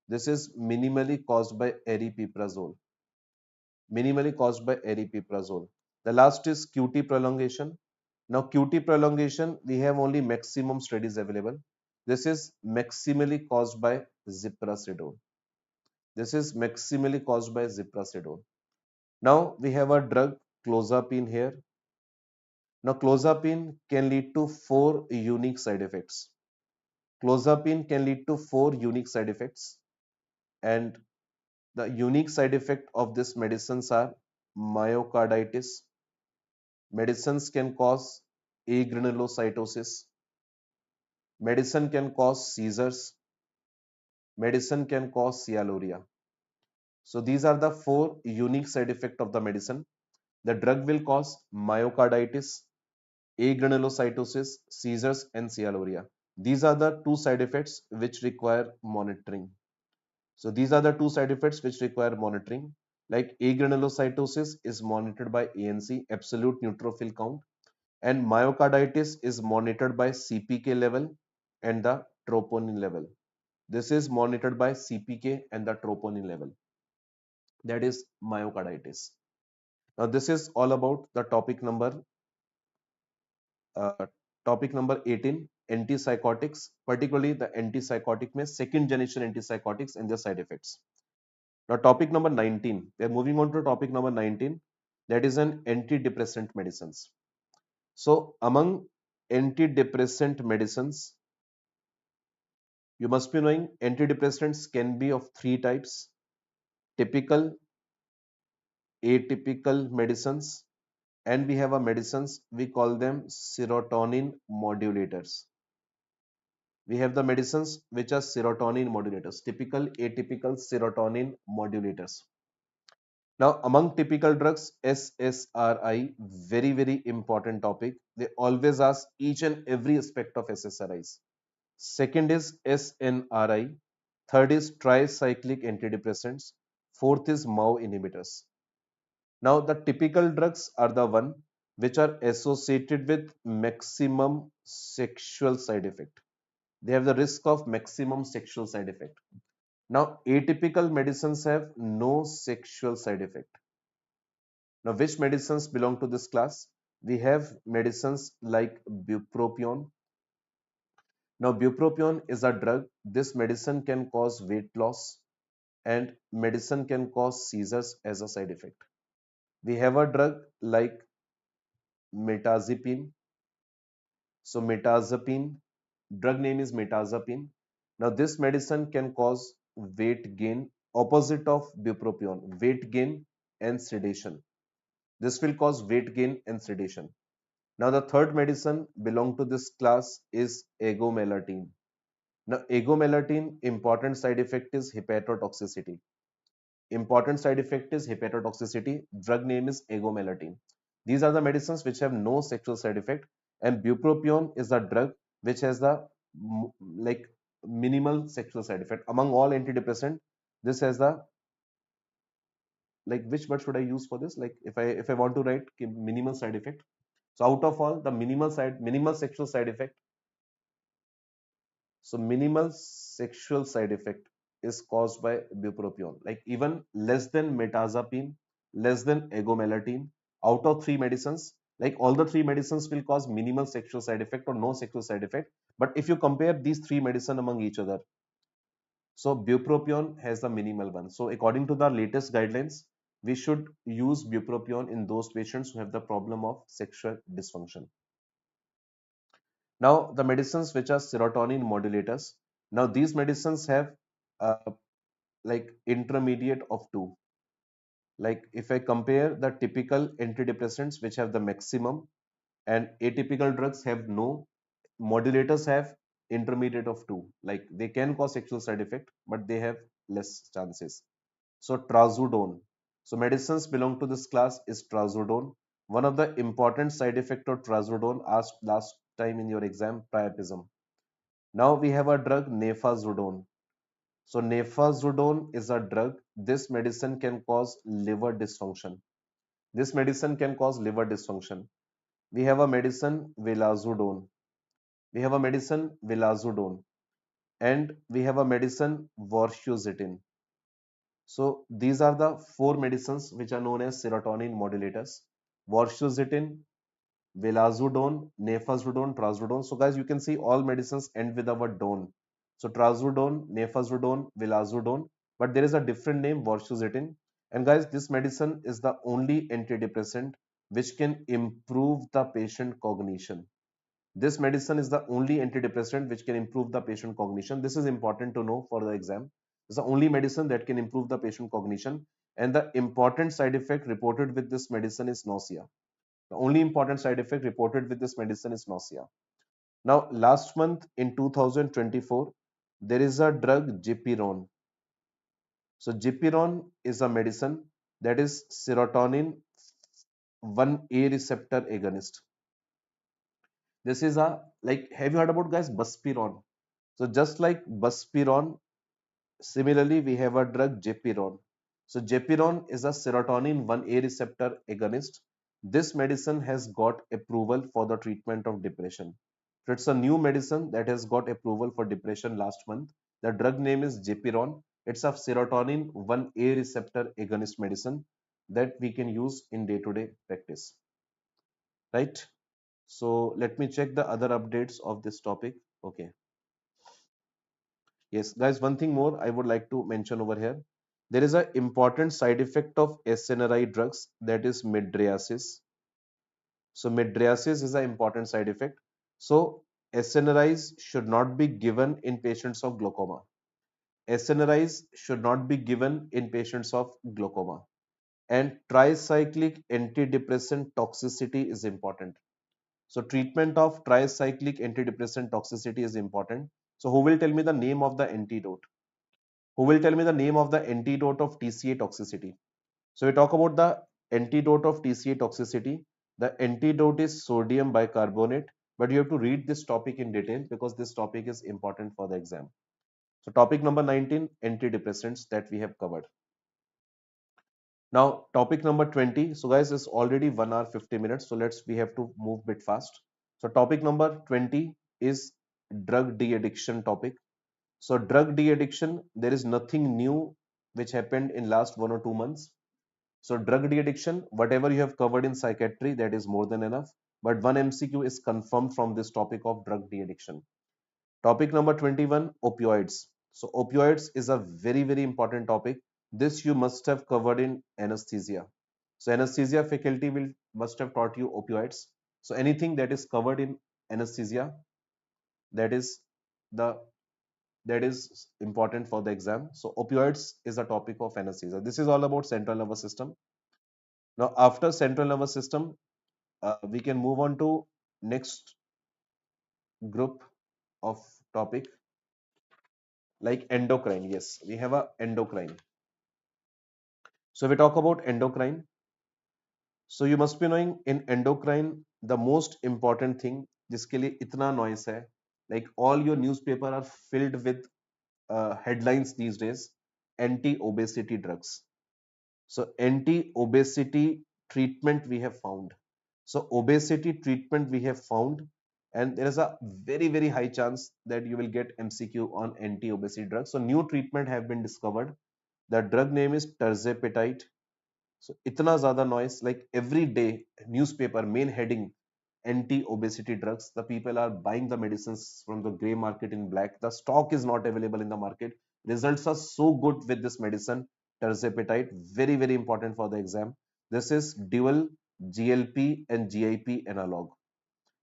Speaker 1: This is minimally caused by aripiprazole. Minimally caused by aripiprazole. The last is QT prolongation. Now, QT prolongation, we have only maximum studies available. This is maximally caused by ziprasidone. This is maximally caused by ziprasidone. Now, we have a drug clozapine here. Now, clozapine can lead to four unique side effects. Clozapine can lead to four unique side effects, and the unique side effect of this medicines are myocarditis. Medicines can cause agranulocytosis. Medicine can cause seizures. Medicine can cause cyalorrhea. So these are the four unique side effects of the medicine. The drug will cause myocarditis, agranulocytosis, seizures, and cyalorrhea. These are the two side effects which require monitoring. So these are the two side effects which require monitoring. Like agranulocytosis is monitored by ANC, absolute neutrophil count, and myocarditis is monitored by CPK level and the troponin level. This is monitored by CPK and the troponin level. That is myocarditis. Now this is all about the uh, topic number 18, antipsychotics, particularly the antipsychotic में second generation antipsychotics and their side effects. Now topic number 19, we are moving on to topic number 19, that is an antidepressant medicines. So among antidepressant medicines, you must be knowing antidepressants can be of three types: typical, atypical medicines, and we have a medicines, we call them serotonin modulators. We have the medicines which are serotonin modulators, typical, atypical, serotonin modulators. Now, among typical drugs, SSRI, very, very important topic. They always ask each and every aspect of SSRIs. Second is SNRI. Third is tricyclic antidepressants. Fourth is MAO inhibitors. Now, the typical drugs are the one which are associated with maximum sexual side effect. They have the risk of maximum sexual side effect. Now, atypical medicines have no sexual side effect. Now, which medicines belong to this class? We have medicines like bupropion. Now, bupropion is a drug. This medicine can cause weight loss and medicine can cause seizures as a side effect. We have a drug like metazapine. So, metazapine, drug name is metazapine. Now, this medicine can cause weight gain, opposite of bupropion, weight gain and sedation. This will cause weight gain and sedation. Now, the third medicine belong to this class is agomelatine. Now, agomelatine, important side effect is hepatotoxicity. Important side effect is hepatotoxicity. Drug name is agomelatine. These are the medicines which have no sexual side effect, and bupropion is a drug which has the like minimal sexual side effect. Among all antidepressant, this has the like which word should I use for this? Like if I want to write minimal side effect. So out of all the minimal sexual side effect. So minimal sexual side effect is caused by bupropion. Like even less than metazapine, less than agomelatine, out of three medicines, like all the three medicines will cause minimal sexual side effect or no sexual side effect. But if you compare these three medicine among each other, so bupropion has the minimal one. So according to the latest guidelines, we should use bupropion in those patients who have the problem of sexual dysfunction. Now, the medicines which are serotonin modulators. Now, these medicines have like intermediate of two. Like if I compare the typical antidepressants which have the maximum and atypical drugs have no, modulators have intermediate of two. Like they can cause sexual side effect, but they have less chances. So trazodone. So medicines belong to this class is trazodone. One of the important side effect of trazodone asked last time in your exam, priapism. Now we have a drug nefazodone. So nefazodone is a drug. This medicine can cause liver dysfunction. This medicine can cause liver dysfunction. We have a medicine vilazodone. We have a medicine vilazodone, and we have a medicine vortioxetine. So these are the four medicines which are known as serotonin modulators: vortioxetine, vilazodone, nefazodone, trazodone. So guys, you can see all medicines end with the word don. So trazodone, nefazodone, vilazodone, but there is a different name, vortioxetine. And guys, this medicine is the only antidepressant which can improve the patient cognition. This medicine is the only antidepressant which can improve the patient cognition. This is important to know for the exam. It's the only medicine that can improve the patient cognition. And the important side effect reported with this medicine is nausea. The only important side effect reported with this medicine is nausea. Now, last month in 2024, there is a drug Gepirone. So, Gepirone is a medicine that is serotonin 1A receptor agonist. This is a like, have you heard about guys Buspirone? So, just like Buspirone, similarly, we have a drug Gepirone. So Gepirone is a serotonin 1A receptor agonist. This medicine has got approval for the treatment of depression. So it's a new medicine that has got approval for depression last month. The drug name is Gepirone. It's a serotonin 1A receptor agonist medicine that we can use in day-to-day practice. Right? So let me check the other updates of this topic. Okay. Yes, guys, one thing more I would like to mention over here. There is an important side effect of SNRI drugs, that is mydriasis. So mydriasis is an important side effect. So SNRIs should not be given in patients of glaucoma. SNRIs should not be given in patients of glaucoma. And tricyclic antidepressant toxicity is important. So treatment of tricyclic antidepressant toxicity is important. So who will tell me the name of the antidote? Who will tell me the name of the antidote of TCA toxicity? So we talk about the antidote of TCA toxicity. The antidote is sodium bicarbonate, but you have to read this topic in detail because this topic is important for the exam. So topic number 19, antidepressants that we have covered. Now topic number 20. So guys, it's already 1 hour 50 minutes. So we have to move bit fast. So topic number 20 is drug de-addiction topic. So drug de-addiction, there is nothing new which happened in last 1 or 2 months. So drug de-addiction, whatever you have covered in psychiatry, that is more than enough. But one MCQ is confirmed from this topic of drug de-addiction. Topic number 21, opioids. So opioids is a very, very important topic. This you must have covered in anesthesia. So anesthesia faculty will must have taught you opioids. So anything that is covered in anesthesia, that is the that is important for the exam. So opioids is a topic of anesthesia. This is all about central nervous system. Now after central nervous system, we can move on to next group of topic like endocrine. Yes, we have a endocrine. So we talk about endocrine. So you must be knowing in endocrine the most important thing जिसके लिए इतना noise है, like all your newspaper are filled with headlines these days, anti-obesity drugs. So anti-obesity treatment we have found. So obesity treatment we have found, and there is a very, very high chance that you will get MCQ on anti-obesity drugs. So new treatment have been discovered. The drug name is tirzepatide. So itna zyada noise, like every day newspaper main heading anti-obesity drugs. The people are buying the medicines from the gray market in black. The stock is not available in the market. Results are so good with this medicine tirzepatide, very, very important for the exam. This is dual GLP and GIP analog.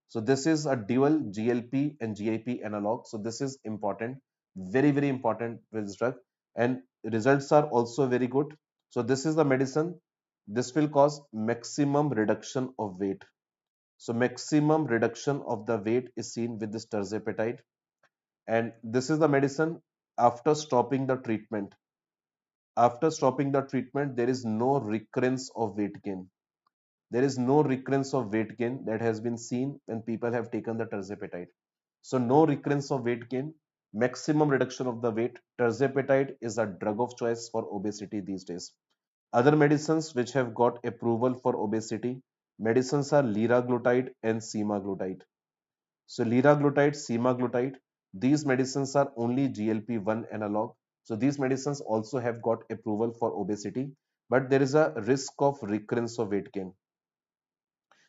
Speaker 1: So this is a dual GLP and GIP analog. So this is important, very, very important with this drug, and results are also very good. So this is the medicine. This will cause maximum reduction of weight. So maximum reduction of the weight is seen with this tirzepatide, and this is the medicine after stopping the treatment. After stopping the treatment, there is no recurrence of weight gain. There is no recurrence of weight gain that has been seen when people have taken the tirzepatide. So no recurrence of weight gain, maximum reduction of the weight. Tirzepatide is a drug of choice for obesity these days. Other medicines which have got approval for obesity, medicines are liraglutide and semaglutide. So liraglutide, semaglutide, these medicines are only GLP-1 analog. So these medicines also have got approval for obesity, but there is a risk of recurrence of weight gain.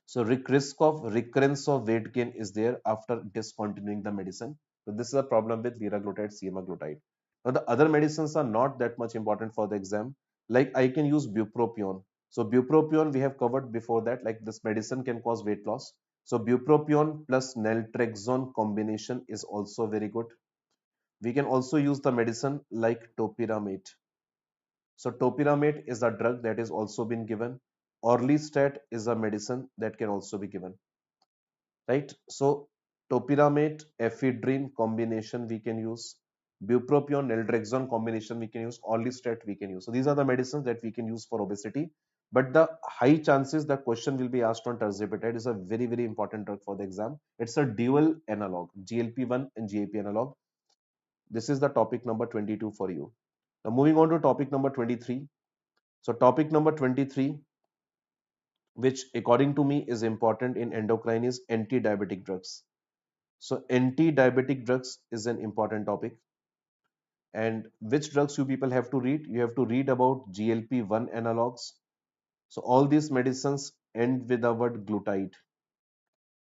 Speaker 1: So risk of recurrence of weight gain is there after discontinuing the medicine. So this is a problem with liraglutide, semaglutide. Now the other medicines are not that much important for the exam. Like I can use bupropion. So bupropion we have covered before that. Like this medicine can cause weight loss. So bupropion plus naltrexone combination is also very good. We can also use the medicine like topiramate. So topiramate is a drug that is also been given. Orlistat is a medicine that can also be given, right? So topiramate, ephedrine combination we can use, bupropion, naltrexone combination we can use, orlistat we can use. So these are the medicines that we can use for obesity. But the high chances the question will be asked on tirzepatide is a very, very important drug for the exam. It's a dual analog, GLP-1 and GIP analog. This is the topic number 22 for you. Now moving on to topic number 23. So topic number 23, which according to me is important in endocrine, is anti-diabetic drugs. So anti-diabetic drugs is an important topic. And which drugs you people have to read? You have to read about GLP-1 analogs. So all these medicines end with the word glutide.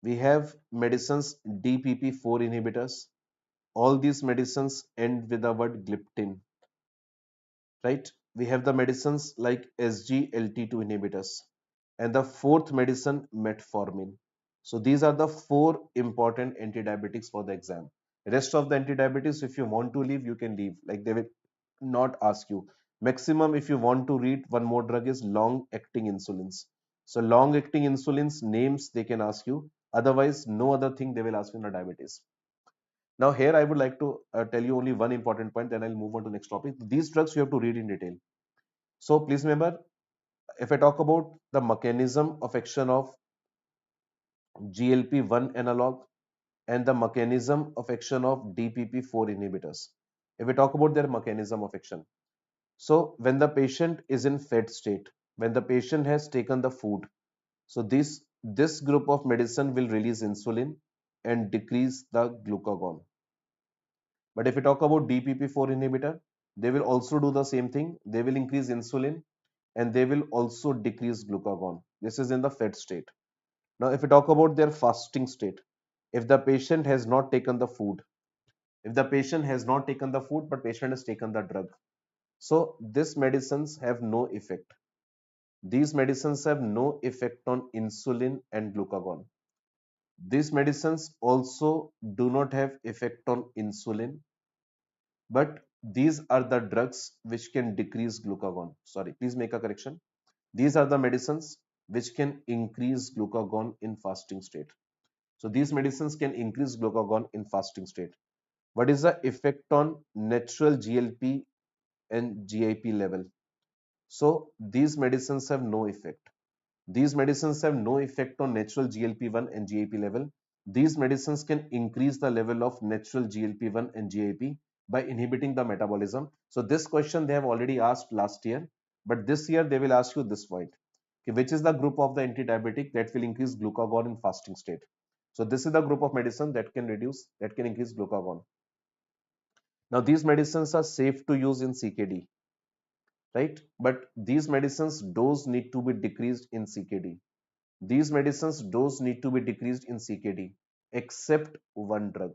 Speaker 1: We have medicines DPP4 inhibitors. All these medicines end with the word gliptin, right? We have the medicines like SGLT2 inhibitors. And the fourth medicine, metformin. So these are the four important anti-diabetics for the exam. Rest of the anti-diabetics, if you want to leave, you can leave. Like they will not ask you. Maximum, if you want to read one more drug, is long-acting insulins. So long-acting insulins names they can ask you. Otherwise, no other thing they will ask you in the diabetes. Now here I would like to tell you only one important point. Then I'll move on to next topic. These drugs you have to read in detail. So please remember, If I talk about the mechanism of action of GLP-1 analog and the mechanism of action of DPP-4 inhibitors. If we talk about their mechanism of action, so when the patient is in fed state, when the patient has taken the food, so this group of medicine will release insulin and decrease the glucagon. But if we talk about DPP-4 inhibitor, they will also do the same thing. They will increase insulin and they will also decrease glucagon. This is in the fed state. Now, if we talk about their fasting state, if the patient has not taken the food, if the patient has not taken the food, but patient has taken the drug, so these medicines have no effect. These medicines have no effect on insulin and glucagon. These medicines also do not have effect on insulin, but these are the drugs which can decrease glucagon. Sorry, please make a correction. These are the medicines which can increase glucagon in fasting state. So these medicines can increase glucagon in fasting state. What is the effect on natural GLP and GIP level? So these medicines have no effect. These medicines have no effect on natural GLP-1 and GIP level. These medicines can increase the level of natural GLP-1 and GIP by inhibiting the metabolism. So this question they have already asked last year, but this year they will ask you this point. Okay, which is the group of the anti-diabetic that will increase glucagon in fasting state? So this is the group of medicine that can increase glucagon. Now these medicines are safe to use in CKD, right? But these medicines dose need to be decreased in CKD. These medicines dose need to be decreased in CKD, except one drug.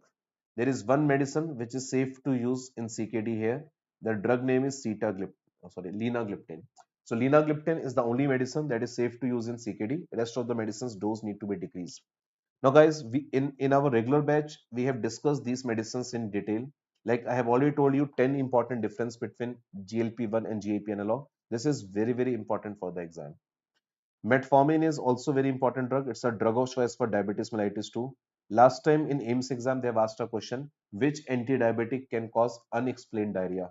Speaker 1: There is one medicine which is safe to use in CKD here. The drug name is linagliptin. So linagliptin is the only medicine that is safe to use in CKD. Rest of the medicines dose need to be decreased. Now, guys, in our regular batch, we have discussed these medicines in detail. Like I have already told you 10 important difference between GLP-1 and GIP analog. This is very, very important for the exam. Metformin is also very important drug. It's a drug of choice for diabetes mellitus 2. Last time in AIMS exam, they have asked a question, which anti-diabetic can cause unexplained diarrhea?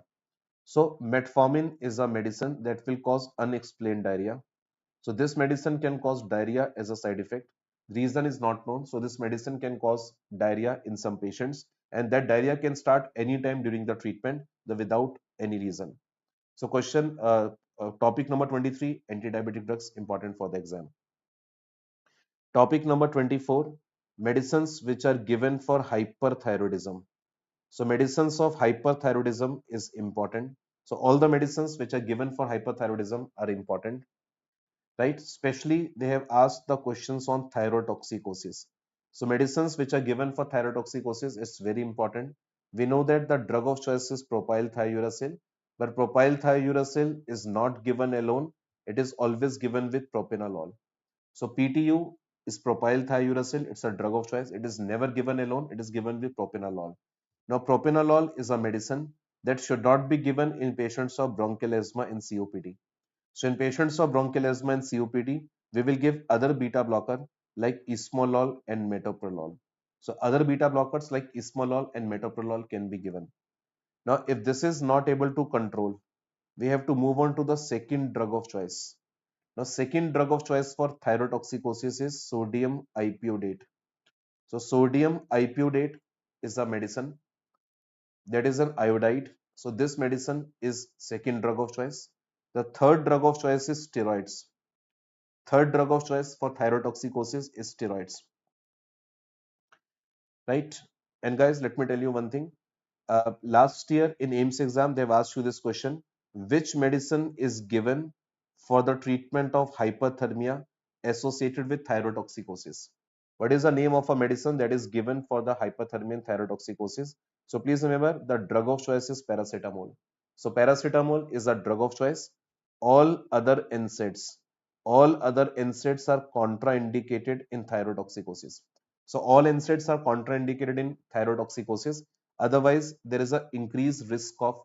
Speaker 1: So metformin is a medicine that will cause unexplained diarrhea. So this medicine can cause diarrhea as a side effect. Reason is not known. So this medicine can cause diarrhea in some patients, and that diarrhea can start anytime during the treatment without any reason. So topic number 23, anti-diabetic drugs important for the exam. Topic number 24, medicines which are given for hyperthyroidism. So medicines of hyperthyroidism is important. So all the medicines which are given for hyperthyroidism are important, right? Especially they have asked the questions on thyrotoxicosis. So medicines which are given for thyrotoxicosis is very important. We know that the drug of choice is propyl thiuracil, but propyl thiuracil is not given alone. It is always given with propranolol. So PTU is propyl thiuracil. It's a drug of choice. It is never given alone. It is given with propranolol. Now, propranolol is a medicine that should not be given in patients of bronchial asthma and COPD. So in patients of bronchial asthma and COPD, we will give other beta blocker like esmolol and metoprolol. So other beta blockers like esmolol and metoprolol can be given. Now, if this is not able to control, we have to move on to the second drug of choice. Now, second drug of choice for thyrotoxicosis is sodium iodate. So sodium iodate is a medicine that is an iodide. So this medicine is second drug of choice. The third drug of choice is steroids. Third drug of choice for thyrotoxicosis is steroids, right? And guys, let me tell you one thing. Last year in AIMS exam, they've asked you this question: which medicine is given for the treatment of hyperthermia associated with thyrotoxicosis? What is the name of a medicine that is given for the hyperthermia and thyrotoxicosis? So please remember the drug of choice is paracetamol. So paracetamol is a drug of choice. All other NSAIDs, all other NSAIDs are contraindicated in thyrotoxicosis. So all NSAIDs are contraindicated in thyrotoxicosis. Otherwise, there is an increased risk of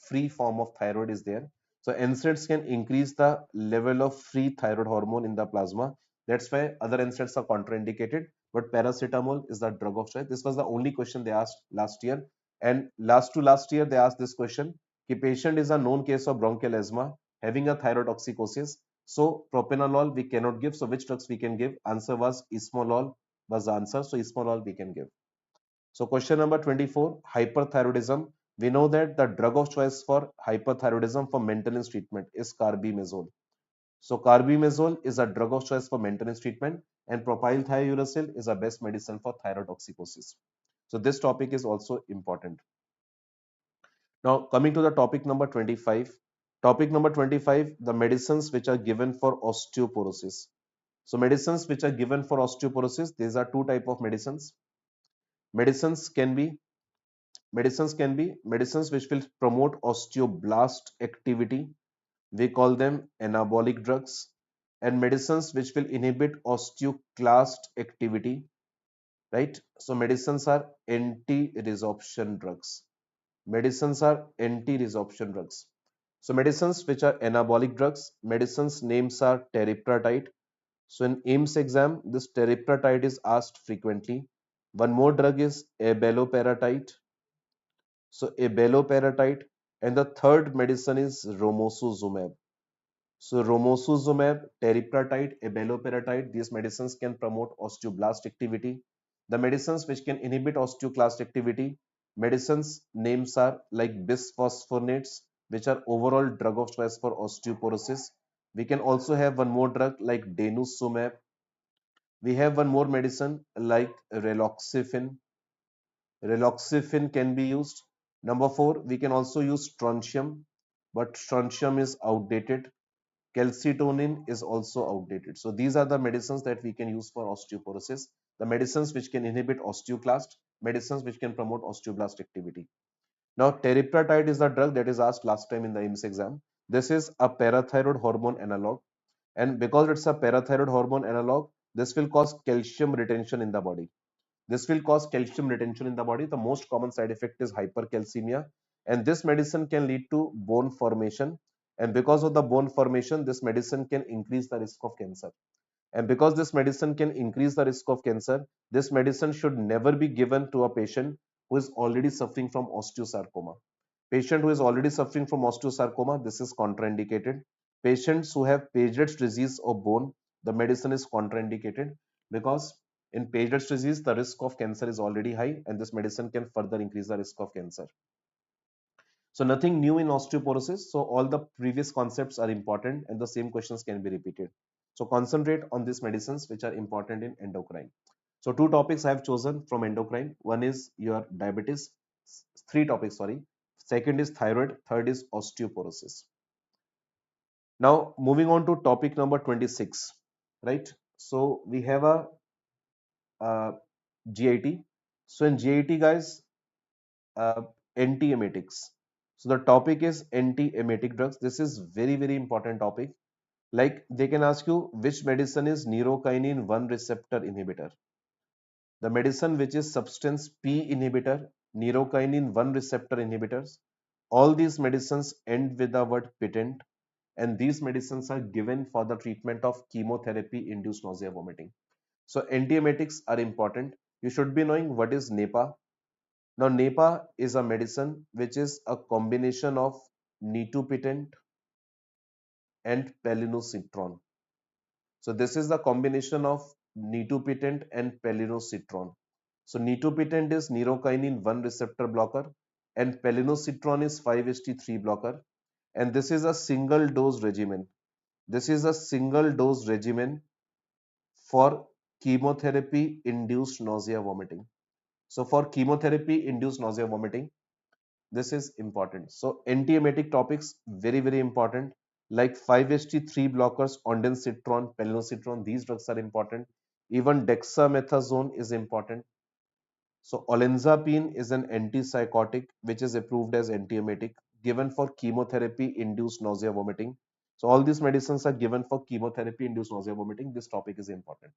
Speaker 1: free form of thyroid is there. So NSAIDs can increase the level of free thyroid hormone in the plasma. That's why other NSAIDs are contraindicated, but paracetamol is the drug of choice. This was the only question they asked last year. And last year, they asked this question: the patient is a known case of bronchial asthma having a thyrotoxicosis. So propranolol we cannot give. So which drugs we can give? Answer was esmolol was the answer. So esmolol we can give. So question number 24, hyperthyroidism. We know that the drug of choice for hyperthyroidism for maintenance treatment is carbimazole. So carbimazole is a drug of choice for maintenance treatment, and propylthiouracil is a best medicine for thyrotoxicosis. So this topic is also important. Now coming to the topic number 25. Topic number 25, the medicines which are given for osteoporosis. So medicines which are given for osteoporosis, these are two type of medicines. Medicines can be medicines which will promote osteoblast activity. We call them anabolic drugs. And medicines which will inhibit osteoclast activity, right? So medicines are anti-resorption drugs. Medicines are anti-resorption drugs. So medicines which are anabolic drugs, medicines names are teriparatide. So in AIMS exam, this teriparatide is asked frequently. One more drug is abaloparatide. So abaloparatide, and the third medicine is romosozumab. So romosozumab, teriparatide, abaloparatide, these medicines can promote osteoblast activity. The medicines which can inhibit osteoclast activity, medicines names are like bisphosphonates, which are overall drug of choice for osteoporosis. We can also have one more drug like denosumab. We have one more medicine like raloxifene. Raloxifene can be used. Number four, we can also use strontium, but strontium is outdated. Calcitonin is also outdated. So these are the medicines that we can use for osteoporosis. The medicines which can inhibit osteoclast, medicines which can promote osteoblast activity. Now, teriparatide is the drug that is asked last time in the AIMS exam. This is a parathyroid hormone analog. And because it's a parathyroid hormone analog, this will cause calcium retention in the body. This will cause calcium retention in the body. The most common side effect is hypercalcemia, and this medicine can lead to bone formation. And because of the bone formation, this medicine can increase the risk of cancer. And because this medicine can increase the risk of cancer, this medicine should never be given to a patient who is already suffering from osteosarcoma. Patient who is already suffering from osteosarcoma, this is contraindicated. Patients who have Paget's disease of bone, the medicine is contraindicated because in Paget's disease, the risk of cancer is already high, and this medicine can further increase the risk of cancer. So nothing new in osteoporosis. So all the previous concepts are important, and the same questions can be repeated. So concentrate on these medicines which are important in endocrine. So two topics I have chosen from endocrine. One is your diabetes. Three topics, sorry. Second is thyroid. Third is osteoporosis. Now moving on to topic number 26, right? So we have a GIT. So in GIT, guys, uh, anti-emetics. So the topic is anti-emetic drugs. This is very important topic. Like they can ask you which medicine is neurokinin 1 receptor inhibitor. The medicine which is substance P inhibitor, neurokinin 1 receptor inhibitors. All these medicines end with the word patent, and these medicines are given for the treatment of chemotherapy induced nausea vomiting. So antiemetics are important. You should be knowing what is NEPA. Now NEPA is a medicine which is a combination of nitopetant and palinositron. So this is the combination of nitopetant and palinositron. So nitopetant is neurokinin 1 receptor blocker, and palinositron is 5-HT3 blocker, and this is a single dose regimen. This is a single dose regimen for chemotherapy induced nausea vomiting. So for chemotherapy induced nausea vomiting, this is important. So antiemetic topics very important, like 5-HT3 blockers, ondansetron, palinositron. These drugs are important. Even dexamethasone is important. So olanzapine is an antipsychotic which is approved as antiemetic, given for chemotherapy induced nausea vomiting. So all these medicines are given for chemotherapy induced nausea vomiting. This topic is important.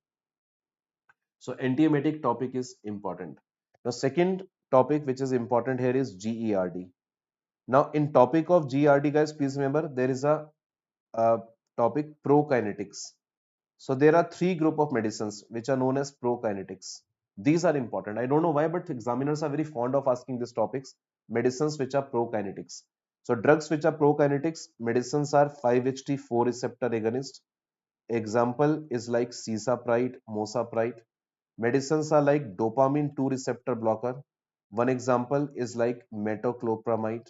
Speaker 1: So antiemetic topic is important. The second topic which is important here is GERD. Now, in topic of GERD, guys, please remember there is a topic prokinetics. So there are three group of medicines which are known as prokinetics. These are important. I don't know why, but examiners are very fond of asking these topics. Medicines which are prokinetics. So drugs which are prokinetics, medicines are 5-HT4 receptor agonist. Example is like cisapride, mosapride. Medicines are like dopamine 2 receptor blocker. One example is like metoclopramide.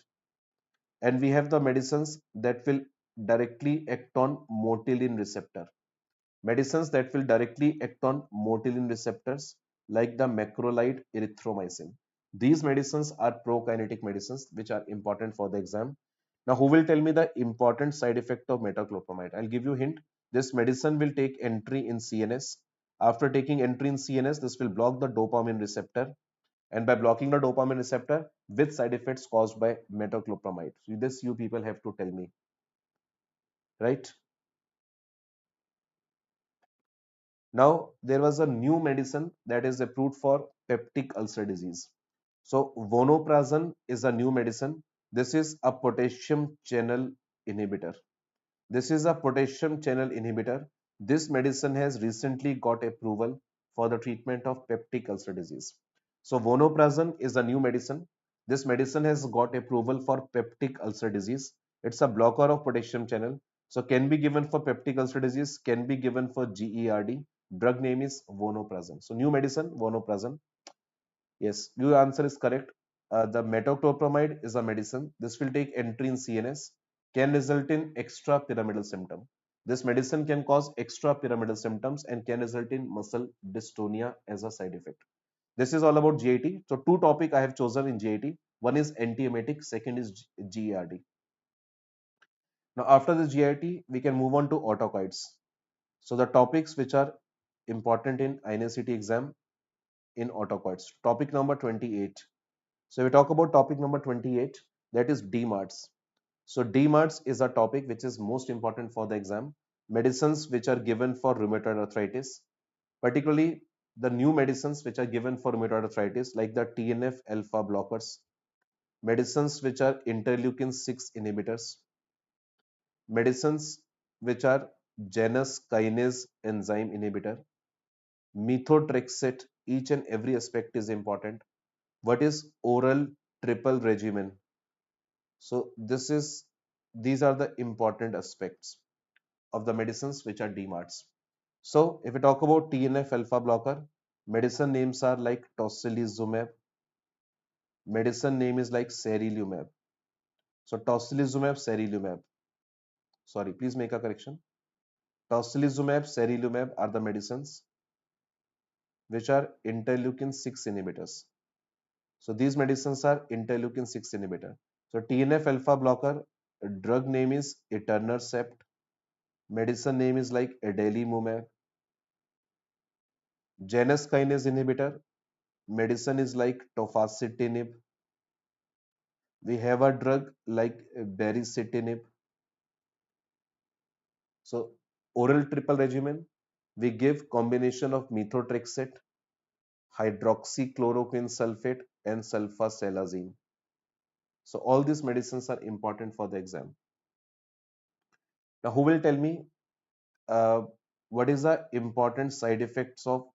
Speaker 1: And we have the medicines that will directly act on motilin receptor. Medicines that will directly act on motilin receptors like the macrolide erythromycin. These medicines are prokinetic medicines which are important for the exam. Now, who will tell me the important side effect of metoclopramide? I'll give you a hint. This medicine will take entry in CNS. After taking entry in CNS, this will block the dopamine receptor. And by blocking the dopamine receptor, with side effects caused by metoclopramide. So this you people have to tell me, right? Now, there was a new medicine that is approved for peptic ulcer disease. So, vonoprazan is a new medicine. This is a potassium channel inhibitor. This is a potassium channel inhibitor. This medicine has recently got approval for the treatment of peptic ulcer disease. So, vonoprazan is a new medicine. This medicine has got approval for peptic ulcer disease. It's a blocker of potassium channel. So, can be given for peptic ulcer disease, can be given for GERD. Drug name is vonoprazan. So, new medicine, vonoprazan. Yes, your answer is correct. The metoclopramide is a medicine. This will take entry in CNS, can result in extrapyramidal symptom. This medicine can cause extrapyramidal symptoms and can result in muscle dystonia as a side effect. This is all about GIT. So two topic I have chosen in GIT. One is anti-emetic, second is GERD. Now after this GIT, we can move on to autocoids. So the topics which are important in INICET exam in autocoids. Topic number 28. So we talk about topic number 28, that is DMARDs. So DMARDs is a topic which is most important for the exam. Medicines which are given for rheumatoid arthritis, particularly the new medicines which are given for rheumatoid arthritis like the TNF alpha blockers, medicines which are interleukin 6 inhibitors, medicines which are Janus kinase enzyme inhibitor, methotrexate, each and every aspect is important. What is oral triple regimen? So these are the important aspects of the medicines which are DMARDs. So if we talk about TNF alpha blocker, medicine names are like tocilizumab, medicine name is like sarilumab. So tocilizumab, sarilumab. Sorry, please make a correction. Tocilizumab, sarilumab are the medicines which are interleukin 6 inhibitors. So these medicines are interleukin 6 inhibitor. So TNF alpha blocker, drug name is etanercept. Medicine name is like adalimumab. Janus kinase inhibitor, medicine is like tofacitinib. We have a drug like baricitinib. So oral triple regimen, we give combination of methotrexate, hydroxychloroquine sulfate, and sulfasalazine. So all these medicines are important for the exam. Now, who will tell me uh, what is the important side effects of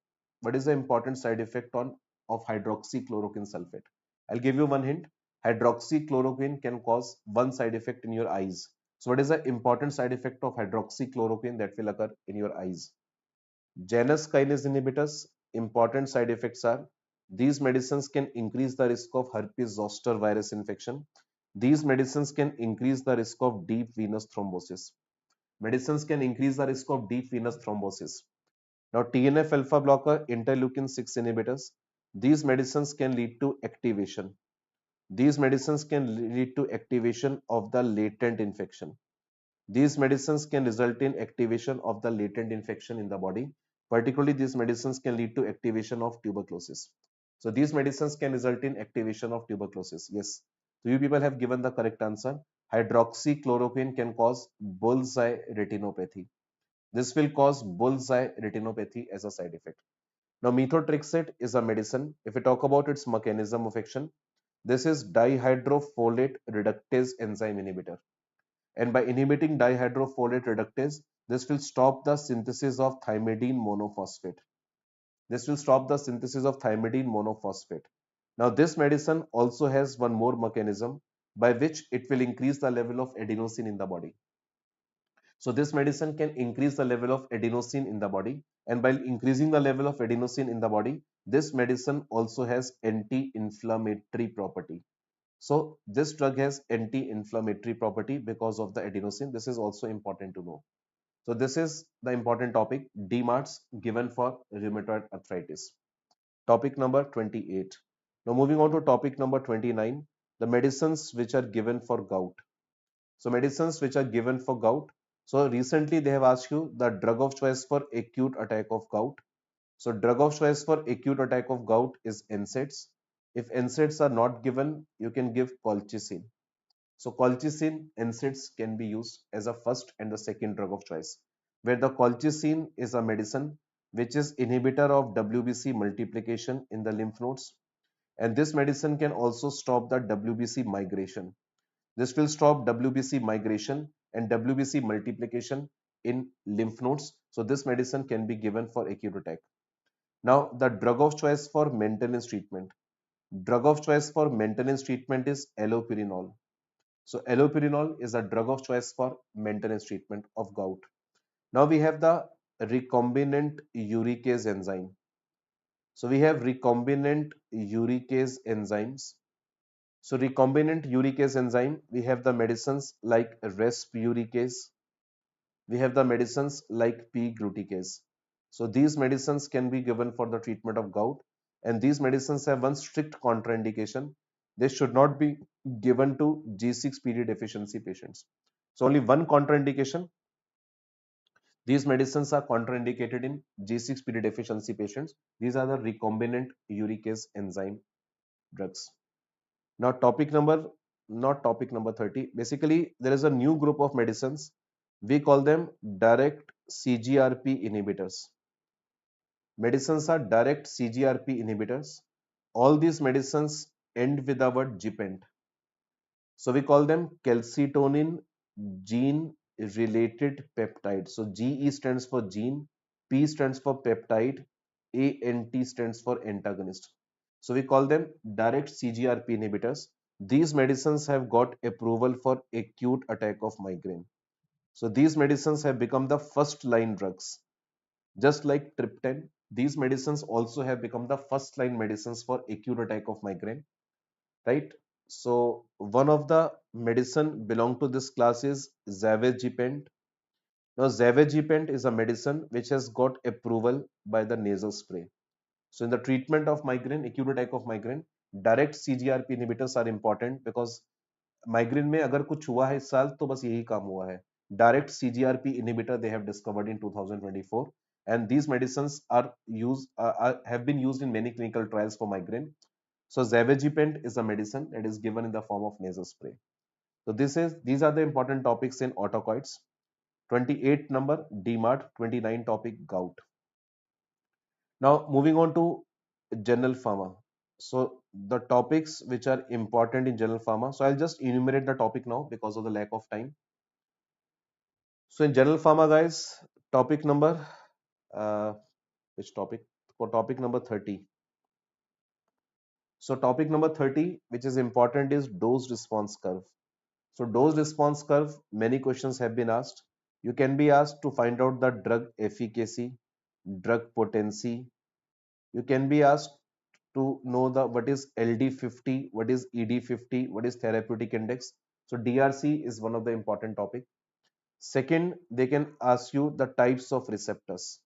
Speaker 1: what is the important side effect on of hydroxychloroquine sulfate? I'll give you one hint. Hydroxychloroquine can cause one side effect in your eyes. So what is the important side effect of hydroxychloroquine that will occur in your eyes? Janus kinase inhibitors, important side effects are these medicines can increase the risk of herpes zoster virus infection. These medicines can increase the risk of deep venous thrombosis. Medicines can increase the risk of deep venous thrombosis. Now, TNF alpha blocker, interleukin 6 inhibitors, these medicines can lead to activation. These medicines can lead to activation of the latent infection. These medicines can result in activation of the latent infection in the body. Particularly, these medicines can lead to activation of tuberculosis. So, these medicines can result in activation of tuberculosis. Yes. So, you people have given the correct answer. Hydroxychloroquine can cause bullseye retinopathy. This will cause bullseye retinopathy as a side effect. Now, methotrexate is a medicine. If we talk about its mechanism of action, this is dihydrofolate reductase enzyme inhibitor. And by inhibiting dihydrofolate reductase, this will stop the synthesis of thymidine monophosphate. This will stop the synthesis of thymidine monophosphate. Now, this medicine also has one more mechanism. by which it will increase the level of adenosine in the body. So this medicine can increase the level of adenosine in the body, and by increasing the level of adenosine in the body, this medicine also has anti-inflammatory property. So this drug has anti-inflammatory property because of the adenosine. This is also important to know. So this is the important topic, DMARDs given for rheumatoid arthritis. Topic number 28. Now moving on to topic number 29, the medicines which are given for gout. So medicines which are given for gout. So recently they have asked you the drug of choice for acute attack of gout. So drug of choice for acute attack of gout is NSAIDs. If NSAIDs are not given, you can give colchicine. So colchicine, NSAIDs can be used as a first and the second drug of choice, where the colchicine is a medicine which is inhibitor of WBC multiplication in the lymph nodes, and this medicine can also stop the WBC migration. This will stop WBC migration and WBC multiplication in lymph nodes. So this medicine can be given for acute attack. Now the drug of choice for maintenance treatment. Drug of choice for maintenance treatment is allopurinol. So allopurinol is a drug of choice for maintenance treatment of gout. Now we have the recombinant uricase enzyme. So we have recombinant uricase enzymes. So recombinant uricase enzyme, we have the medicines like uricase. We have the medicines like P-gluticase. So these medicines can be given for the treatment of gout, and these medicines have one strict contraindication. They should not be given to G6PD deficiency patients. So only one contraindication. These medicines are contraindicated in G6PD deficiency patients. These are the recombinant uricase enzyme drugs. Now not topic number 30. Basically, there is a new group of medicines. We call them direct CGRP inhibitors. Medicines are direct CGRP inhibitors. All these medicines end with the word gepant. So we call them calcitonin gene related peptide. So GE stands for gene, P stands for peptide, ANT stands for antagonist. So we call them direct CGRP inhibitors. These medicines have got approval for acute attack of migraine. So these medicines have become the first line drugs. Just like triptan, these medicines also have become the first line medicines for acute attack of migraine, right? So one of the medicine belong to this class is zavegepant. Now zavegepant is a medicine which has got approval by the nasal spray. So in the treatment of migraine, acute attack of migraine, direct CGRP inhibitors are important because migraine में अगर कुछ हुआ है इस साल तो बस यही काम हुआ है. Direct CGRP inhibitor they have discovered in 2024, and these medicines have been used in many clinical trials for migraine. So zavegepant is a medicine that is given in the form of nasal spray. So these are the important topics in autocoids. 28 number DMARD, 29 topic gout. Now moving on to general pharma. So the topics which are important in general pharma. So I'll just enumerate the topic now because of the lack of time. So in general pharma, guys, topic number which topic? For topic number 30. So topic number 30, which is important, is dose response curve. So dose response curve, many questions have been asked. You can be asked to find out the drug efficacy, drug potency. You can be asked to know the what is LD50, what is ED50, what is therapeutic index. So DRC is one of the important topic. Second, they can ask you the types of receptors,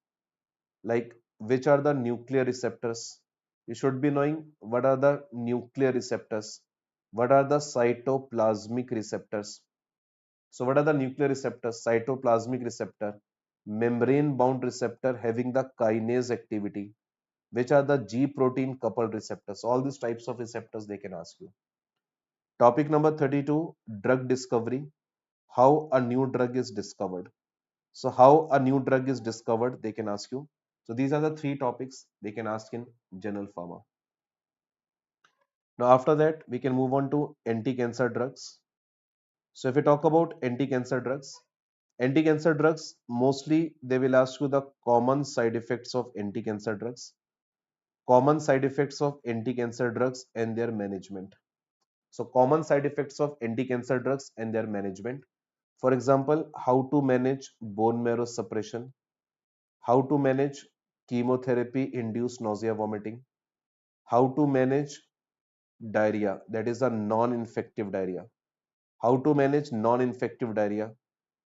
Speaker 1: like which are the nuclear receptors. You should be knowing what are the nuclear receptors, what are the cytoplasmic receptors. So what are the nuclear receptors? Cytoplasmic receptor, membrane bound receptor having the kinase activity, which are the G protein coupled receptors. All these types of receptors they can ask you. Topic number 32, drug discovery, how a new drug is discovered. So how a new drug is discovered, they can ask you. So these are the three topics they can ask in general pharma. Now after that, we can move on to anti-cancer drugs. So if we talk about anti-cancer drugs, mostly they will ask you the common side effects of anti-cancer drugs, common side effects of anti-cancer drugs and their management. So common side effects of anti-cancer drugs and their management. For example, how to manage bone marrow suppression, how to manage chemotherapy induced nausea vomiting, how to manage diarrhea, that is a non-infective diarrhea, how to manage non-infective diarrhea,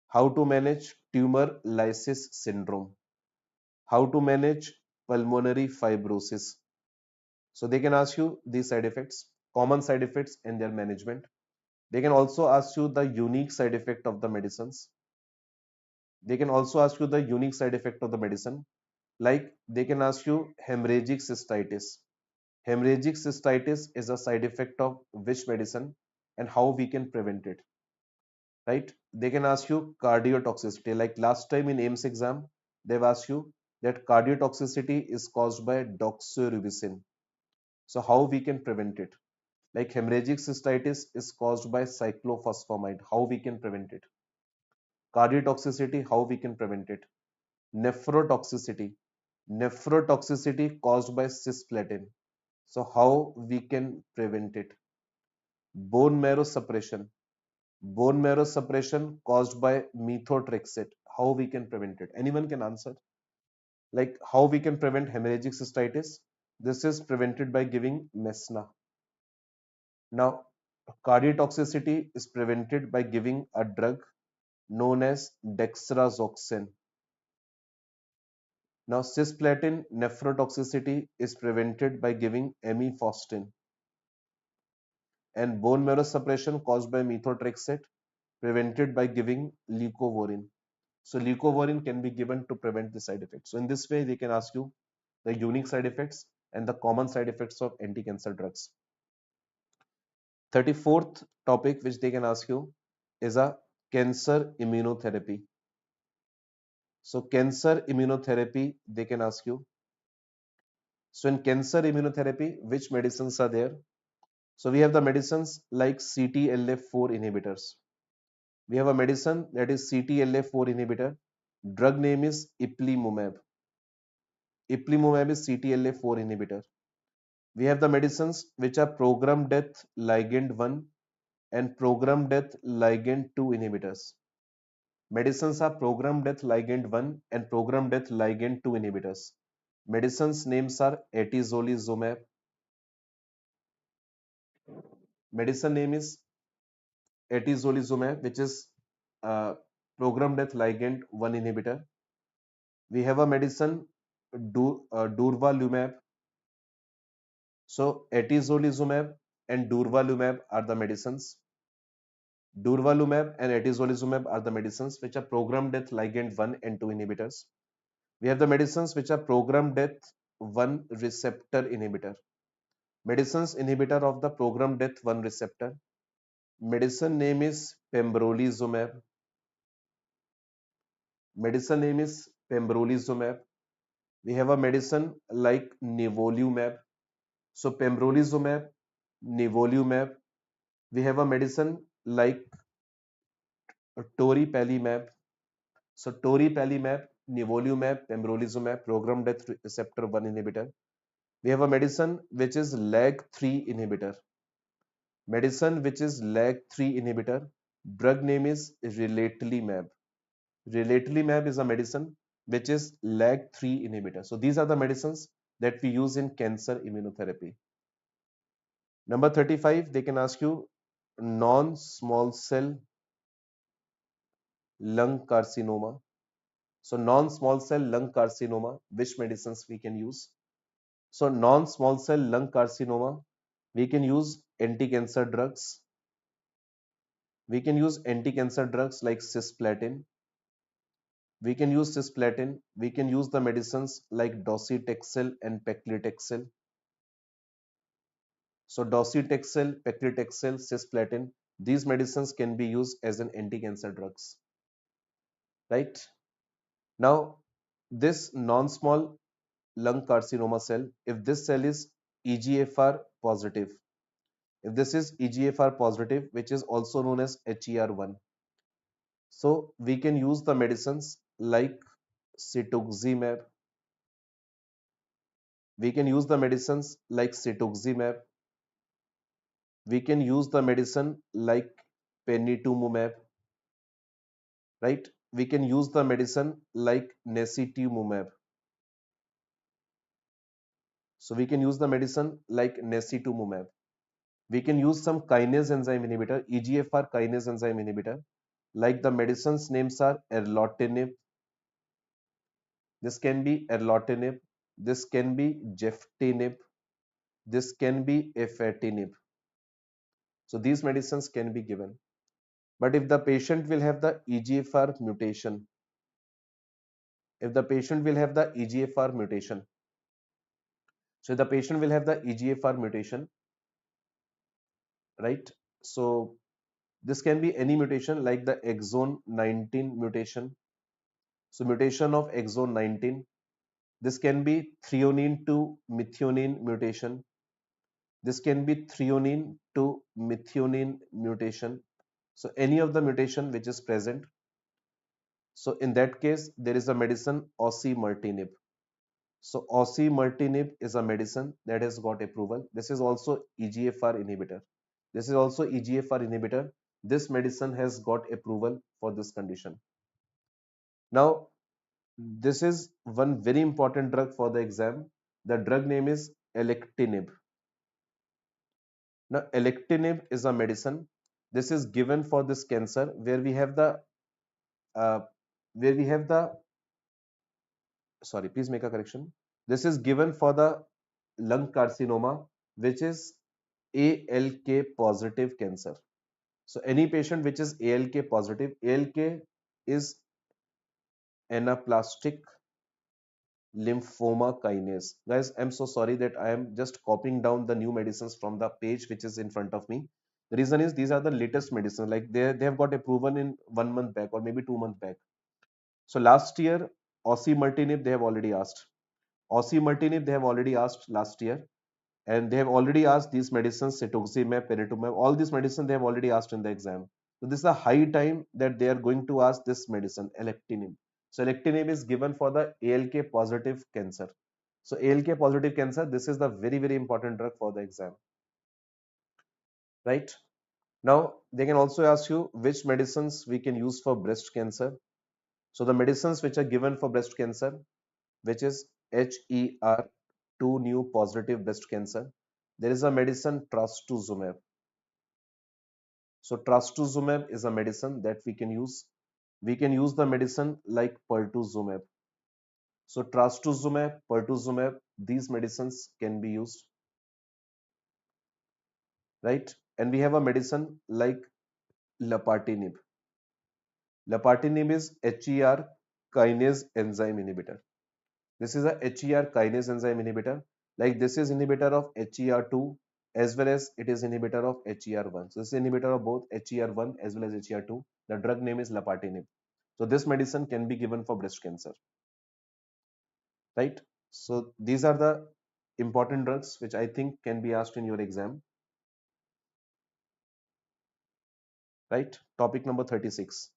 Speaker 1: how to manage tumor lysis syndrome, how to manage pulmonary fibrosis. So they can ask you these side effects, common side effects and their management. They can also ask you the unique side effect of the medicines. They can also ask you the unique side effect of the medicine. Like they can ask you hemorrhagic cystitis. Hemorrhagic cystitis is a side effect of which medicine and how we can prevent it, right? They can ask you cardiotoxicity. Like last time in AIMS exam, they've asked you that cardiotoxicity is caused by doxorubicin. So how we can prevent it? Like hemorrhagic cystitis is caused by cyclophosphamide. How we can prevent it? Cardiotoxicity, how we can prevent it? Nephrotoxicity. Nephrotoxicity caused by cisplatin. So how we can prevent it? Bone marrow suppression. Bone marrow suppression caused by methotrexate. How we can prevent it? Anyone can answer. Like how we can prevent hemorrhagic cystitis? This is prevented by giving mesna. Now, cardiotoxicity is prevented by giving a drug known as dexrazoxane. Now, cisplatin nephrotoxicity is prevented by giving amifostine, and bone marrow suppression caused by methotrexate prevented by giving leucovorin. So, leucovorin can be given to prevent the side effects. So, in this way, they can ask you the unique side effects and the common side effects of anti-cancer drugs. 34th topic which they can ask you is a cancer immunotherapy. So, cancer immunotherapy they can ask you. So, in cancer immunotherapy, which medicines are there? So, we have the medicines like CTLA4 inhibitors. We have a medicine that is CTLA4 inhibitor. Drug name is ipilimumab. Ipilimumab is CTLA4 inhibitor. We have the medicines which are program death ligand 1 and program death ligand 2 inhibitors. Medicines are program death ligand 1 and program death ligand 2 inhibitors. Medicines names are atezolizumab. Medicine name is atezolizumab, which is uh, program death ligand 1 inhibitor. We have a medicine durvalumab. So atezolizumab and durvalumab are the medicines. Durvalumab and atezolizumab are the medicines which are program death ligand 1 and 2 inhibitors. We have the medicines which are program death 1 receptor inhibitor. Medicines inhibitor of the program death 1 receptor. Medicine name is pembrolizumab. Medicine name is pembrolizumab. We have a medicine like nivolumab. So pembrolizumab, nivolumab. We have a medicine like toripalimab. So toripalimab, nivolumab, pembrolizumab, program death receptor 1 inhibitor. We have a medicine which is LAG3 inhibitor. Medicine which is LAG3 inhibitor. Drug name is relatlimab. Relatlimab is a medicine which is LAG3 inhibitor. So these are the medicines that we use in cancer immunotherapy. Number 35, they can ask you non-small cell lung carcinoma. So non-small cell lung carcinoma, which medicines we can use? So non-small cell lung carcinoma, we can use anti-cancer drugs. We can use anti-cancer drugs like cisplatin. We can use cisplatin. We can use the medicines like docetaxel and paclitaxel. So docetaxel, paclitaxel, cisplatin, these medicines can be used as an anti-cancer drugs, right? Now, this non-small lung carcinoma cell, if this cell is EGFR positive, if this is EGFR positive, which is also known as HER1, so we can use the medicines like cetuximab. We can use the medicines like cetuximab. We can use the medicine like panitumumab, right? We can use the medicine like necitumumab. So we can use the medicine like necitumumab. We can use some kinase enzyme inhibitor, EGFR kinase enzyme inhibitor, like the medicines names are erlotinib. This can be erlotinib. This can be geftinib. This can be afatinib. So these medicines can be given. But if the patient will have the EGFR mutation, if the patient will have the EGFR mutation, so the patient will have the EGFR mutation, right? So this can be any mutation like the exon 19 mutation. So mutation of exon 19. This can be threonine to methionine mutation. This can be threonine to methionine mutation. So any of the mutation which is present. So in that case, there is a medicine osimertinib. So osimertinib is a medicine that has got approval. This is also EGFR inhibitor. This is also EGFR inhibitor. This medicine has got approval for this condition. Now, this is one very important drug for the exam. The drug name is alectinib. Now, alectinib is a medicine. This is given for this cancer where we have the uh, where we have the sorry, please make a correction. This is given for the lung carcinoma, which is ALK positive cancer. So any patient which is ALK positive, ALK is anaplastic lymphoma kinase. Guys, I'm so sorry that I am just copying down the new medicines from the page which is in front of me. The reason is these are the latest medicines, like they have got approval in 1 month back or maybe 2 months back. So last year, osimertinib they have already asked. Osimertinib they have already asked last year, and they have already asked these medicines, cetuximab, panitumumab, all these medicines they have already asked in the exam. So this is a high time that they are going to ask this medicine, alectinib. So alectinib is given for the ALK positive cancer. So ALK positive cancer, this is the very, very important drug for the exam, right? Now, they can also ask you which medicines we can use for breast cancer. So the medicines which are given for breast cancer, which is HER2 new positive breast cancer, there is a medicine trastuzumab. So trastuzumab is a medicine that we can use. We can use the medicine like pertuzumab. So trastuzumab, pertuzumab, these medicines can be used, right? And we have a medicine like lapatinib. Lapatinib is HER kinase enzyme inhibitor. This is a HER kinase enzyme inhibitor. Like this is inhibitor of HER2 as well as it is inhibitor of HER1. So this is inhibitor of both HER1 as well as HER2. The drug name is lapatinib. So this medicine can be given for breast cancer, right? So these are the important drugs which I think can be asked in your exam, right? Topic number 36.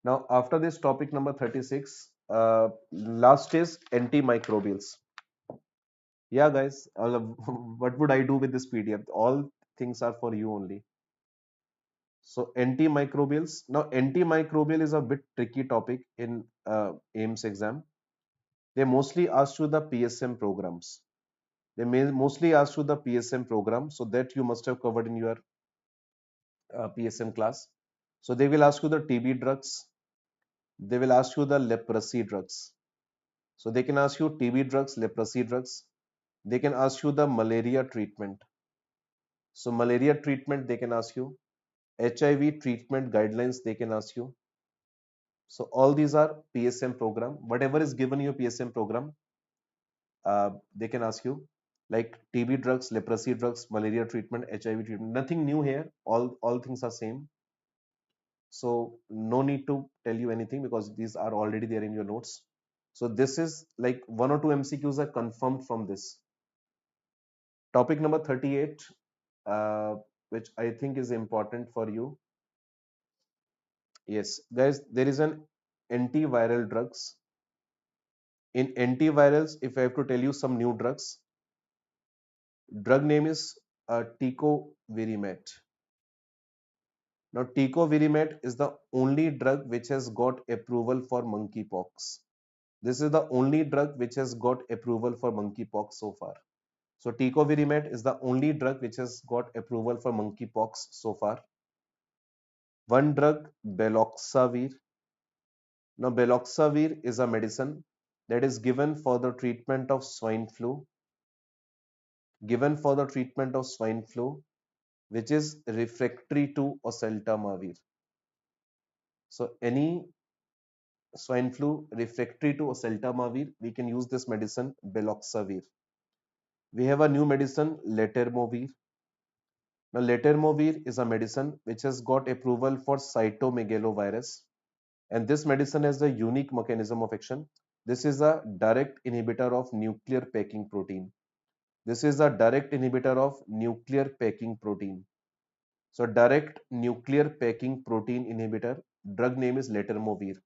Speaker 1: Now after this topic number 36, last is antimicrobials. Yeah, guys, what would I do with this PDF? All things are for you only. So antimicrobials. Now antimicrobial is a bit tricky topic in AIMS exam. They mostly ask you the PSM programs. They may mostly ask you the PSM program, so that you must have covered in your PSM class. So they will ask you the TB drugs. They will ask you the leprosy drugs. So they can ask you TB drugs, leprosy drugs. They can ask you the malaria treatment. So malaria treatment they can ask you. HIV treatment guidelines they can ask you. So all these are PSM program. Whatever is given in your PSM program, they can ask you, like TB drugs, leprosy drugs, malaria treatment, HIV treatment. Nothing new here. All things are same. So no need to tell you anything because these are already there in your notes. So this is like 1 or 2 MCQs are confirmed from this. Topic number 38, which I think is important for you. Yes, guys, there is an antiviral drugs. In antivirals, if I have to tell you some new drugs, drug name is Tecovirimat. Now, tecovirimat is the only drug which has got approval for monkeypox. This is the only drug which has got approval for monkeypox so far. So, tecovirimat is the only drug which has got approval for monkeypox so far. One drug, baloxavir. Now, baloxavir is a medicine that is given for the treatment of swine flu, given for the treatment of swine flu, which is refractory to oseltamivir. So, any swine flu refractory to oseltamivir, we can use this medicine, baloxavir. We have a new medicine, letermovir. Now, letermovir is a medicine which has got approval for cytomegalovirus, and this medicine has a unique mechanism of action. This is a direct inhibitor of nuclear packing protein. This is a direct inhibitor of nuclear packing protein. So, direct nuclear packing protein inhibitor. Drug name is letermovir.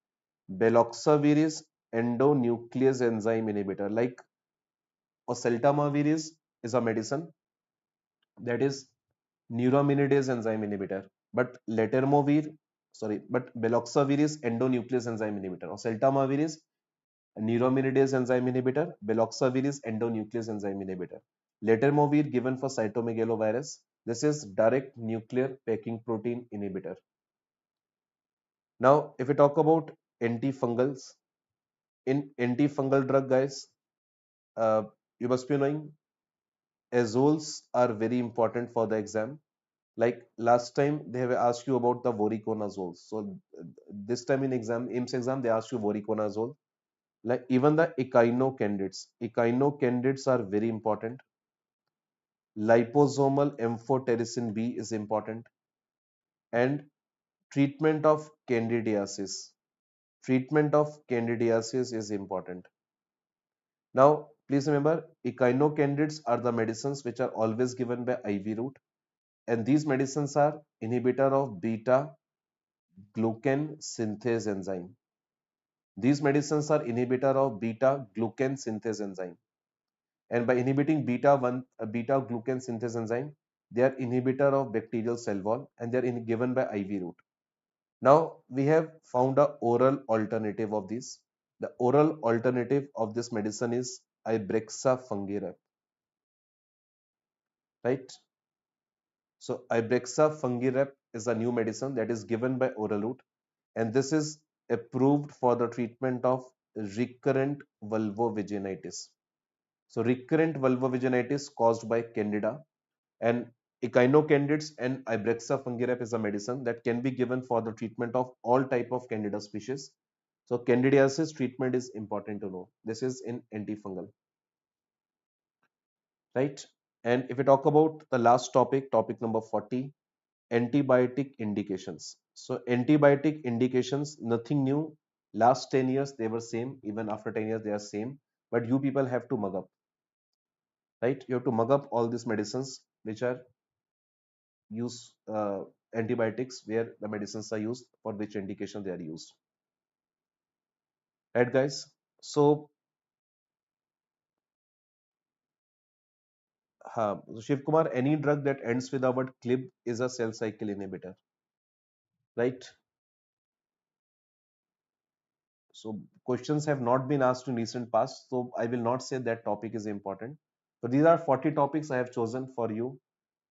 Speaker 1: Baloxavir is endonuclease enzyme inhibitor. Like oseltamivir is a medicine that is neuraminidase enzyme inhibitor. But baloxavir is endonuclease enzyme inhibitor. Oseltamivir is neuraminidase enzyme inhibitor. Baloxavir is endonuclease enzyme inhibitor. Letermovir given for cytomegalovirus. This is direct nuclear packing protein inhibitor. Now, if we talk about antifungals, in antifungal drug, guys, uh, you must be knowing azoles are very important for the exam. Like last time, they have asked you about the voriconazole. So this time in exam, AIMS exam, they asked you voriconazole. Like even the echinocandidates are very important. Liposomal amphotericin B is important, and treatment of candidiasis. Treatment of candidiasis is important. Now, please remember, echinocandidates are the medicines which are always given by IV route, and these medicines are inhibitor of beta glucan synthase enzyme. These medicines are inhibitor of beta glucan synthase enzyme, and by inhibiting beta glucan synthase enzyme, they are inhibitor of bacterial cell wall, and they are given by IV route. Now we have found a oral alternative of this. The oral alternative of this medicine is Ibrexa fungirap, right? So Ibrexa fungirap is a new medicine that is given by oral route, and this is approved for the treatment of recurrent vulvovaginitis. So recurrent vulvovaginitis caused by Candida, and echinocandidates and Ibrexa fungirap is a medicine that can be given for the treatment of all type of Candida species. So candidiasis treatment is important to know. This is in antifungal, right? And if we talk about the last topic, topic number 40, antibiotic indications. So antibiotic indications, nothing new. Last 10 years they were same. Even after 10 years they are same. But you people have to mug up, right? You have to mug up all these medicines which are use antibiotics, where the medicines are used, for which indication they are used, right, guys? So so Shiv Kumar, any drug that ends with the word clib is a cell cycle inhibitor, right? So questions have not been asked in recent past, so I will not say that topic is important. So these are 40 topics I have chosen for you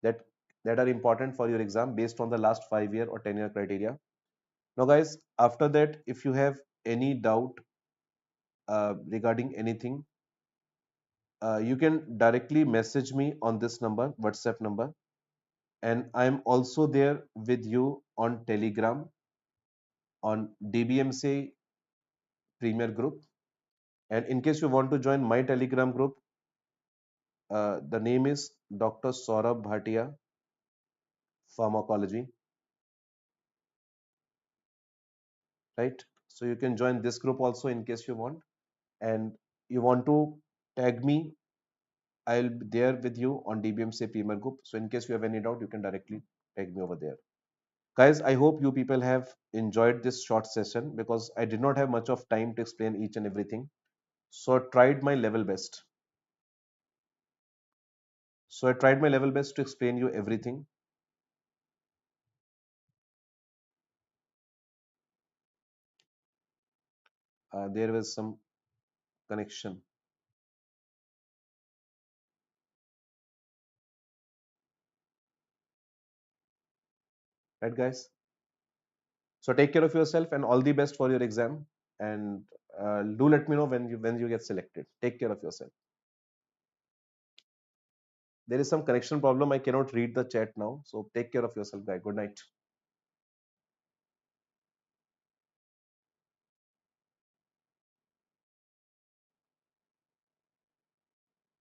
Speaker 1: that are important for your exam based on the last 5 year or 10-year criteria. Now, guys, after that, if you have any doubt regarding anything, you can directly message me on this number, WhatsApp number, and I'm also there with you on Telegram, on DBMCI Premier Group. And in case you want to join my Telegram group, the name is Dr. Saurabh Bhatia Pharmacology, right? So you can join this group also in case you want, and you want to tag me. I'll be there with you on DBMCI Premier Group. So in case you have any doubt, you can directly tag me over there. Guys, I hope you people have enjoyed this short session because I did not have much of time to explain each and everything. So I tried my level best. So I tried my level best to explain you everything. There was some connection, right, guys? So take care of yourself and all the best for your exam. And do let me know when you get selected. Take care of yourself. There is some connection problem. I cannot read the chat now. So take care of yourself, guys. Good night.